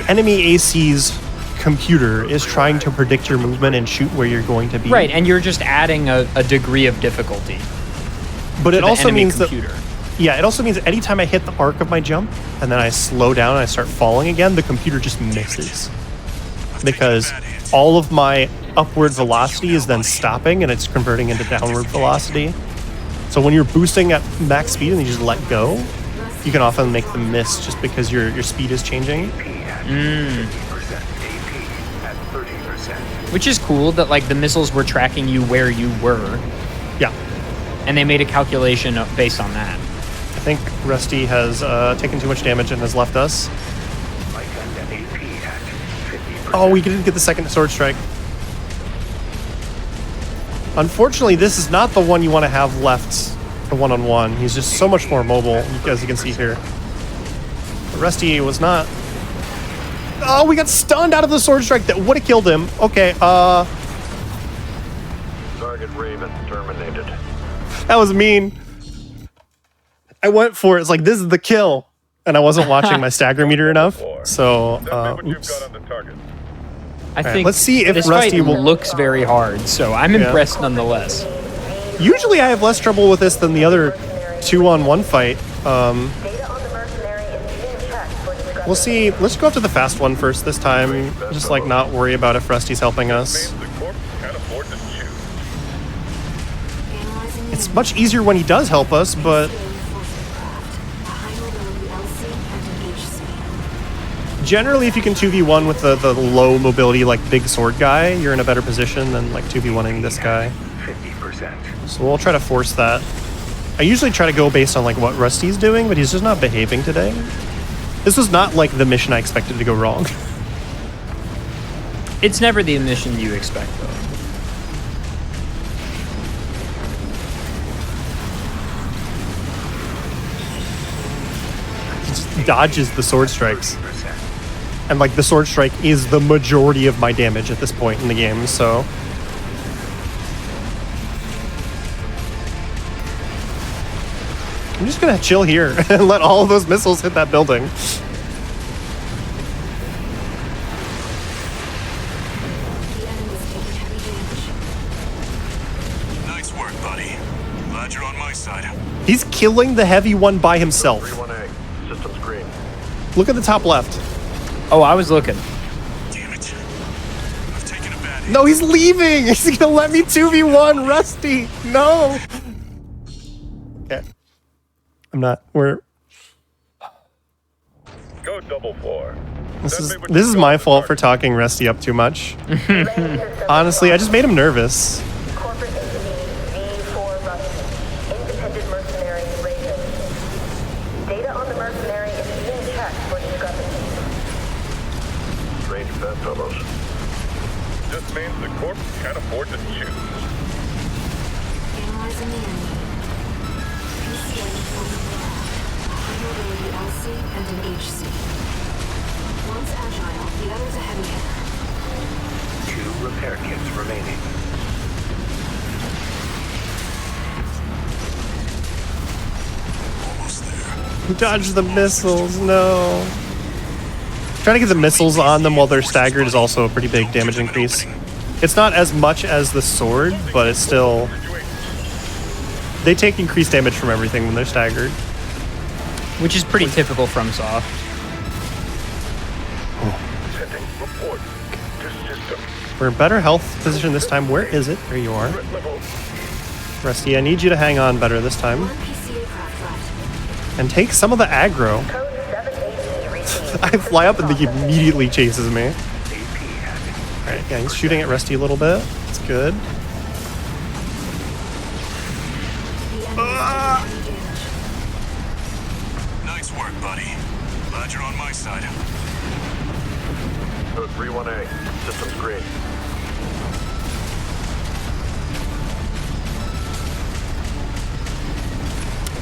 enemy AC's computer is trying to predict your movement and shoot where you're going to be. Right, and you're just adding a degree of difficulty. But it the also enemy means computer. it also means anytime I hit the arc of my jump and then I slow down and I start falling again, the computer just misses. Because all of my upward velocity is then stopping and it's converting into downward velocity. So when you're boosting at max speed and you just let go, you can often make them miss just because your speed is changing. Which is cool that like the missiles were tracking you where you were, Yeah. and they made a calculation based on that. I think Rusty has taken too much damage and has left us. Oh, we didn't get the second sword strike. Unfortunately, this is not the one you want to have left, the one-on-one. He's just so much more mobile, as you can see here. But Rusty was not... Oh, we got stunned out of the sword strike. That would have killed him. Okay, Target Raven terminated. that was mean. I went for it. It's like, this is the kill. And I wasn't watching my stagger meter enough. So, Tell me what you've oops. got on the target. I right, think let's see if this Rusty fight will- looks very hard, so I'm impressed nonetheless. Usually I have less trouble with this than the other 2-on-1 fight. Data on the mercenary is being checked for discrepancies. We'll see. Let's go after the fast one first this time. Just like not worry about if Rusty's helping us. Means the corp can't afford to shoot. Analyzing It's much easier when he does help us, but a high mobility LC and an HC. generally if you can 2v1 with the low mobility, like big sword guy, you're in a better position than like 2v1ing this guy. 50%. So we'll try to force that. I usually try to go based on like what Rusty's doing, but he's just not behaving today. This was not like the mission I expected to go wrong. It's never the mission you expect, though. He just dodges the sword strikes. And like the sword strike is the majority of my damage at this point in the game, so. I'm just gonna chill here and let all of those missiles hit that building. The enemy's taking heavy damage. Nice work, buddy. Glad you're on my side. He's killing the heavy one by himself. 31A, systems green. Look at the top left. Oh, I was looking. Damn it. I've taken a bad hit. No, he's leaving. He's gonna let me 2v1 Rusty. No. Okay. I'm not. We're. Go double 4. This is my fault for talking Rusty up too much. Honestly, I just made him nervous. Corporate entity V4 Rusty. Independent mercenary rated. Data on the mercenary is being checked for discrepancies. Strange bedfellows. Just means the corp can't afford to choose. Analyzing the enemy. PCA forming the lab. Vulnerability LC and an HC. One's agile, the other's a heavy hitter. 2 repair kits remaining. Almost there. Dodge the missiles. No. Trying to get the missiles on them while they're staggered is also a pretty big damage increase. It's not as much as the sword, but it's still. They take increased damage from everything when they're staggered. Which is pretty typical from Soft. Sending report to system. We're in better health position this time. Where is it? There you are. Threat level. Rusty, I need you to hang on better this time. One PCA craft left. And take some of the aggro. Code 780 received. I fly up and he immediately chases me. AP hacking. Alright, yeah, he's shooting at Rusty a little bit. It's good. The enemy's taking any damage. Nice work, buddy. Glad you're on my side. Code 31A. Systems green.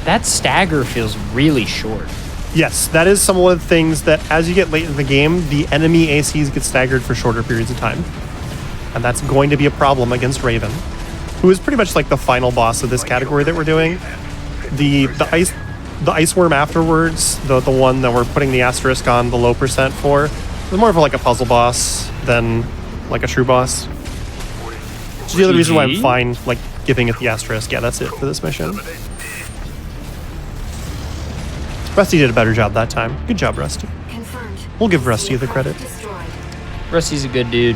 That stagger feels really short. Yes, that is some of the things that as you get late in the game, the enemy ACs get staggered for shorter periods of time. And that's going to be a problem against Raven, who is pretty much like the final boss of this category that we're doing. The ice worm afterwards, the one that we're putting the asterisk on the low percent for, is more of like a puzzle boss than like a true boss. Which is the other reason why I'm GG? fine like giving it the asterisk. Yeah, that's it for this mission. Rusty did a better job that time. Good job, Rusty. Confirmed. We'll give Rusty PCA the credit. craft destroyed. Rusty's a good dude.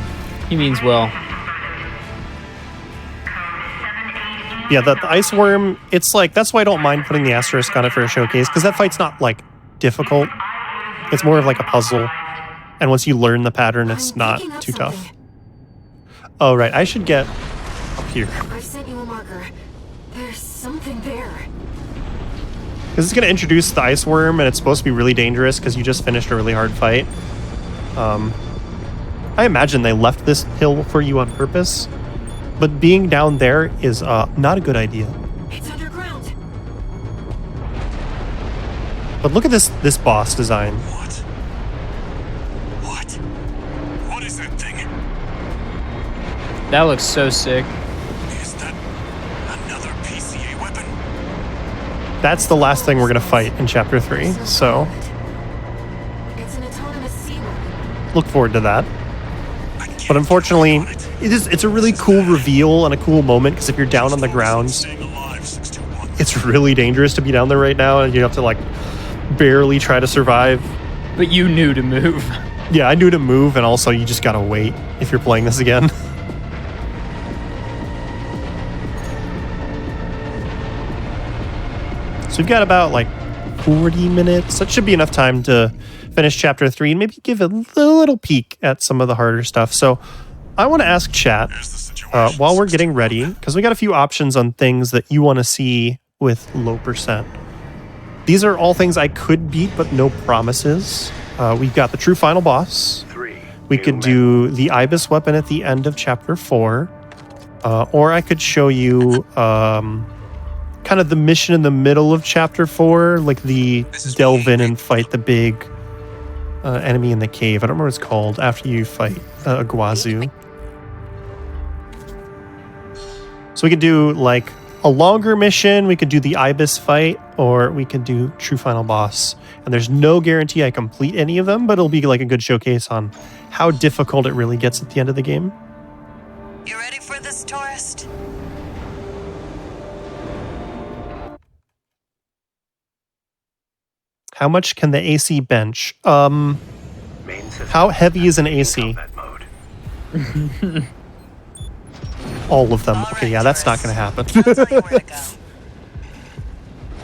He means well. Yeah, the ice worm, it's like, that's why I don't mind putting the asterisk on it for a showcase, because that fight's not like difficult. It's more of like a puzzle. And once you learn the pattern, it's I'm not picking up too tough. something. Oh, right, I should get up here. I've sent you a marker. There's something there. Because it's going to introduce the ice worm, and it's supposed to be really dangerous because you just finished a really hard fight. I imagine they left this hill for you on purpose, but being down there is not a good idea. It's underground. But look at this boss design. What? What? What is that thing? That looks so sick. Is that another PCA weapon? That's the last thing we're going to fight in Chapter 3, so It's an autonomous sea weapon. look forward to that. I can't But unfortunately, get on it. it's a really cool reveal and a cool moment, because if you're down on the ground, Staying alive, 621. it's really dangerous to be down there right now, and you have to like barely try to survive. But you knew to move. Yeah, I knew to move, and also you just gotta wait if you're playing this again. So we've got about like 40 minutes. That should be enough time to finish Chapter 3 and maybe give a little peek at some of the harder stuff. So I want to ask chat Here's the situation. while we're getting ready, because we got a few options on things that you want to see with low percent. These are all things I could beat, but no promises. We've got the true final boss. 3. We could do the Ibis weapon at the end of Chapter 4. Or I could show you kind of the mission in the middle of Chapter 4, like the delve in and fight the big enemy in the cave. I don't remember what it's called after you fight Guazu. So we could do like a longer mission, we could do the Ibis fight, or we could do true final boss. And there's no guarantee I complete any of them, but it'll be like a good showcase on how difficult it really gets at the end of the game. You ready for this, tourist? How much can the AC bench? Main system. How heavy is an AC? Combat mode. All of them. Okay, yeah, that's not going to happen. I'll tell you where to go.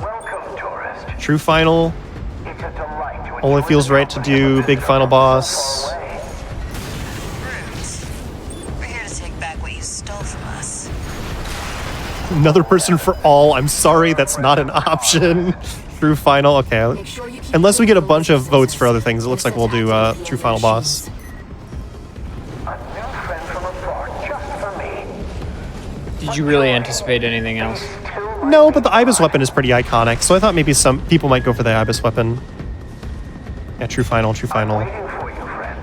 Welcome, tourist. True final. It's a delight to Only enjoy feels the right to company of do a big visitor final from boss. so far away. We're here to take back what you stole from us. Another person for all. I'm sorry, that's not an option. True final. Okay. Make sure you keep Unless we get a those bunch of businesses. votes for other things, it looks like we'll do true final boss. A new friend from afar, just for me. Did you really anticipate anything else? No, but the Ibis weapon is pretty iconic, so I thought maybe some people might go for the Ibis weapon. Yeah, true final, true final. Waiting for you, friend.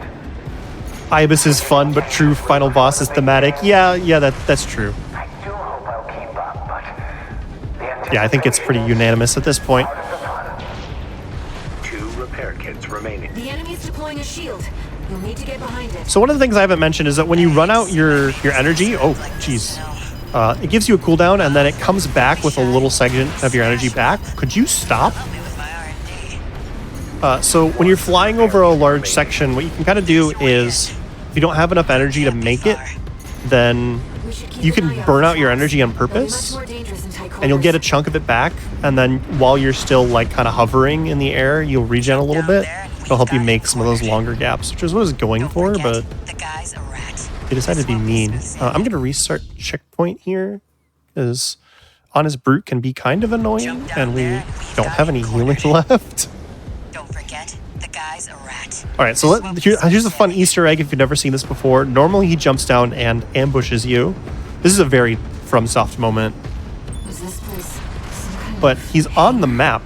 Ibis is fun, but true final boss is thematic. Yeah, that's true. I do hope I'll keep up, but the Yeah, I think it's pretty unanimous at this point. part of the fun. 2 repair kits remaining. The enemy's deploying a shield. You'll need to get behind it. So one of the things I haven't mentioned is that when you run out your energy, oh, jeez. It gives you a cooldown, and then it comes back with a little segment of your energy back. Could you stop? Help me with my R&D. So when you're flying over a large section, what you can kind of do is, if you don't have enough energy to make it, then We should keep you an eye can out burn for out your traps. energy on They'll be much purpose, more dangerous in tight and you'll get a quarters. chunk of it back, and then while you're still like kind of hovering in the air, you'll regen a little bit. It'll help you make some of those longer gaps, which is what I was going Don't for, forget, but the guy's a rat. they decided to be mean. I'm going to restart checkpoint here, because Honest Brute can be kind of annoying, and we don't have any healing left. Don't forget, the guy's a rat. All right, so here's a fun Easter egg if you've never seen this before. Normally he jumps down and ambushes you. This is a very FromSoft moment, Was this place some kind but of he's on the map.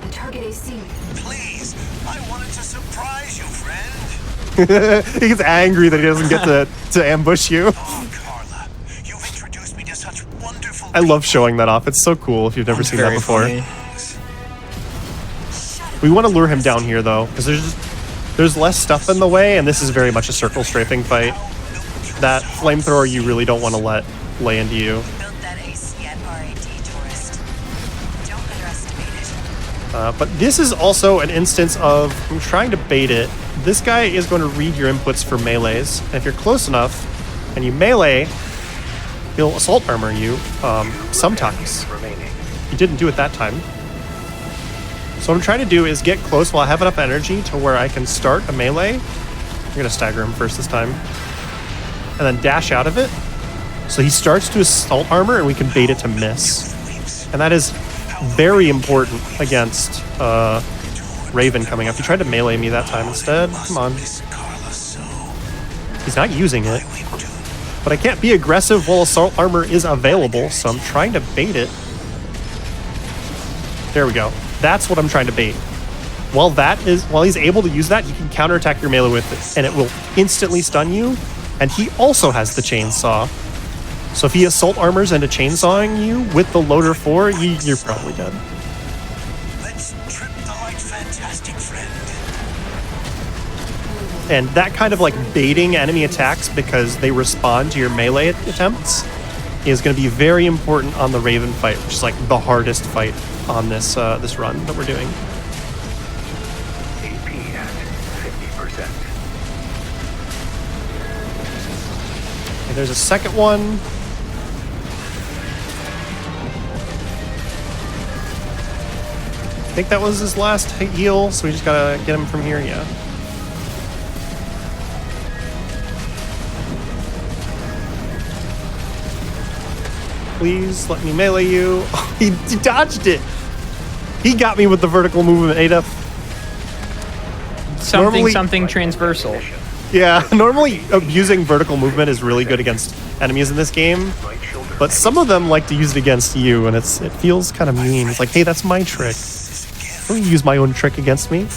the target AC? Please, I wanted to surprise you, friend. He gets angry that he doesn't get to ambush you. Oh, Carla, you've introduced me to such wonderful I love showing that off. It's so cool if you've never seen that Very before. funny. We want to lure him down here though, because there's less stuff in the way, and this is very much a circle strafing fight. That flamethrower you really don't want to let lay into you. Built that AC at RAD, tourist. Don't underestimate it. But this is also an instance of, I'm trying to bait it. This guy is going to read your inputs for melees. And if you're close enough and you melee, he'll assault armor you sometimes. Remaining. He didn't do it that time. So what I'm trying to do is get close while I have enough energy to where I can start a melee. I'm going to stagger him first this time. And then dash out of it. So he starts to assault armor and we can bait it to miss. And that is very important against Raven coming up. He tried to melee me that time instead. Come on. He's not using it. But I can't be aggressive while assault armor is available, so I'm trying to bait it. There we go. That's what I'm trying to bait. While he's able to use that, you can counterattack your melee with it, and it will instantly stun you. And he also has the chainsaw. So if he assault armors into chainsawing you with the loader 4, you're probably dead. Let's trip the light, fantastic friend. And that kind of like baiting enemy attacks because they respond to your melee attempts is going to be very important on the Raven fight, which is like the hardest fight on this this run that we're doing. AP at 50%. And there's a second one. I think that was his last heal, so we just gotta get him from here, yeah. Please let me melee you. Oh, he dodged it. He got me with the vertical movement, Adaf. Something transversal. Yeah, normally abusing vertical movement is really good against enemies in this game, but some of them like to use it against you, and it feels kind of mean. It's like, hey, that's my trick. Don't use my own trick against me.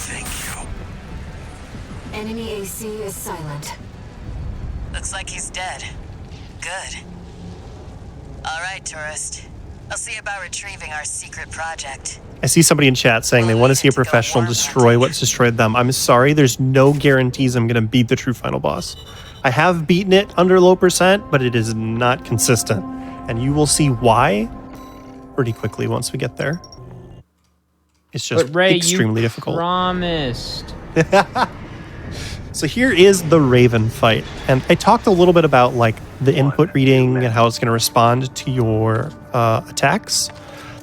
Enemy AC is silent. Looks like he's dead. Good. All right, tourist. I'll see about retrieving our secret project. I see somebody in chat saying they want to see a professional destroy what's destroyed them. I'm sorry, there's no guarantees I'm going to beat the true final boss. I have beaten it under low percent, but it is not consistent. And you will see why pretty quickly once we get there. It's just But Ray, extremely you difficult. promised. So here is the Raven fight. And I talked a little bit about like the input reading and how it's going to respond to your attacks.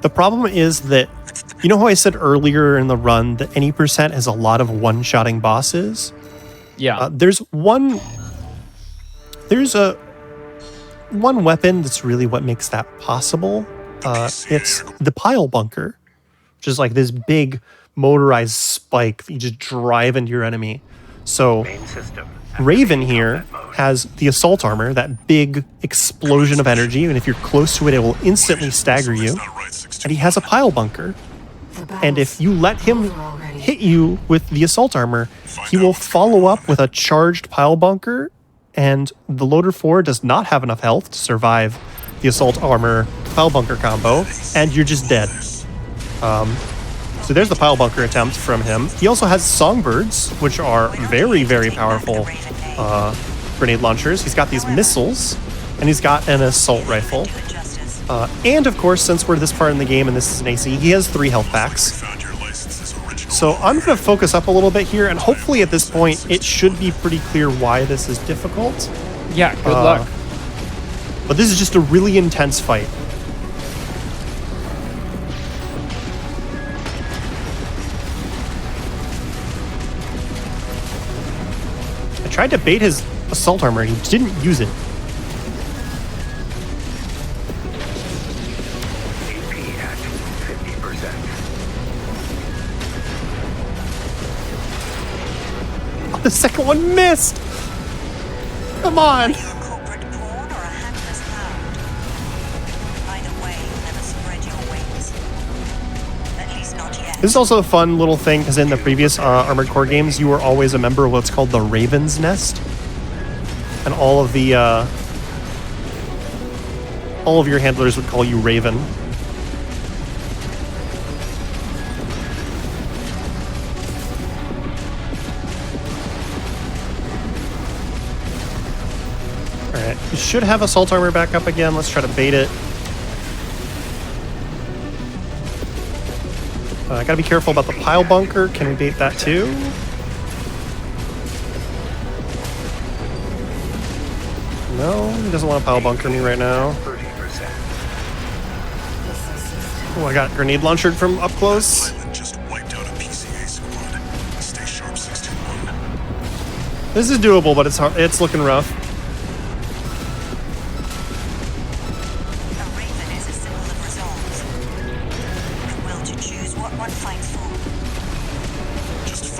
The problem is that, you know how I said earlier in the run that any percent has a lot of one-shotting bosses? Yeah. There's one weapon that's really what makes that possible. It's the pile bunker, which is like this big motorized spike that you just drive into your enemy. So Raven here has the assault armor, that big explosion of energy, and if you're close to it, it will instantly stagger you. And he has a pile bunker. And if you let him hit you with the assault armor, he will follow up with a charged pile bunker, and the Loader 4 does not have enough health to survive the assault armor pile bunker combo, and you're just dead. So there's the pile bunker attempt from him. He also has songbirds, which are very, very powerful grenade launchers. He's got these missiles, and he's got an assault rifle. And of course, since we're this far in the game and this is an AC, he has 3 health packs. So I'm going to focus up a little bit here, and hopefully at this point, it should be pretty clear why this is difficult. Yeah, good luck. But this is just a really intense fight. I tried to bait his assault armor, and he didn't use it. The second one missed! Come on! This is also a fun little thing, because in the previous Armored Core games, you were always a member of what's called the Raven's Nest. And all of your handlers would call you Raven. Alright, you should have assault armor back up again. Let's try to bait it. I gotta be careful about the pile bunker. Can we bait that too? No, he doesn't want to pile bunker me right now. Oh, I got grenade launchered from up close. This is doable, but it's hard. It's looking rough.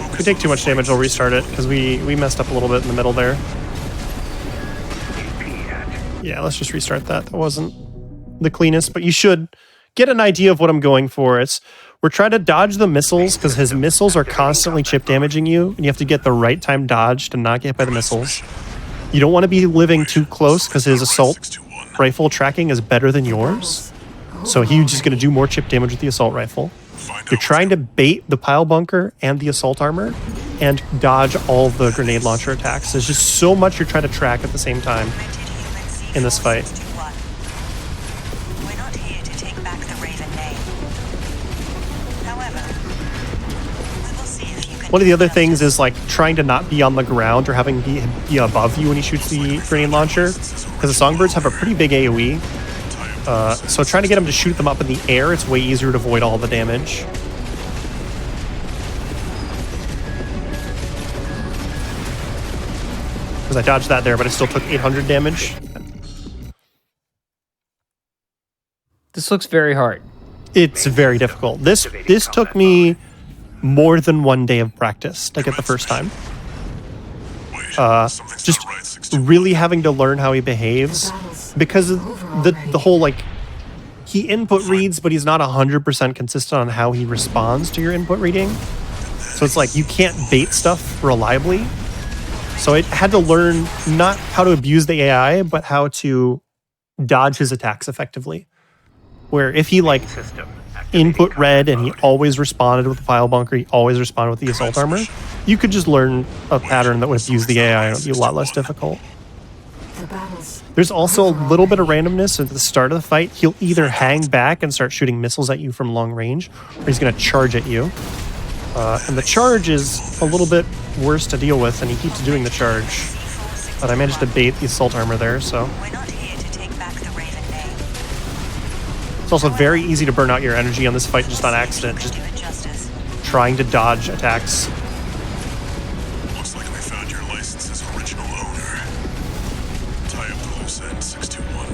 If we take too much damage, I'll restart it, because we messed up a little bit in the middle there. Yeah, let's just restart that. That wasn't the cleanest, but you should get an idea of what I'm going for. We're trying to dodge the missiles, because his missiles are constantly chip damaging you, and you have to get the right time dodge to not get hit by the missiles. You don't want to be living too close, because his assault rifle tracking is better than yours. So he's just going to do more chip damage with the assault rifle. You're trying to bait the pile bunker and the assault armor and dodge all the grenade launcher attacks. There's just so much you're trying to track at the same time in this fight. We're not here to take back the Raven name. However, we will see if you can. One of the other things is like trying to not be on the ground or having be above you when he shoots the grenade launcher, because the songbirds have a pretty big AoE. So trying to get him to shoot them up in the air, it's way easier to avoid all the damage. Because I dodged that there, but I still took 800 damage. This looks very hard. It's very difficult. This took me more than 1 day of practice to get the first time. Just really having to learn how he behaves, because the whole, like, he input reads, but he's not 100% consistent on how he responds to your input reading. So it's like you can't bait stuff reliably. So I had to learn not how to abuse the AI, but how to dodge his attacks effectively. Where if he like input read and he always responded with the pile bunker, he always responded with the assault armor, you could just learn a pattern that would abuse the AI and it would be a lot less difficult. There's also a little bit of randomness at the start of the fight. He'll either hang back and start shooting missiles at you from long range, or he's going to charge at you. And the charge is a little bit worse to deal with, and he keeps doing the charge. But I managed to bait the assault armor there, so. We're not here to take back the Raven name. It's also very easy to burn out your energy on this fight just on accident, just Give it justice. trying to dodge attacks. Looks like we found your license's original owner. Tie up the loose end, 621.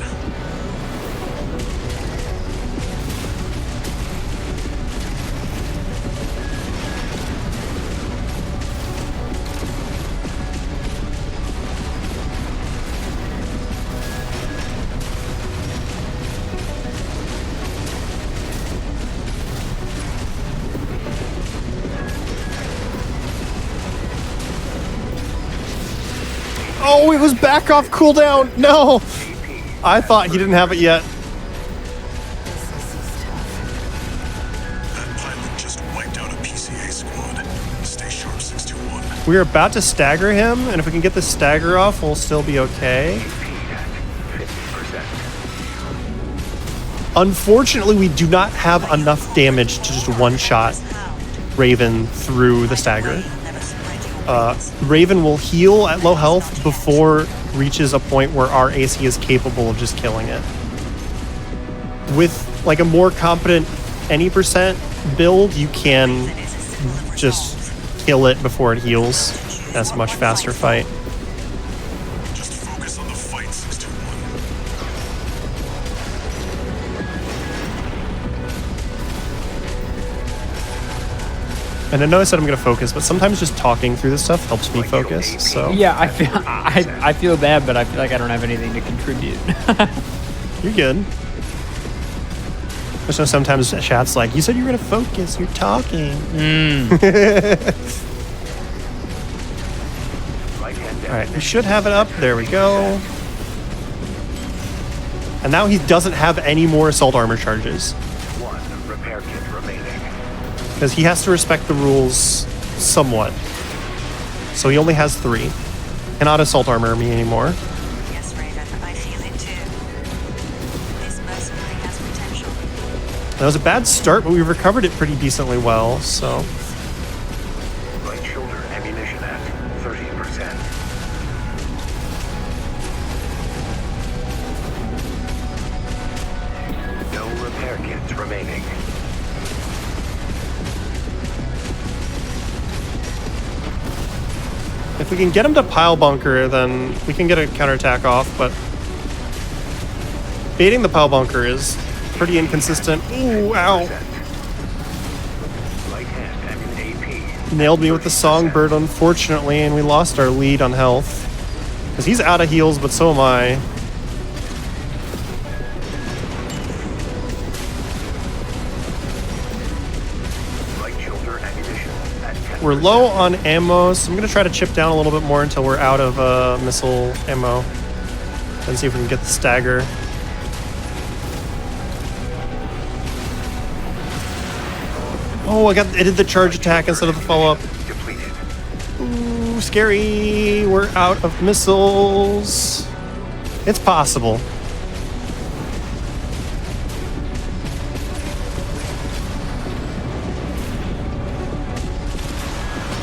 Oh, it was back off cooldown! No! I thought he didn't have it yet. That pilot just wiped out a PCA squad. Stay sharp, 621. We are about to stagger him, and if we can get the stagger off, we'll still be okay. 50%. Unfortunately, we do not have enough damage to just one-shot Raven through the stagger. Raven will heal at low health before it reaches a point where our AC is capable of just killing it. With like a more competent any percent build, you can just kill it before it heals. That's a much faster fight. Just focus on the fight, 621. And I know I said I'm going to focus, but sometimes just talking through this stuff helps me focus, so. Yeah, I feel bad, but I feel like I don't have anything to contribute. You're good. There's no sometimes chat's like, you said you were going to focus, you're talking. Alright, we should have it up. There we go. And now he doesn't have any more assault armor charges. One repair kit remaining. Because he has to respect the rules somewhat. So he only has 3. Cannot assault armor me anymore. Yes, Raven, I feel it too. This mercenary has potential. That was a bad start, but we recovered it pretty decently well, so. Right shoulder ammunition at 30%. No repair kits remaining. If we can get him to pile bunker, then we can get a counterattack off, but baiting the pile bunker is pretty inconsistent. Ooh, ow. Light hand and AP. Nailed me with the songbird, unfortunately, and we lost our lead on health. Because he's out of heals, but so am I. Right shoulder ammunition at 10%. We're low on ammo, so I'm going to try to chip down a little bit more until we're out of missile ammo. And see if we can get the stagger. Oh, I did the charge attack instead of the follow-up. Depleted. Ooh, scary. We're out of missiles. It's possible.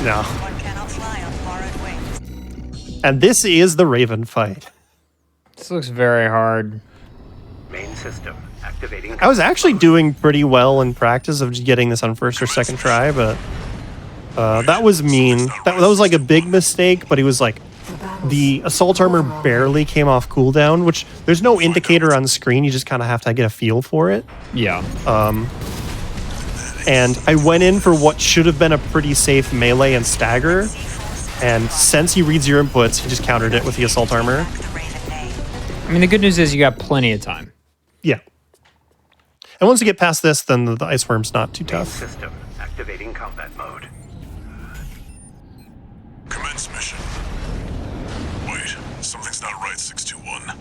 No. One cannot fly on borrowed wings. And this is the Raven fight. This looks very hard. Main system activating. I was actually doing pretty well in practice of just getting this on first or second try, but that was mean. That was like a big mistake, but he was like, the assault armor barely came off cooldown, which there's no indicator on the screen. You just kind of have to get a feel for it. Yeah. And I went in for what should have been a pretty safe melee and stagger. And since he reads your inputs, he just countered it with the assault armor. The Raven name. I mean, the good news is you got plenty of time. Yeah. And once you get past this, then the ice worm's not too Main tough. system activating combat mode. Commence mission. Wait, something's not right, 621.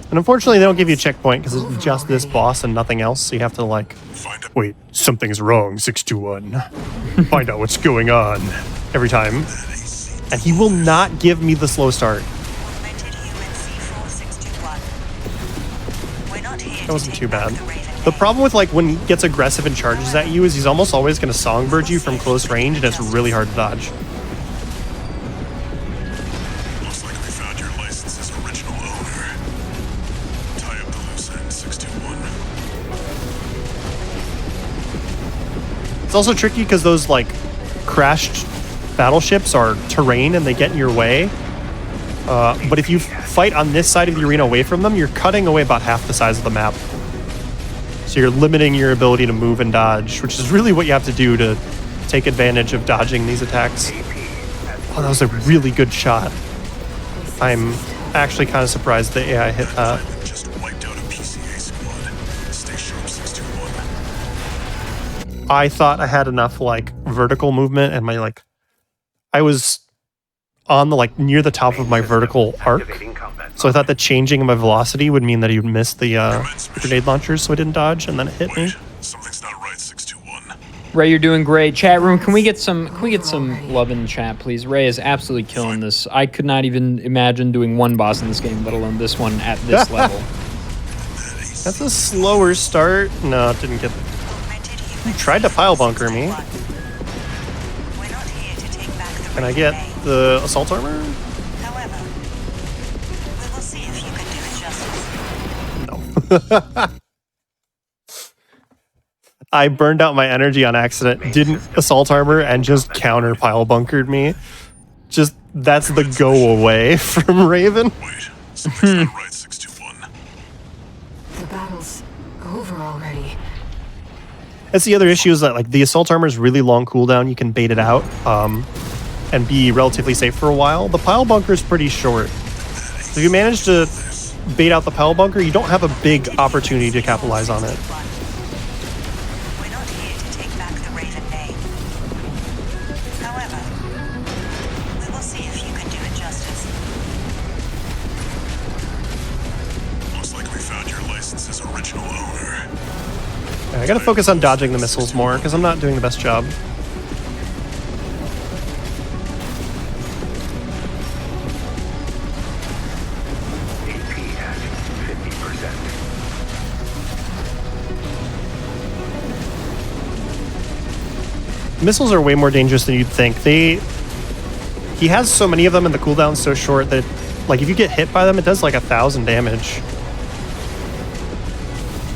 And unfortunately, they don't give you a checkpoint because it's just this boss and nothing else. So you have to like, Find out. wait, something's wrong, 621. Find out what's going on every time. And he will not give me the slow start. Augmented human C4621. We're not here That wasn't to too take back bad. the Raven The problem with like when he gets aggressive and charges at you is he's almost always going to songbird you from close range, and it's really hard to dodge. Looks like we found your license's original owner. Tie up the loose end, 621. It's also tricky because those like crashed battleships are terrain and they get in your way. But if you fight on this side of the arena away from them, you're cutting away about half the size of the map. So you're limiting your ability to move and dodge, which is really what you have to do to take advantage of dodging these attacks. Oh, that was a really good shot. I'm actually kind of surprised the AI hit that. Just wiped out a PCA squad. Stay sharp, 621. I thought I had enough like vertical movement and my like I was on the like near the top of my vertical arc. So I thought that changing my velocity would mean that he would miss the grenade launchers, so I didn't dodge, and then it hit me. Something's not right, 621. Ray, you're doing great. Chat room, can we get some love in the chat, please? Ray is absolutely killing this. I could not even imagine doing one boss in this game, let alone this one at this level. That's a slower start. No, it didn't get. He tried to pile bunker me. Can I get the assault armor? However, we will see if you can do it justice. No. I burned out my energy on accident, didn't assault armor, and just counter pile bunkered me. Just, that's the go away from Raven. Wait, something's not right, 621. The battle's over already. That's the other issue, is that like the assault armor is really long cooldown. You can bait it out and be relatively safe for a while. The pile bunker is pretty short. So if you manage to bait out the pile bunker, you don't have a big opportunity to capitalize on it. We're not here to take back the Raven name. However, we will see if you can do it justice. Looks like we found your license's original owner. I gotta focus on dodging the missiles more, because I'm not doing the best job. Missiles are way more dangerous than you'd think. He has so many of them and the cooldown's so short that, like, if you get hit by them, it does like 1,000 damage.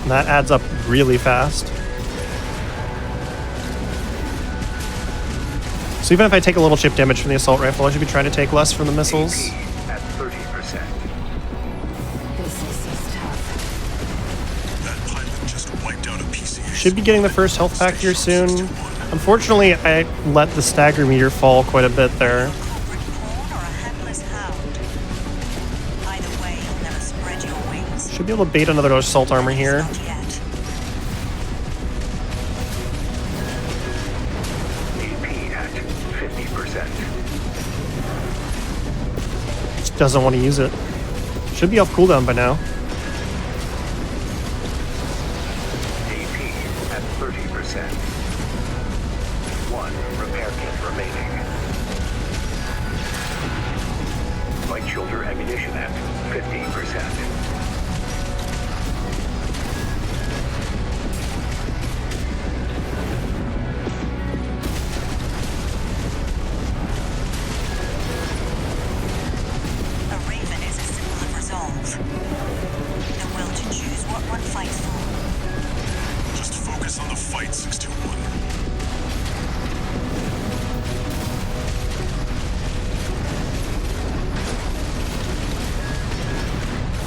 And that adds up really fast. So even if I take a little chip damage from the assault rifle, I should be trying to take less from the missiles. At 30%. This is tough. That pilot just wiped out a PCA. Should be getting the first health pack here soon. Unfortunately, I let the stagger meter fall quite a bit there. Corporate pawn or a hapless hound. Either way, you'll never spread your wings. Should be able to bait another assault armor here. Not yet. AP at 50%. Just doesn't want to use it. Should be off cooldown by now. AP at 30%. One repair kit remaining. Light shoulder ammunition at 50%. A Raven is a symbol of resolve. The will to choose what one fights for. Just focus on the fight, 621.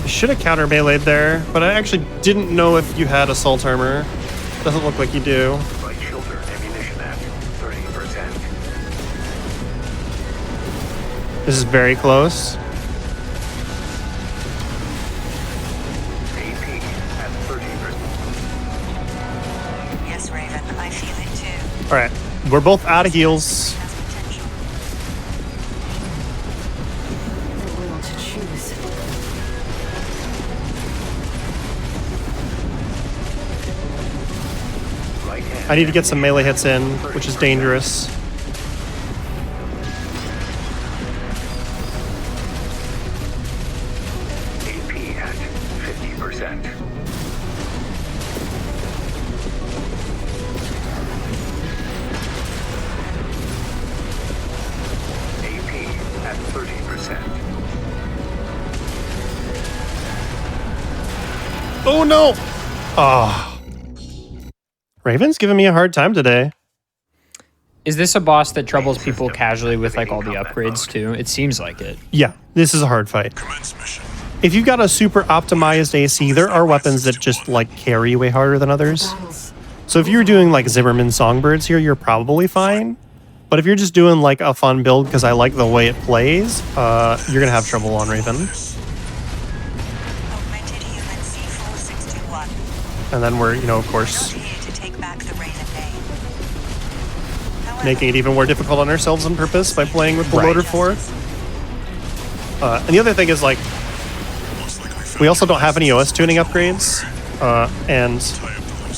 I should have counter melee'd there, but I actually didn't know if you had assault armor. Doesn't look like you do. Light shoulder ammunition at 30%. This is very close. AP at 30%. Yes, Raven, I feel it too. Alright, we're both out of heals. Has potential. The will to choose. Right hand. I need to get some melee hits in, which is dangerous. AP at 50%. Oh no! Oh. Raven's giving me a hard time today. Is this a boss that troubles people casually with like all the upgrades too? It seems like it. Yeah, this is a hard fight. Commence mission. If you've got a super optimized AC, there are weapons that just like carry way harder than others. So if you're doing like Zimmerman Songbirds here, you're probably fine. But if you're just doing like a fun build because I like the way it plays, you're gonna have trouble on Raven. Augmented human C4621. And then we're, you know, of Not course, here to take back the Raven name. However, making it even more difficult on ourselves on purpose by playing with the loader 4. And the other thing is like, we also don't have any OS tuning upgrades. And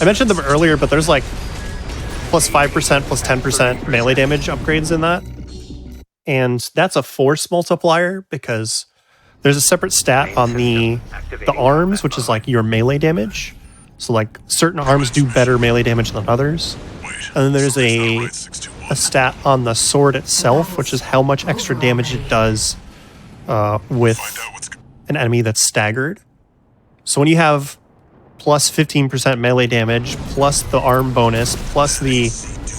I mentioned them earlier, but there's like plus 5%, plus 10% melee damage upgrades in that. And that's a force multiplier because there's a separate stat on the arms, which is like your melee damage. So like certain arms do better melee damage than others. And then there's a stat on the sword itself, which is how much extra damage it does with an enemy that's staggered. So when you have plus 15% melee damage, plus the arm bonus, plus the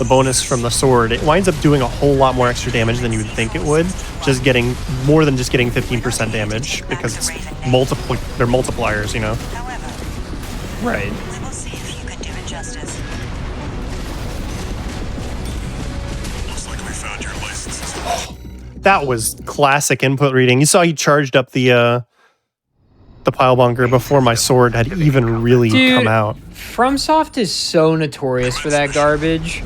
bonus from the sword, it winds up doing a whole lot more extra damage than you would think it would. Just getting more than just getting 15% damage because it's they're multipliers, you know. however, Right. we will see if you can do it justice. Looks like we found your licenses. That was classic input reading. You saw he charged up the pile bunker before my sword had even really Dude, come out. FromSoft is so notorious for that garbage.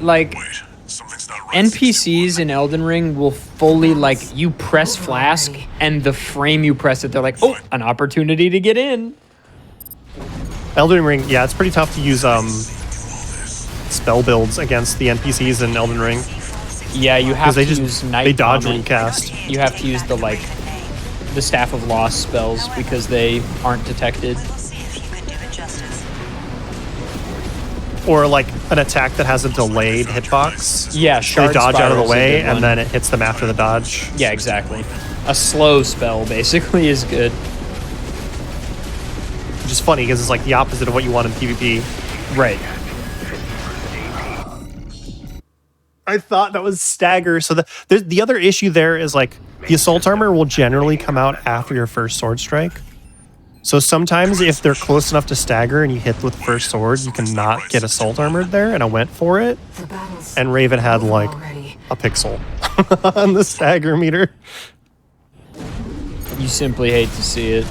Like, Wait, something's not right. NPCs in Elden Ring will fully, like, you press Flask, and the frame you press it, they're like, oh, an opportunity to get in. Elden Ring, yeah, it's pretty tough to use spell builds against the NPCs in Elden Ring. Yeah, you have to Because use Night they dodge Vomit. when cast. You have to use the, like, the Staff of Loss spells because they aren't detected. We will see if you can do it justice. Or like an attack that has a delayed hitbox. Yeah, They Shard dodge out of the Spiral's a way good one. and then it hits them after the dodge. Yeah, exactly. A slow spell, basically, is good. Which is funny because it's like the opposite of what you want in PvP. Right. I thought that was stagger. So the other issue there is like the assault armor will generally come out after your first sword strike. So sometimes if they're close enough to stagger and you hit with the first sword, you can not get assault armored there. And I went for it. The battle's And Raven had like already. a pixel on the stagger meter. You simply hate to see it.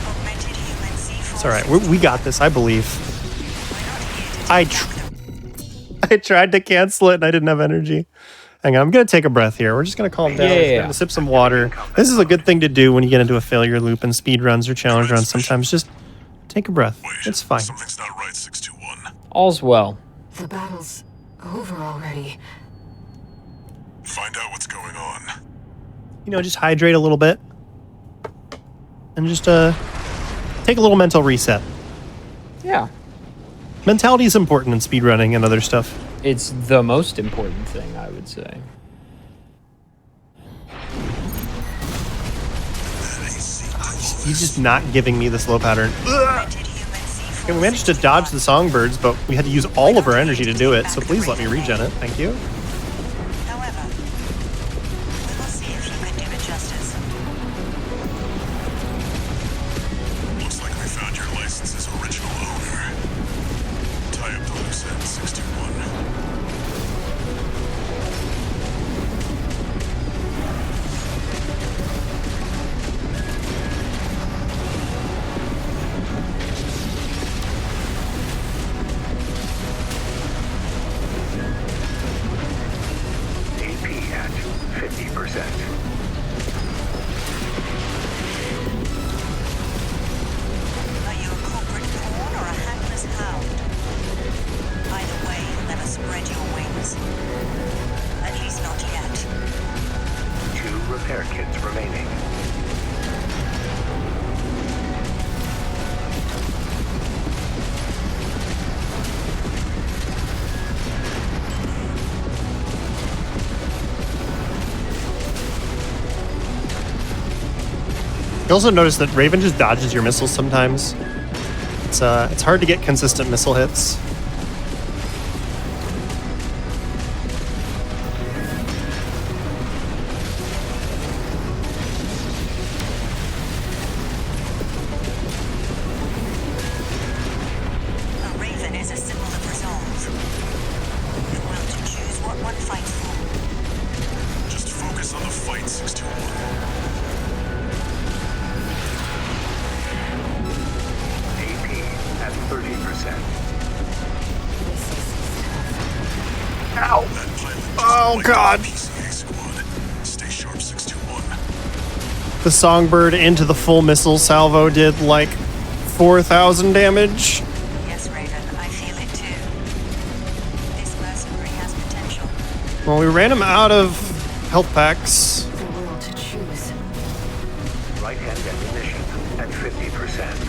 Augmented human C4621. It's all right. We got this, I believe. I tried to cancel it and I didn't have energy. Hang on, I'm going to take a breath here. We're just going to calm down. Yeah. Gonna sip some water. This is a good thing to do when you get into a failure loop in speed runs or challenge runs. Sometimes just take a breath. Wait, It's fine. Something's not right, 621. All's well. The battle's over already. Find out what's going on. You know, just hydrate a little bit. And just take a little mental reset. Yeah. Mentality is important in speedrunning and other stuff. It's the most important thing, I would say. He's just not giving me the slow pattern. Augmented human C4621. Okay, we managed to dodge the songbirds, but we had to use all of our energy to do it, so please let me regen it. Thank you. However, we will see if you can do it justice. Looks like we found your license's original owner. Tie up the loose end, 621. You also notice that Raven just dodges your missiles sometimes. It's hard to get consistent missile hits. A Raven is a symbol of resolve. The will to choose what one fights for. Just focus on the fight, 621. AP at 30%. Ow! That pilot just Oh, wiped God. out PCA squad. Stay sharp, 621. The Songbird into the full missile salvo did like 4,000 damage. Yes, Raven, I feel it too. This mercenary has potential. Well, we ran him out of health packs. The will to choose. Right-hand ammunition at 50%.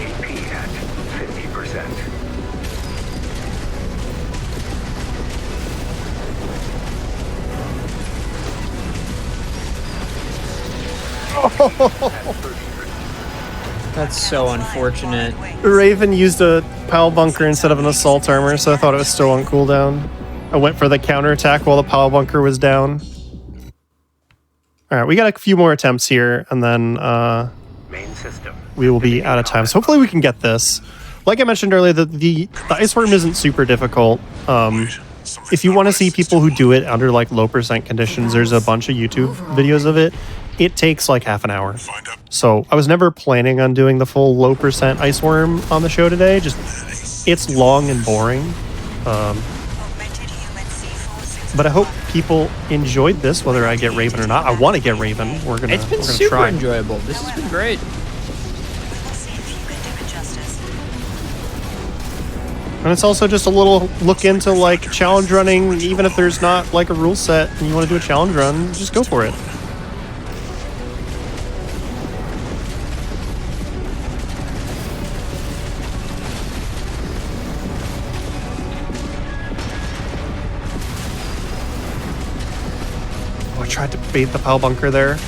AP at 50%. At 30%. That's so unfortunate. Raven used a PAL bunker instead of an assault armor, so I thought it was still on cooldown. I went for the counterattack while the PAL bunker was down. Alright, we got a few more attempts here, and then Main system. we will be out of time. So hopefully we can get this. Like I mentioned earlier, the ice worm isn't super difficult. If you want to see people who do it under like low percent conditions, there's a bunch of YouTube videos of it. It takes like half an hour. So I was never planning on doing the full low percent ice worm on the show today. Just it's long and boring. Augmented human C4 But I hope people enjoyed this, whether I get Raven or not. I want to get Raven. We're gonna. It's been we're gonna super try. enjoyable. This has been great. We'll see if you can do it justice. And it's also just a little look into like challenge running. Even if there's not like a rule set and you want to do a challenge run, just go for it. Oh, I tried to bait the PAL bunker there. AP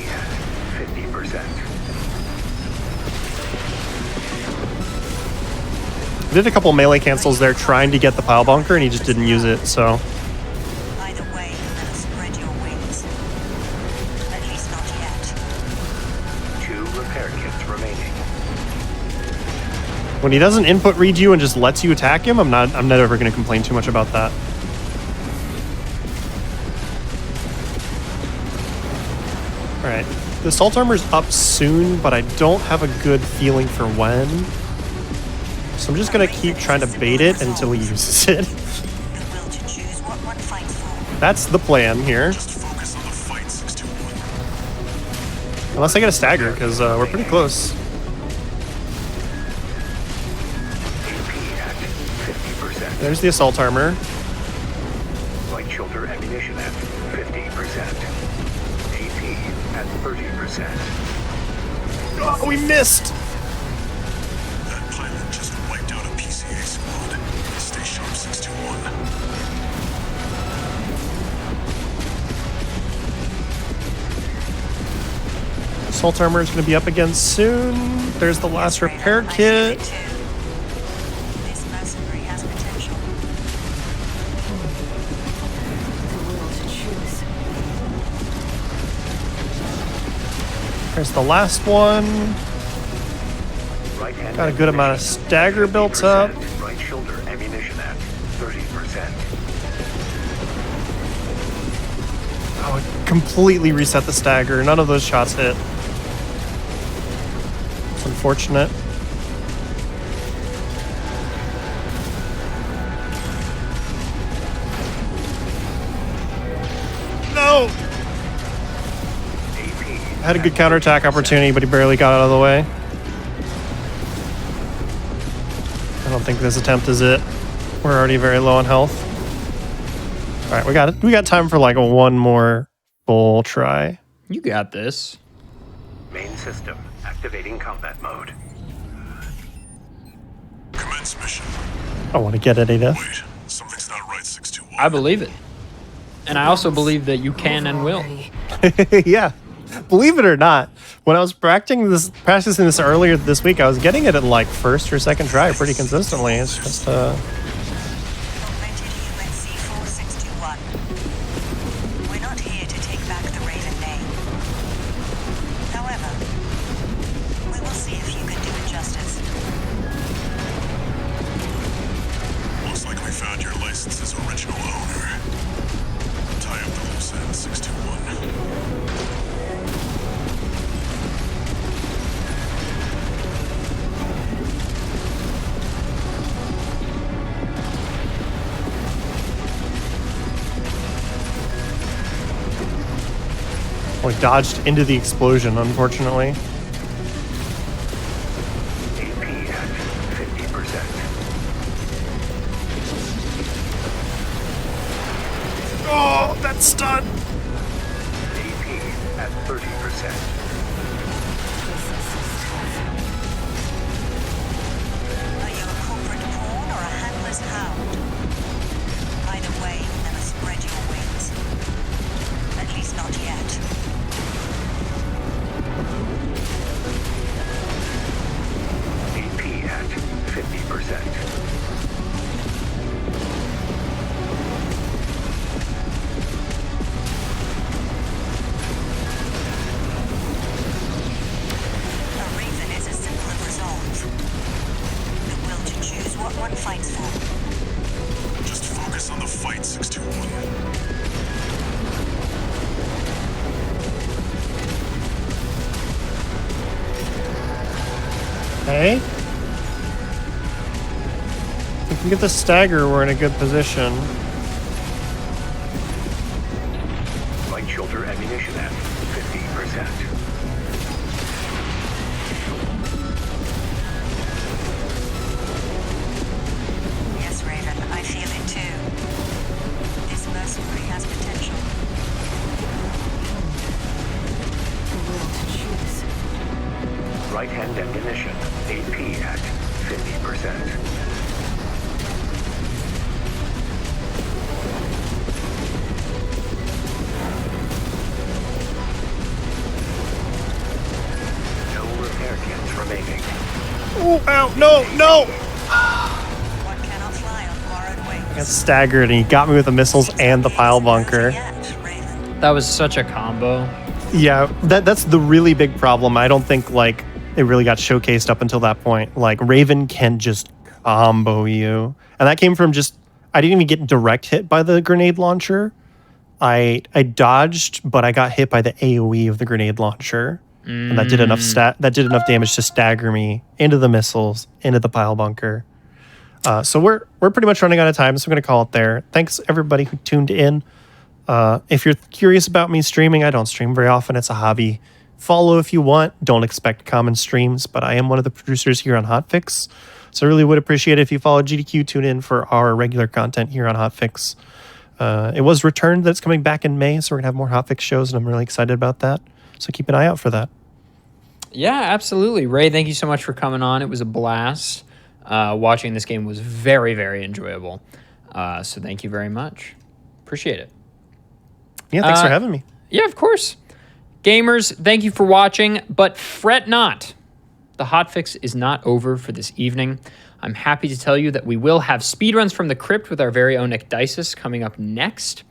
at 50%. I did a couple melee cancels there trying to get the PAL bunker, and he just didn't use it. So Either way, you better spread your wings. At least not yet. 2 repair kits remaining. when he doesn't input read you and just lets you attack him, I'm not ever going to complain too much about that. All right, the assault armor's up soon, but I don't have a good feeling for when. So I'm just gonna keep trying to bait it until he uses it. The will to choose what one fights for. That's the plan here. Just focus on the fight, 621. Unless I get a stagger, because we're pretty close. AP at 50%. There's the assault armor. Light shoulder ammunition at 50%. AP at 30%. Oh, we missed! That pilot just wiped out a PCA squad. Stay sharp, 621. Assault armor is going to be up again soon. There's the last repair kit. This mercenary has potential. The will to choose. There's the last one. Right-hand Got a good amount of ammunition, stagger built up. 50%. Right shoulder ammunition at 30%. Oh, it completely reset the stagger. None of those shots hit. It's unfortunate. No! AP Had a good counterattack opportunity, but he barely got out of the way. I don't think this attempt is it. We're already very low on health. All right, we got time for like one more full try. You got this. main system activating combat mode. Commence mission. I want to get it, Ada. Wait, something's not right, 621. I believe it. And I also believe that you can and will. Already. Yeah. Believe it or not, when I was practicing this earlier this week, I was getting it at like first or second try pretty consistently. It's just Located UNC 4621. We're not here to take back the Raven name. However, we will see if you can do it justice. Looks like we found your license's original owner. Tie up the loose end, 621. we dodged into the explosion, unfortunately. AP at 50%. Oh, that stun! AP at 30%. Are you a corporate pawn or a handless hound? Either way, you'll never spread your wings. At least not yet. AP at 50%. A reason is a symbol of resolve. The will to choose what one fights for. Just focus on the fight, 621. Hey? If we can get the stagger, we're in a good position. Light shoulder ammunition at 50%. Yes, Raven, I feel it too. This mercenary has potential. The will to choose. Right hand ammunition. AP at 50%. No repair kits remaining. Oh, ow, no, no! One cannot fly on borrowed I got wings. staggered and he got me with the missiles and the pile bunker. Yet, Raven. That was such a combo. Yeah, that's the really big problem. I don't think like it really got showcased up until that point. Like Raven can just combo you. And that came from just I didn't even get direct hit by the grenade launcher. I dodged, but I got hit by the AoE of the grenade launcher. And that did enough damage to stagger me into the missiles, into the pile bunker. So we're pretty much running out of time, so I'm going to call it there. Thanks everybody who tuned in. If you're curious about me streaming, I don't stream very often. It's a hobby. Follow if you want. Don't expect common streams, but I am one of the producers here on Hotfix. So I really would appreciate it if you follow GDQ, tune in for our regular content here on Hotfix. It was returned that it's coming back in May, so we're going to have more Hotfix shows, and I'm really excited about that. So keep an eye out for that. Yeah, absolutely. Ray, thank you so much for coming on. It was a blast. Watching this game was very, very enjoyable. So thank you very much. Appreciate it. Yeah, thanks for having me. Yeah, of course. Gamers, thank you for watching, but fret not. The hotfix is not over for this evening. I'm happy to tell you that we will have speedruns from the crypt with our very own Ecdysis coming up next.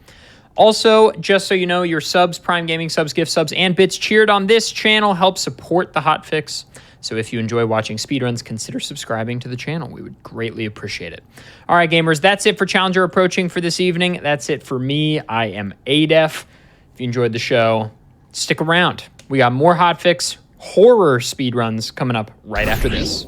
Also, just so you know, your subs, Prime Gaming subs, gift subs, and bits cheered on this channel help support the hotfix. So if you enjoy watching speedruns, consider subscribing to the channel. We would greatly appreciate it. All right, gamers, that's it for Challenger Approaching for this evening. That's it for me. I am ADEF. If you enjoyed the show, stick around. We got more hotfix horror speedruns coming up right after this.